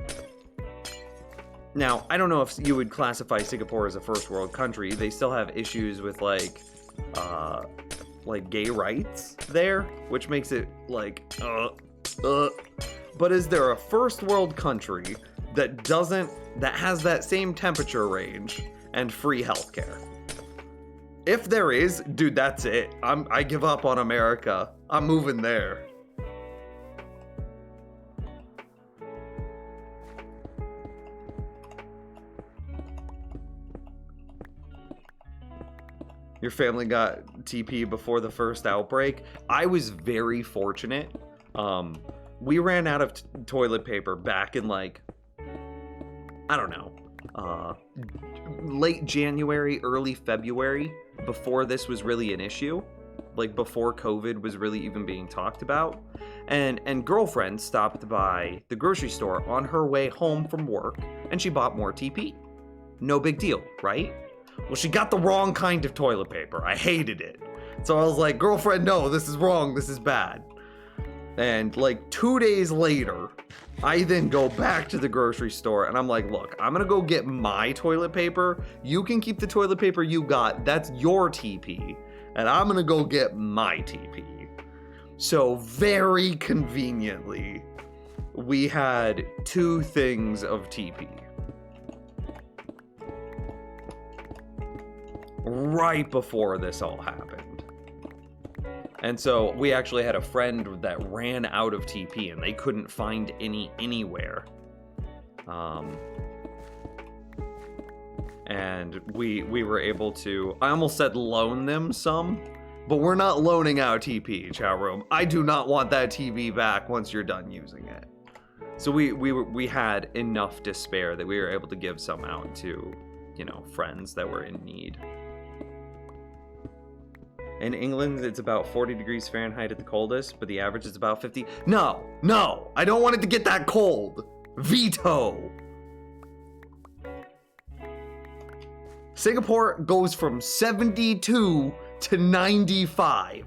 Now, I don't know if you would classify Singapore as a first world country. They still have issues with like gay rights there, which makes it like, But is there a first world country that has that same temperature range and free healthcare? If there is, dude, that's it. I give up on America. I'm moving there. Your family got TP before the first outbreak. I was very fortunate. We ran out of toilet paper back in like, I don't know, late January, early February, before this was really an issue, like before COVID was really even being talked about. And girlfriend stopped by the grocery store on her way home from work, and she bought more TP. No big deal, right? Well, she got the wrong kind of toilet paper. I hated it. So I was like, girlfriend, no, this is wrong. This is bad. And like 2 days later, I then go back to the grocery store and I'm like, look, I'm gonna go get my toilet paper. You can keep the toilet paper you got. That's your TP. And I'm gonna go get my TP. So very conveniently, we had 2 things of TP. Right before this all happened. And so we actually had a friend that ran out of TP and they couldn't find any anywhere. And we were able to, I almost said loan them some, but we're not loaning out TP, chat room. I do not want that TV back once you're done using it. So we had enough to spare that we were able to give some out to, you know, friends that were in need. In England, it's about 40 degrees Fahrenheit at the coldest, but the average is about 50. No, I don't want it to get that cold. Veto. Singapore goes from 72 to 95.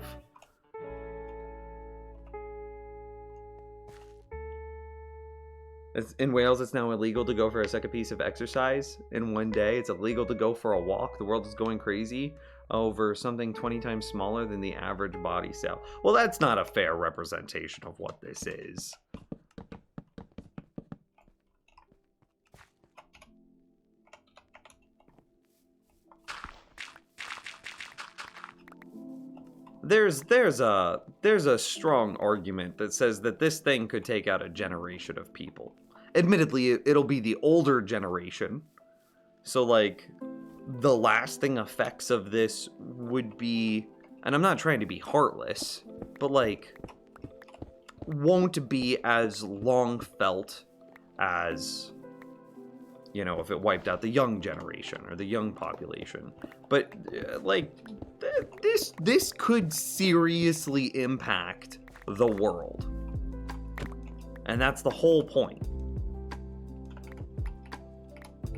In Wales, it's now illegal to go for a second piece of exercise in one day. It's illegal to go for a walk. The world is going crazy over something 20 times smaller than the average body cell. Well, that's not a fair representation of what this is. there's a strong argument that says that this thing could take out a generation of people. Admittedly, it'll be the older generation. So like the lasting effects of this would be, and I'm not trying to be heartless, but like won't be as long felt as, you know, if it wiped out the young generation or the young population. But like this could seriously impact the world. And that's the whole point.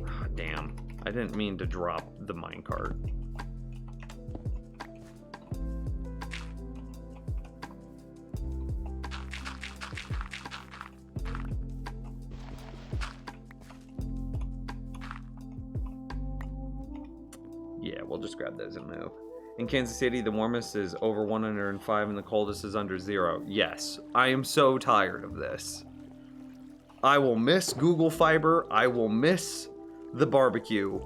Oh, damn. I didn't mean to drop the minecart. Yeah, we'll just grab those and move. In Kansas City, the warmest is over 105 and the coldest is under 0. Yes, I am so tired of this. I will miss Google Fiber. I will miss the barbecue.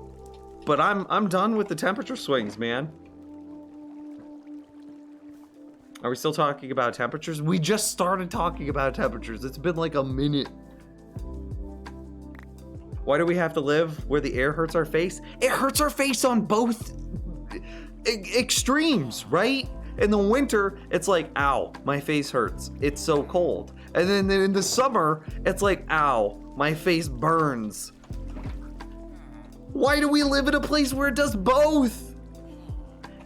But I'm done with the temperature swings, man. Are we still talking about temperatures? We just started talking about temperatures. It's been like a minute. Why do we have to live where the air hurts our face? It hurts our face on both extremes, right? In the winter, it's like, ow, my face hurts. It's so cold. And then in the summer, it's like, ow, my face burns. Why do we live in a place where it does both?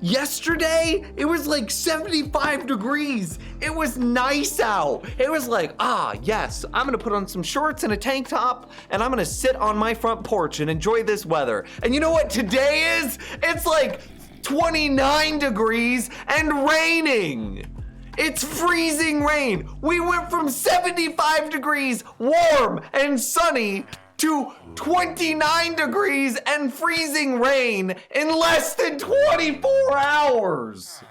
Yesterday, it was like 75 degrees. It was nice out. It was like, yes, I'm gonna put on some shorts and a tank top and I'm gonna sit on my front porch and enjoy this weather. And you know what today is? It's like 29 degrees and raining. It's freezing rain. We went from 75 degrees warm and sunny to 29 degrees and freezing rain in less than 24 hours.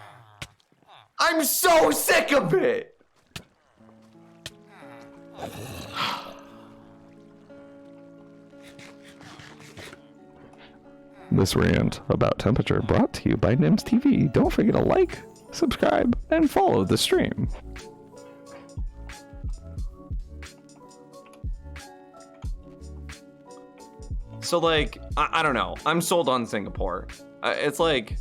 I'm so sick of it. This rant about temperature brought to you by Nims TV. Don't forget to like, subscribe, and follow the stream. So like, I don't know. I'm sold on Singapore. It's like,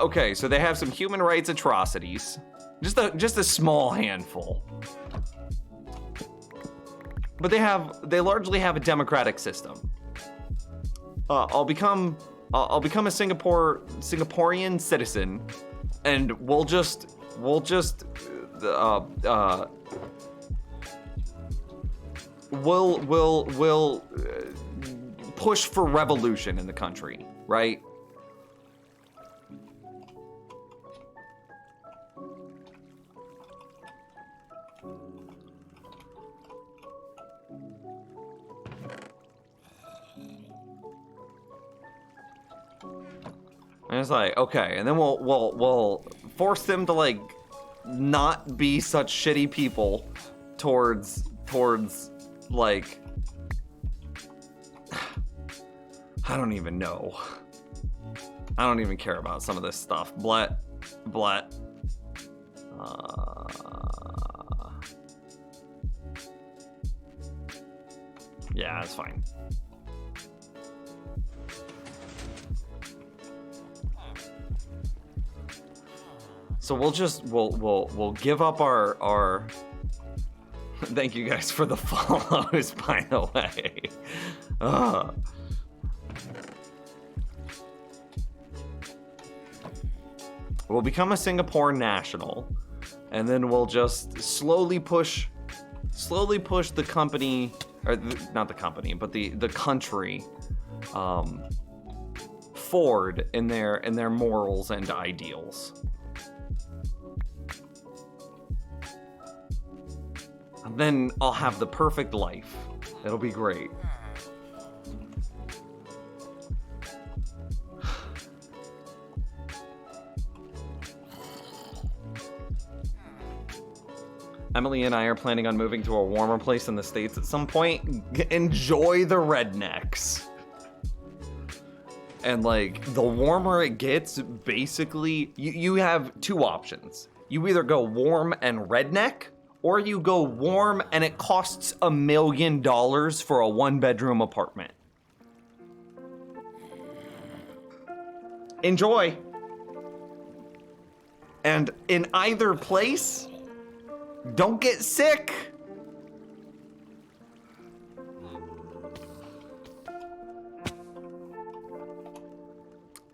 okay, so they have some human rights atrocities. Just a small handful. But they largely have a democratic system. I'll become a Singaporean citizen, and we'll just we'll push for revolution in the country, right? And it's like, okay, and then we'll force them to like not be such shitty people towards like, I don't even know. I don't even care about some of this stuff. Blet. Yeah, it's fine. So we'll give up our thank you guys for the follows, by the way. We'll become a Singapore national, and then we'll just slowly push the company, or not the company, but the country forward in their morals and ideals. And then I'll have the perfect life. It'll be great. Emily and I are planning on moving to a warmer place in the States at some point. Enjoy the rednecks. And like the warmer it gets, basically you have two options. You either go warm and redneck, or you go warm and it costs $1 million for a 1-bedroom apartment. Enjoy. And in either place, don't get sick.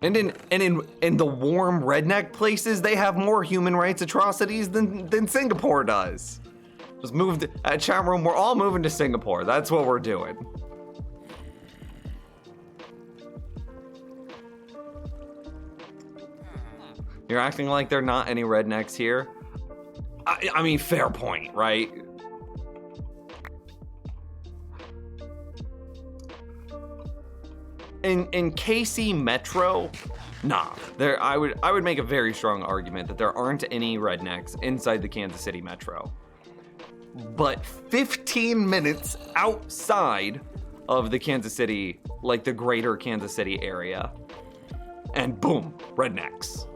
And in the warm redneck places, they have more human rights atrocities than Singapore does. Just moved at chat room. We're all moving to Singapore. That's what we're doing. You're acting like there are not any rednecks here. I mean, fair point, right? In KC Metro, nah. I would make a very strong argument that there aren't any rednecks inside the Kansas City Metro. But 15 minutes outside of the Kansas City, like the greater Kansas City area, and boom, rednecks.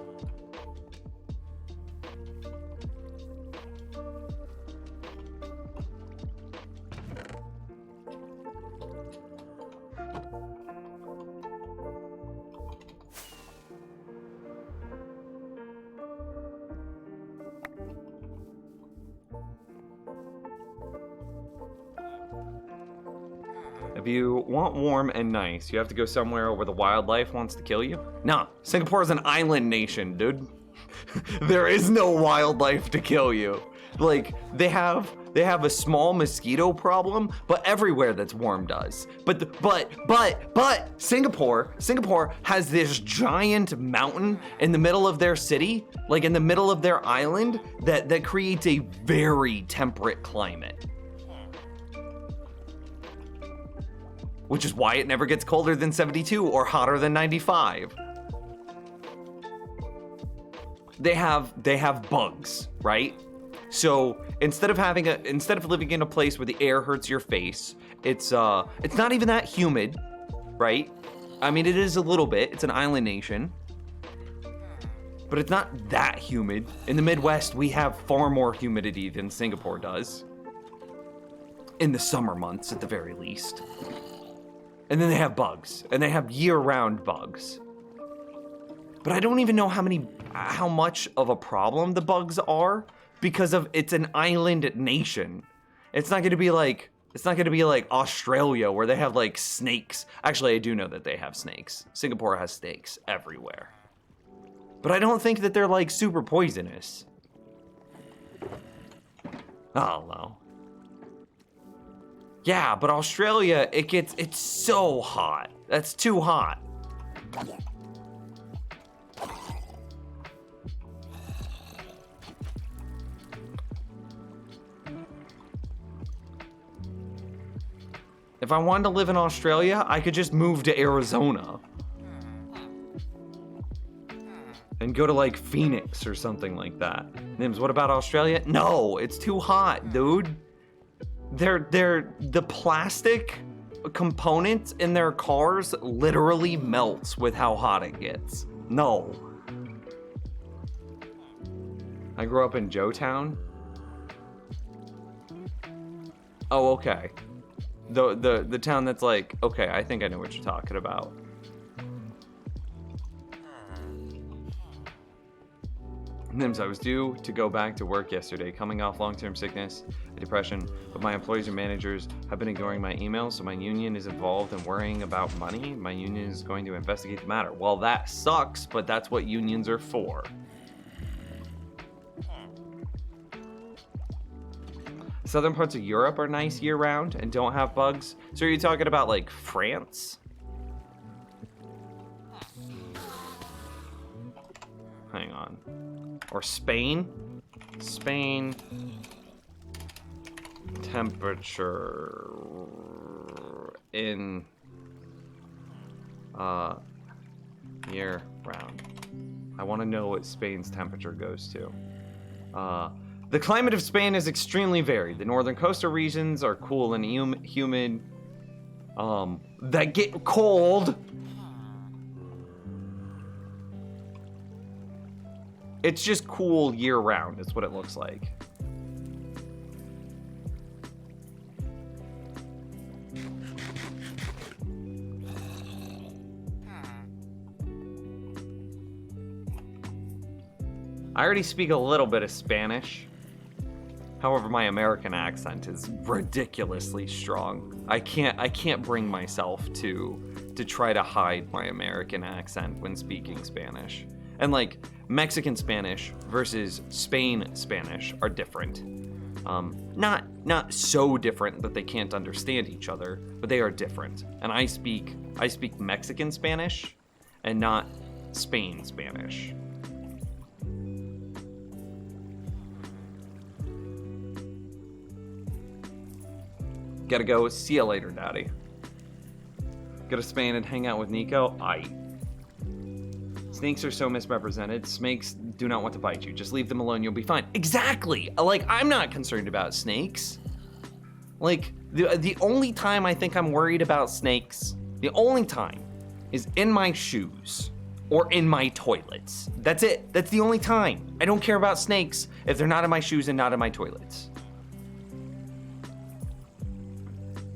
If you want warm and nice, you have to go somewhere where the wildlife wants to kill you? Nah, Singapore is an island nation, dude. There is no wildlife to kill you. Like, they have a small mosquito problem, but everywhere that's warm does. But Singapore has this giant mountain in the middle of their city, like in the middle of their island, that creates a very temperate climate. Which is why it never gets colder than 72 or hotter than 95. They have bugs, right? So instead of living in a place where the air hurts your face, it's not even that humid, right? I mean, it is a little bit. It's an island nation, but it's not that humid. In the Midwest, we have far more humidity than Singapore does. In the summer months, at the very least. And then they have bugs, and they have year-round bugs. But I don't even know how much of a problem the bugs are, because it's an island nation. It's not gonna be like Australia where they have like snakes. Actually, I do know that they have snakes. Singapore has snakes everywhere. But I don't think that they're like super poisonous. I don't know. Yeah, but Australia, it's so hot. That's too hot. If I wanted to live in Australia, I could just move to Arizona. And go to like Phoenix or something like that. Nims, what about Australia? No, it's too hot, dude. The plastic components in their cars literally melts with how hot it gets. No. I grew up in Joetown. Oh, okay. The town that's like, okay, I think I know what you're talking about. Nims, I was due to go back to work yesterday, coming off long-term sickness and depression, but my employees and managers have been ignoring my emails, so my union is involved in worrying about money. My union is going to investigate the matter. Well, that sucks, but that's what unions are for. Southern parts of Europe are nice year-round and don't have bugs. So are you talking about, like, France? Hang on. Or Spain? Spain. Temperature in year round. I want to know what Spain's temperature goes to. The climate of Spain is extremely varied. The northern coastal regions are cool and humid. That get cold. It's just cool year round. Is what it looks like. I already speak a little bit of Spanish. However, my American accent is ridiculously strong. I can't bring myself to try to hide my American accent when speaking Spanish. And like Mexican Spanish versus Spain Spanish are different. Not so different that they can't understand each other, but they are different. And I speak Mexican Spanish and not Spain Spanish. Gotta go. See you later, Daddy. Go to Spain and hang out with Nico? Aight. Snakes are so misrepresented. Snakes do not want to bite you. Just leave them alone. You'll be fine. Exactly. Like, I'm not concerned about snakes. Like, the only time I think I'm worried about snakes, the only time, is in my shoes or in my toilets. That's it. That's the only time. I don't care about snakes if they're not in my shoes and not in my toilets.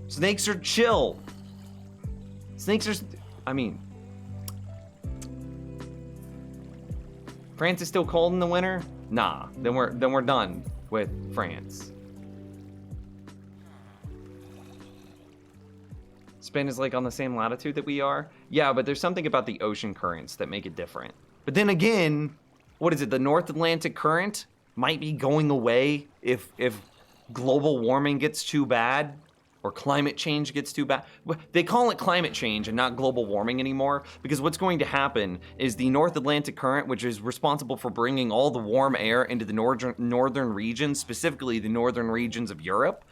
Snakes are chill. Snakes are, I mean, France is still cold in the winter? Nah, then we're done with France. Spain is like on the same latitude that we are? Yeah, but there's something about the ocean currents that make it different. But then again, what is it? The North Atlantic current might be going away if global warming gets too bad. Or climate change gets too bad. They call it climate change and not global warming anymore, because what's going to happen is the North Atlantic current, which is responsible for bringing all the warm air into the northern regions, specifically the northern regions of Europe,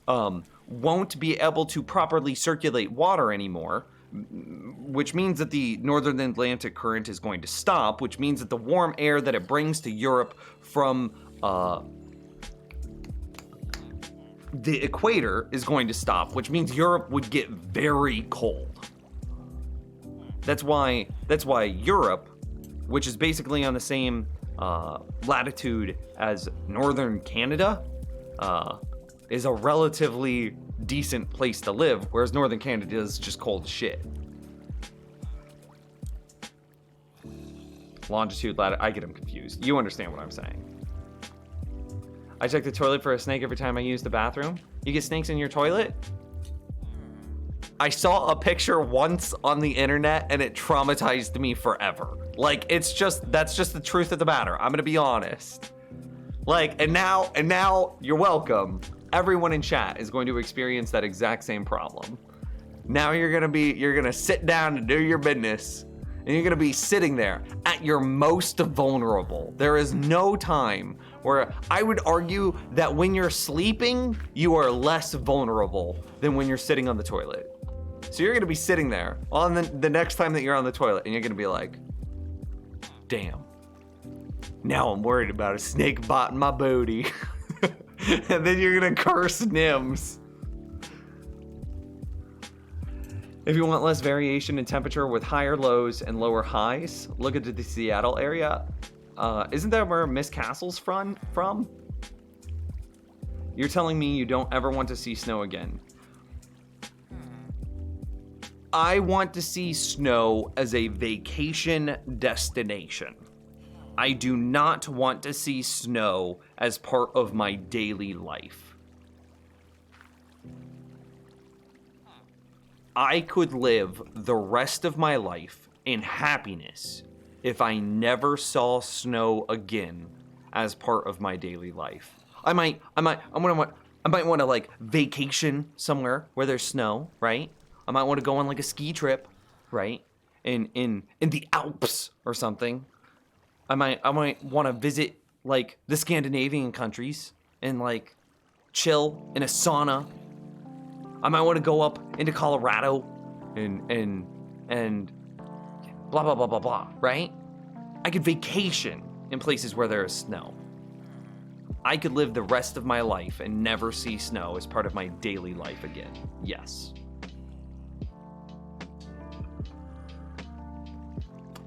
won't be able to properly circulate water anymore, which means that the Northern Atlantic current is going to stop, which means that the warm air that it brings to Europe from the equator is going to stop, which means Europe would get very cold. That's why Europe, which is basically on the same latitude as northern Canada, is a relatively decent place to live, whereas northern Canada is just cold as shit. Longitude, latitude, I get them confused. You understand what I'm saying. I check the toilet for a snake every time I use the bathroom. You get snakes in your toilet? I saw a picture once on the internet and it traumatized me forever. Like, that's just the truth of the matter. I'm gonna be honest. Like, and now you're welcome. Everyone in chat is going to experience that exact same problem. Now you're gonna sit down and do your business, and you're gonna be sitting there at your most vulnerable. There is no time where I would argue that when you're sleeping, you are less vulnerable than when you're sitting on the toilet. So you're gonna be sitting there on the next time that you're on the toilet, and you're gonna be like, damn, now I'm worried about a snake biting my booty. And then you're gonna curse Nims. If you want less variation in temperature with higher lows and lower highs, look at the Seattle area. Isn't that where Miss Castle's from? You're telling me you don't ever want to see snow again. I want to see snow as a vacation destination. I do not want to see snow as part of my daily life. I could live the rest of my life in happiness if I never saw snow again as part of my daily life. I might want to like vacation somewhere where there's snow, right? I might want to go on like a ski trip, right? In the Alps or something. I might want to visit like the Scandinavian countries and like chill in a sauna. I might want to go up into Colorado and blah blah blah blah blah, right? I could vacation in places where there is snow. I could live the rest of my life and never see snow as part of my daily life again. Yes.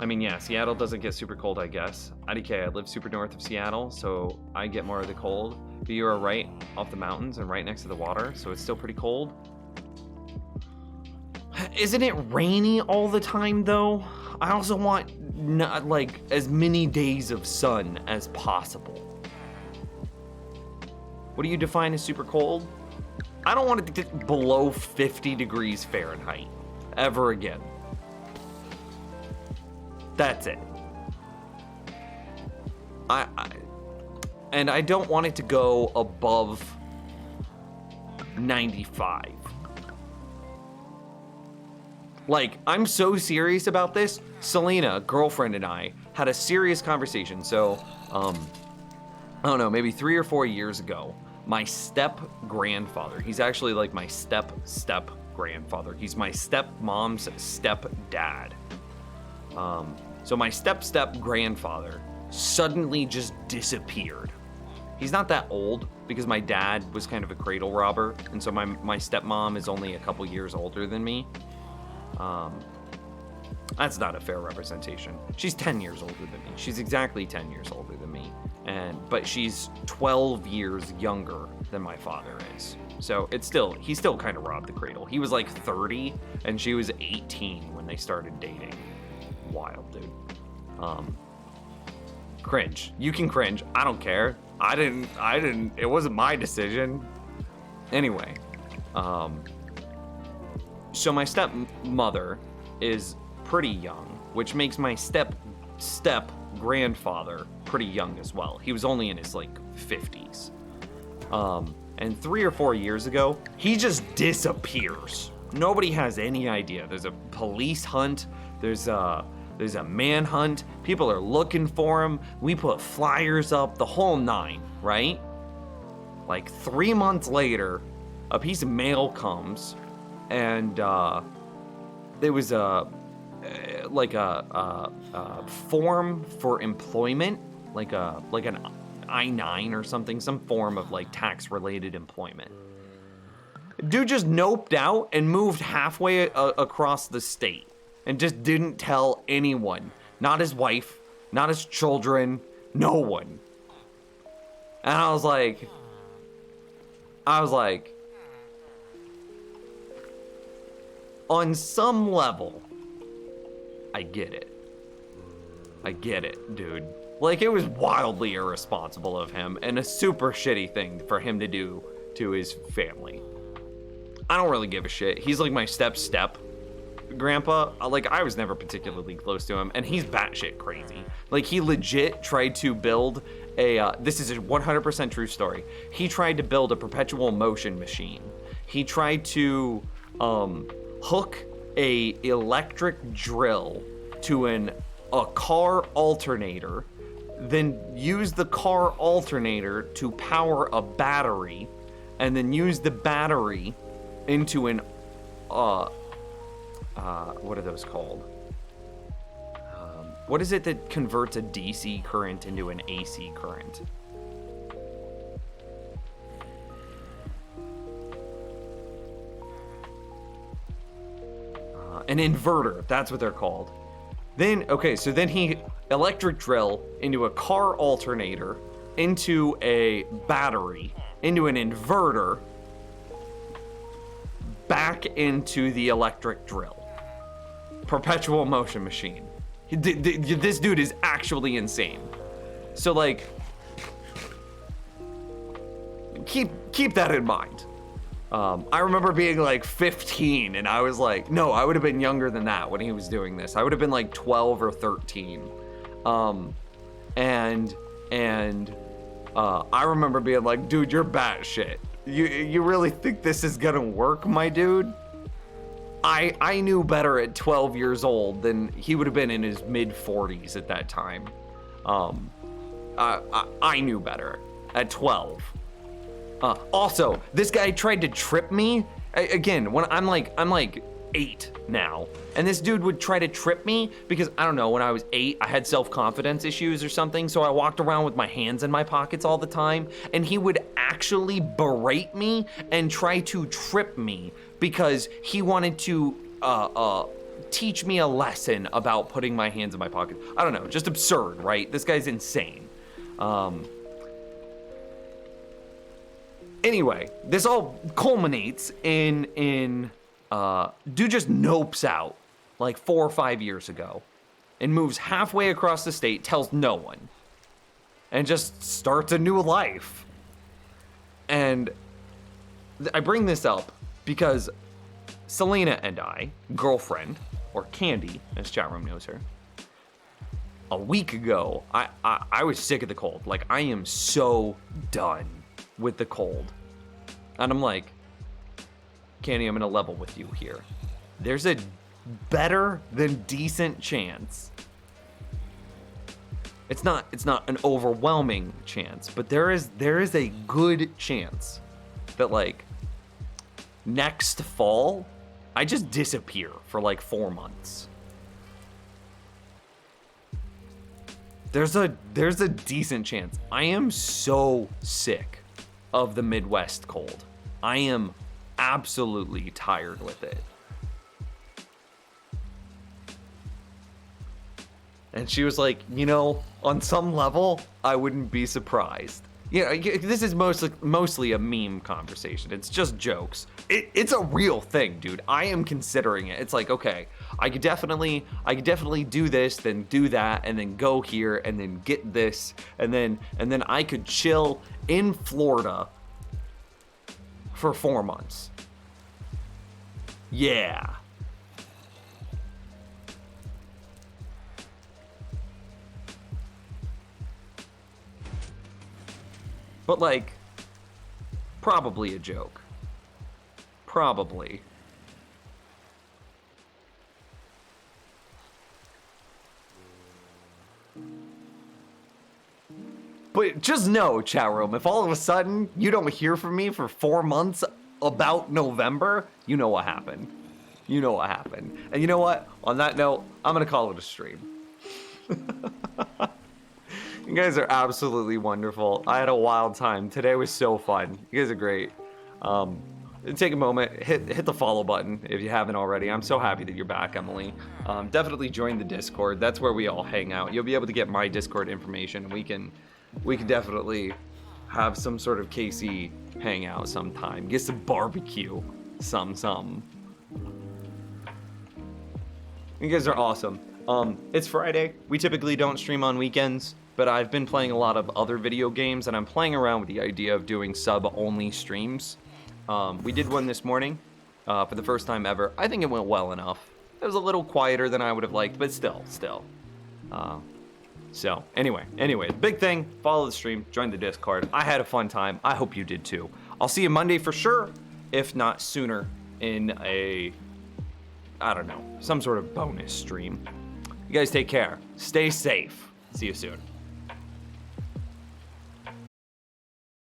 I mean, yeah, Seattle doesn't get super cold, I guess. IDK, I live super north of Seattle, so I get more of the cold. But you are right off the mountains and right next to the water, so it's still pretty cold. Isn't it rainy all the time, though? I also want, like, as many days of sun as possible. What do you define as super cold? I don't want it to get below 50 degrees Fahrenheit ever again. That's it. And I don't want it to go above 95. Like, I'm so serious about this. Selena, girlfriend, and I had a serious conversation. So, I don't know, maybe 3 or 4 years ago, my step-grandfather, he's actually like my step-grandfather. He's my stepmom's stepdad. So my step-grandfather suddenly just disappeared. He's not that old because my dad was kind of a cradle robber, and so my stepmom is only a couple years older than me. That's not a fair representation. She's 10 years older than me. She's exactly 10 years older than me, but she's 12 years younger than my father is. So he still kind of robbed the cradle. He was like 30 and she was 18 when they started dating. Wild, dude. Cringe. You can cringe. I don't care. I didn't, it wasn't my decision. Anyway, so my stepmother is pretty young, which makes my step grandfather pretty young as well. He was only in his like 50s. And 3 or 4 years ago, he just disappears. Nobody has any idea. There's a police hunt. There's a manhunt. People are looking for him. We put flyers up, the whole 9, right? Like 3 months later, a piece of mail comes, and there was a form for employment, like an I-9 or something, some form of like tax-related employment. Dude just noped out and moved halfway across the state and just didn't tell anyone. Not his wife, not his children, no one. And I was like, on some level, I get it. I get it, dude. Like, it was wildly irresponsible of him and a super shitty thing for him to do to his family. I don't really give a shit. He's like my step grandpa. Like, I was never particularly close to him, and he's batshit crazy. Like, he legit tried to build this is a 100% true story. He tried to build a perpetual motion machine. He tried to hook a electric drill to a car alternator, then use the car alternator to power a battery, and then use the battery into an what are those called? What is it that converts a DC current into an AC current? An inverter, that's what they're called. Then he electric drill into a car alternator, into a battery, into an inverter, back into the electric drill. Perpetual motion machine. This dude is actually insane. So like, keep that in mind. I remember being like 15 and I was like, no, I would have been younger than that when he was doing this. I would have been like 12 or 13. And I remember being like, dude, you're batshit. You really think this is gonna work, my dude? I knew better at 12 years old than he would have been in his mid 40s at that time. I knew better at 12. Also, this guy tried to trip me. Again, when I'm like 8 now, and this dude would try to trip me because, I don't know, when I was 8, I had self-confidence issues or something, so I walked around with my hands in my pockets all the time, and he would actually berate me and try to trip me because he wanted to teach me a lesson about putting my hands in my pocket. I don't know, just absurd, right? This guy's insane. Anyway, this all culminates in dude just nopes out like 4 or 5 years ago and moves halfway across the state, tells no one, and just starts a new life. And I bring this up because Selena and I, girlfriend, or Candy, as chat room knows her, a week ago, I was sick of the cold. Like, I am so done with the cold. And I'm like, Candy, I'm gonna level with you here. There's a better than decent chance. It's not an overwhelming chance, but there is a good chance that, like, next fall, I just disappear for like 4 months. There's a decent chance. I am so sick of the Midwest cold. I am absolutely tired with it. And she was like, you know, on some level, I wouldn't be surprised. Yeah, this is mostly a meme conversation. It's just jokes. It's a real thing, dude. I am considering it. It's like, okay, I could definitely do this, then do that, and then go here, and then get this, and then I could chill in Florida for 4 months. Yeah. But, like, probably a joke. Probably. But just know, chat room, if all of a sudden you don't hear from me for 4 months about November, you know what happened. You know what happened. And you know what? On that note, I'm gonna call it a stream. You guys are absolutely wonderful. I had a wild time. Today was so fun. You guys are great. Take a moment, hit the follow button if you haven't already. I'm so happy that you're back, Emily. Definitely join the Discord. That's where we all hang out. You'll be able to get my Discord information. We can definitely have some sort of KC hangout sometime. Get some barbecue. Some. You guys are awesome. It's Friday. We typically don't stream on weekends, but I've been playing a lot of other video games, and I'm playing around with the idea of doing sub-only streams. We did one this morning for the first time ever. I think it went well enough. It was a little quieter than I would have liked, but still. So anyway, big thing, follow the stream, join the Discord. I had a fun time. I hope you did too. I'll see you Monday for sure, if not sooner, in some sort of bonus stream. You guys take care. Stay safe. See you soon.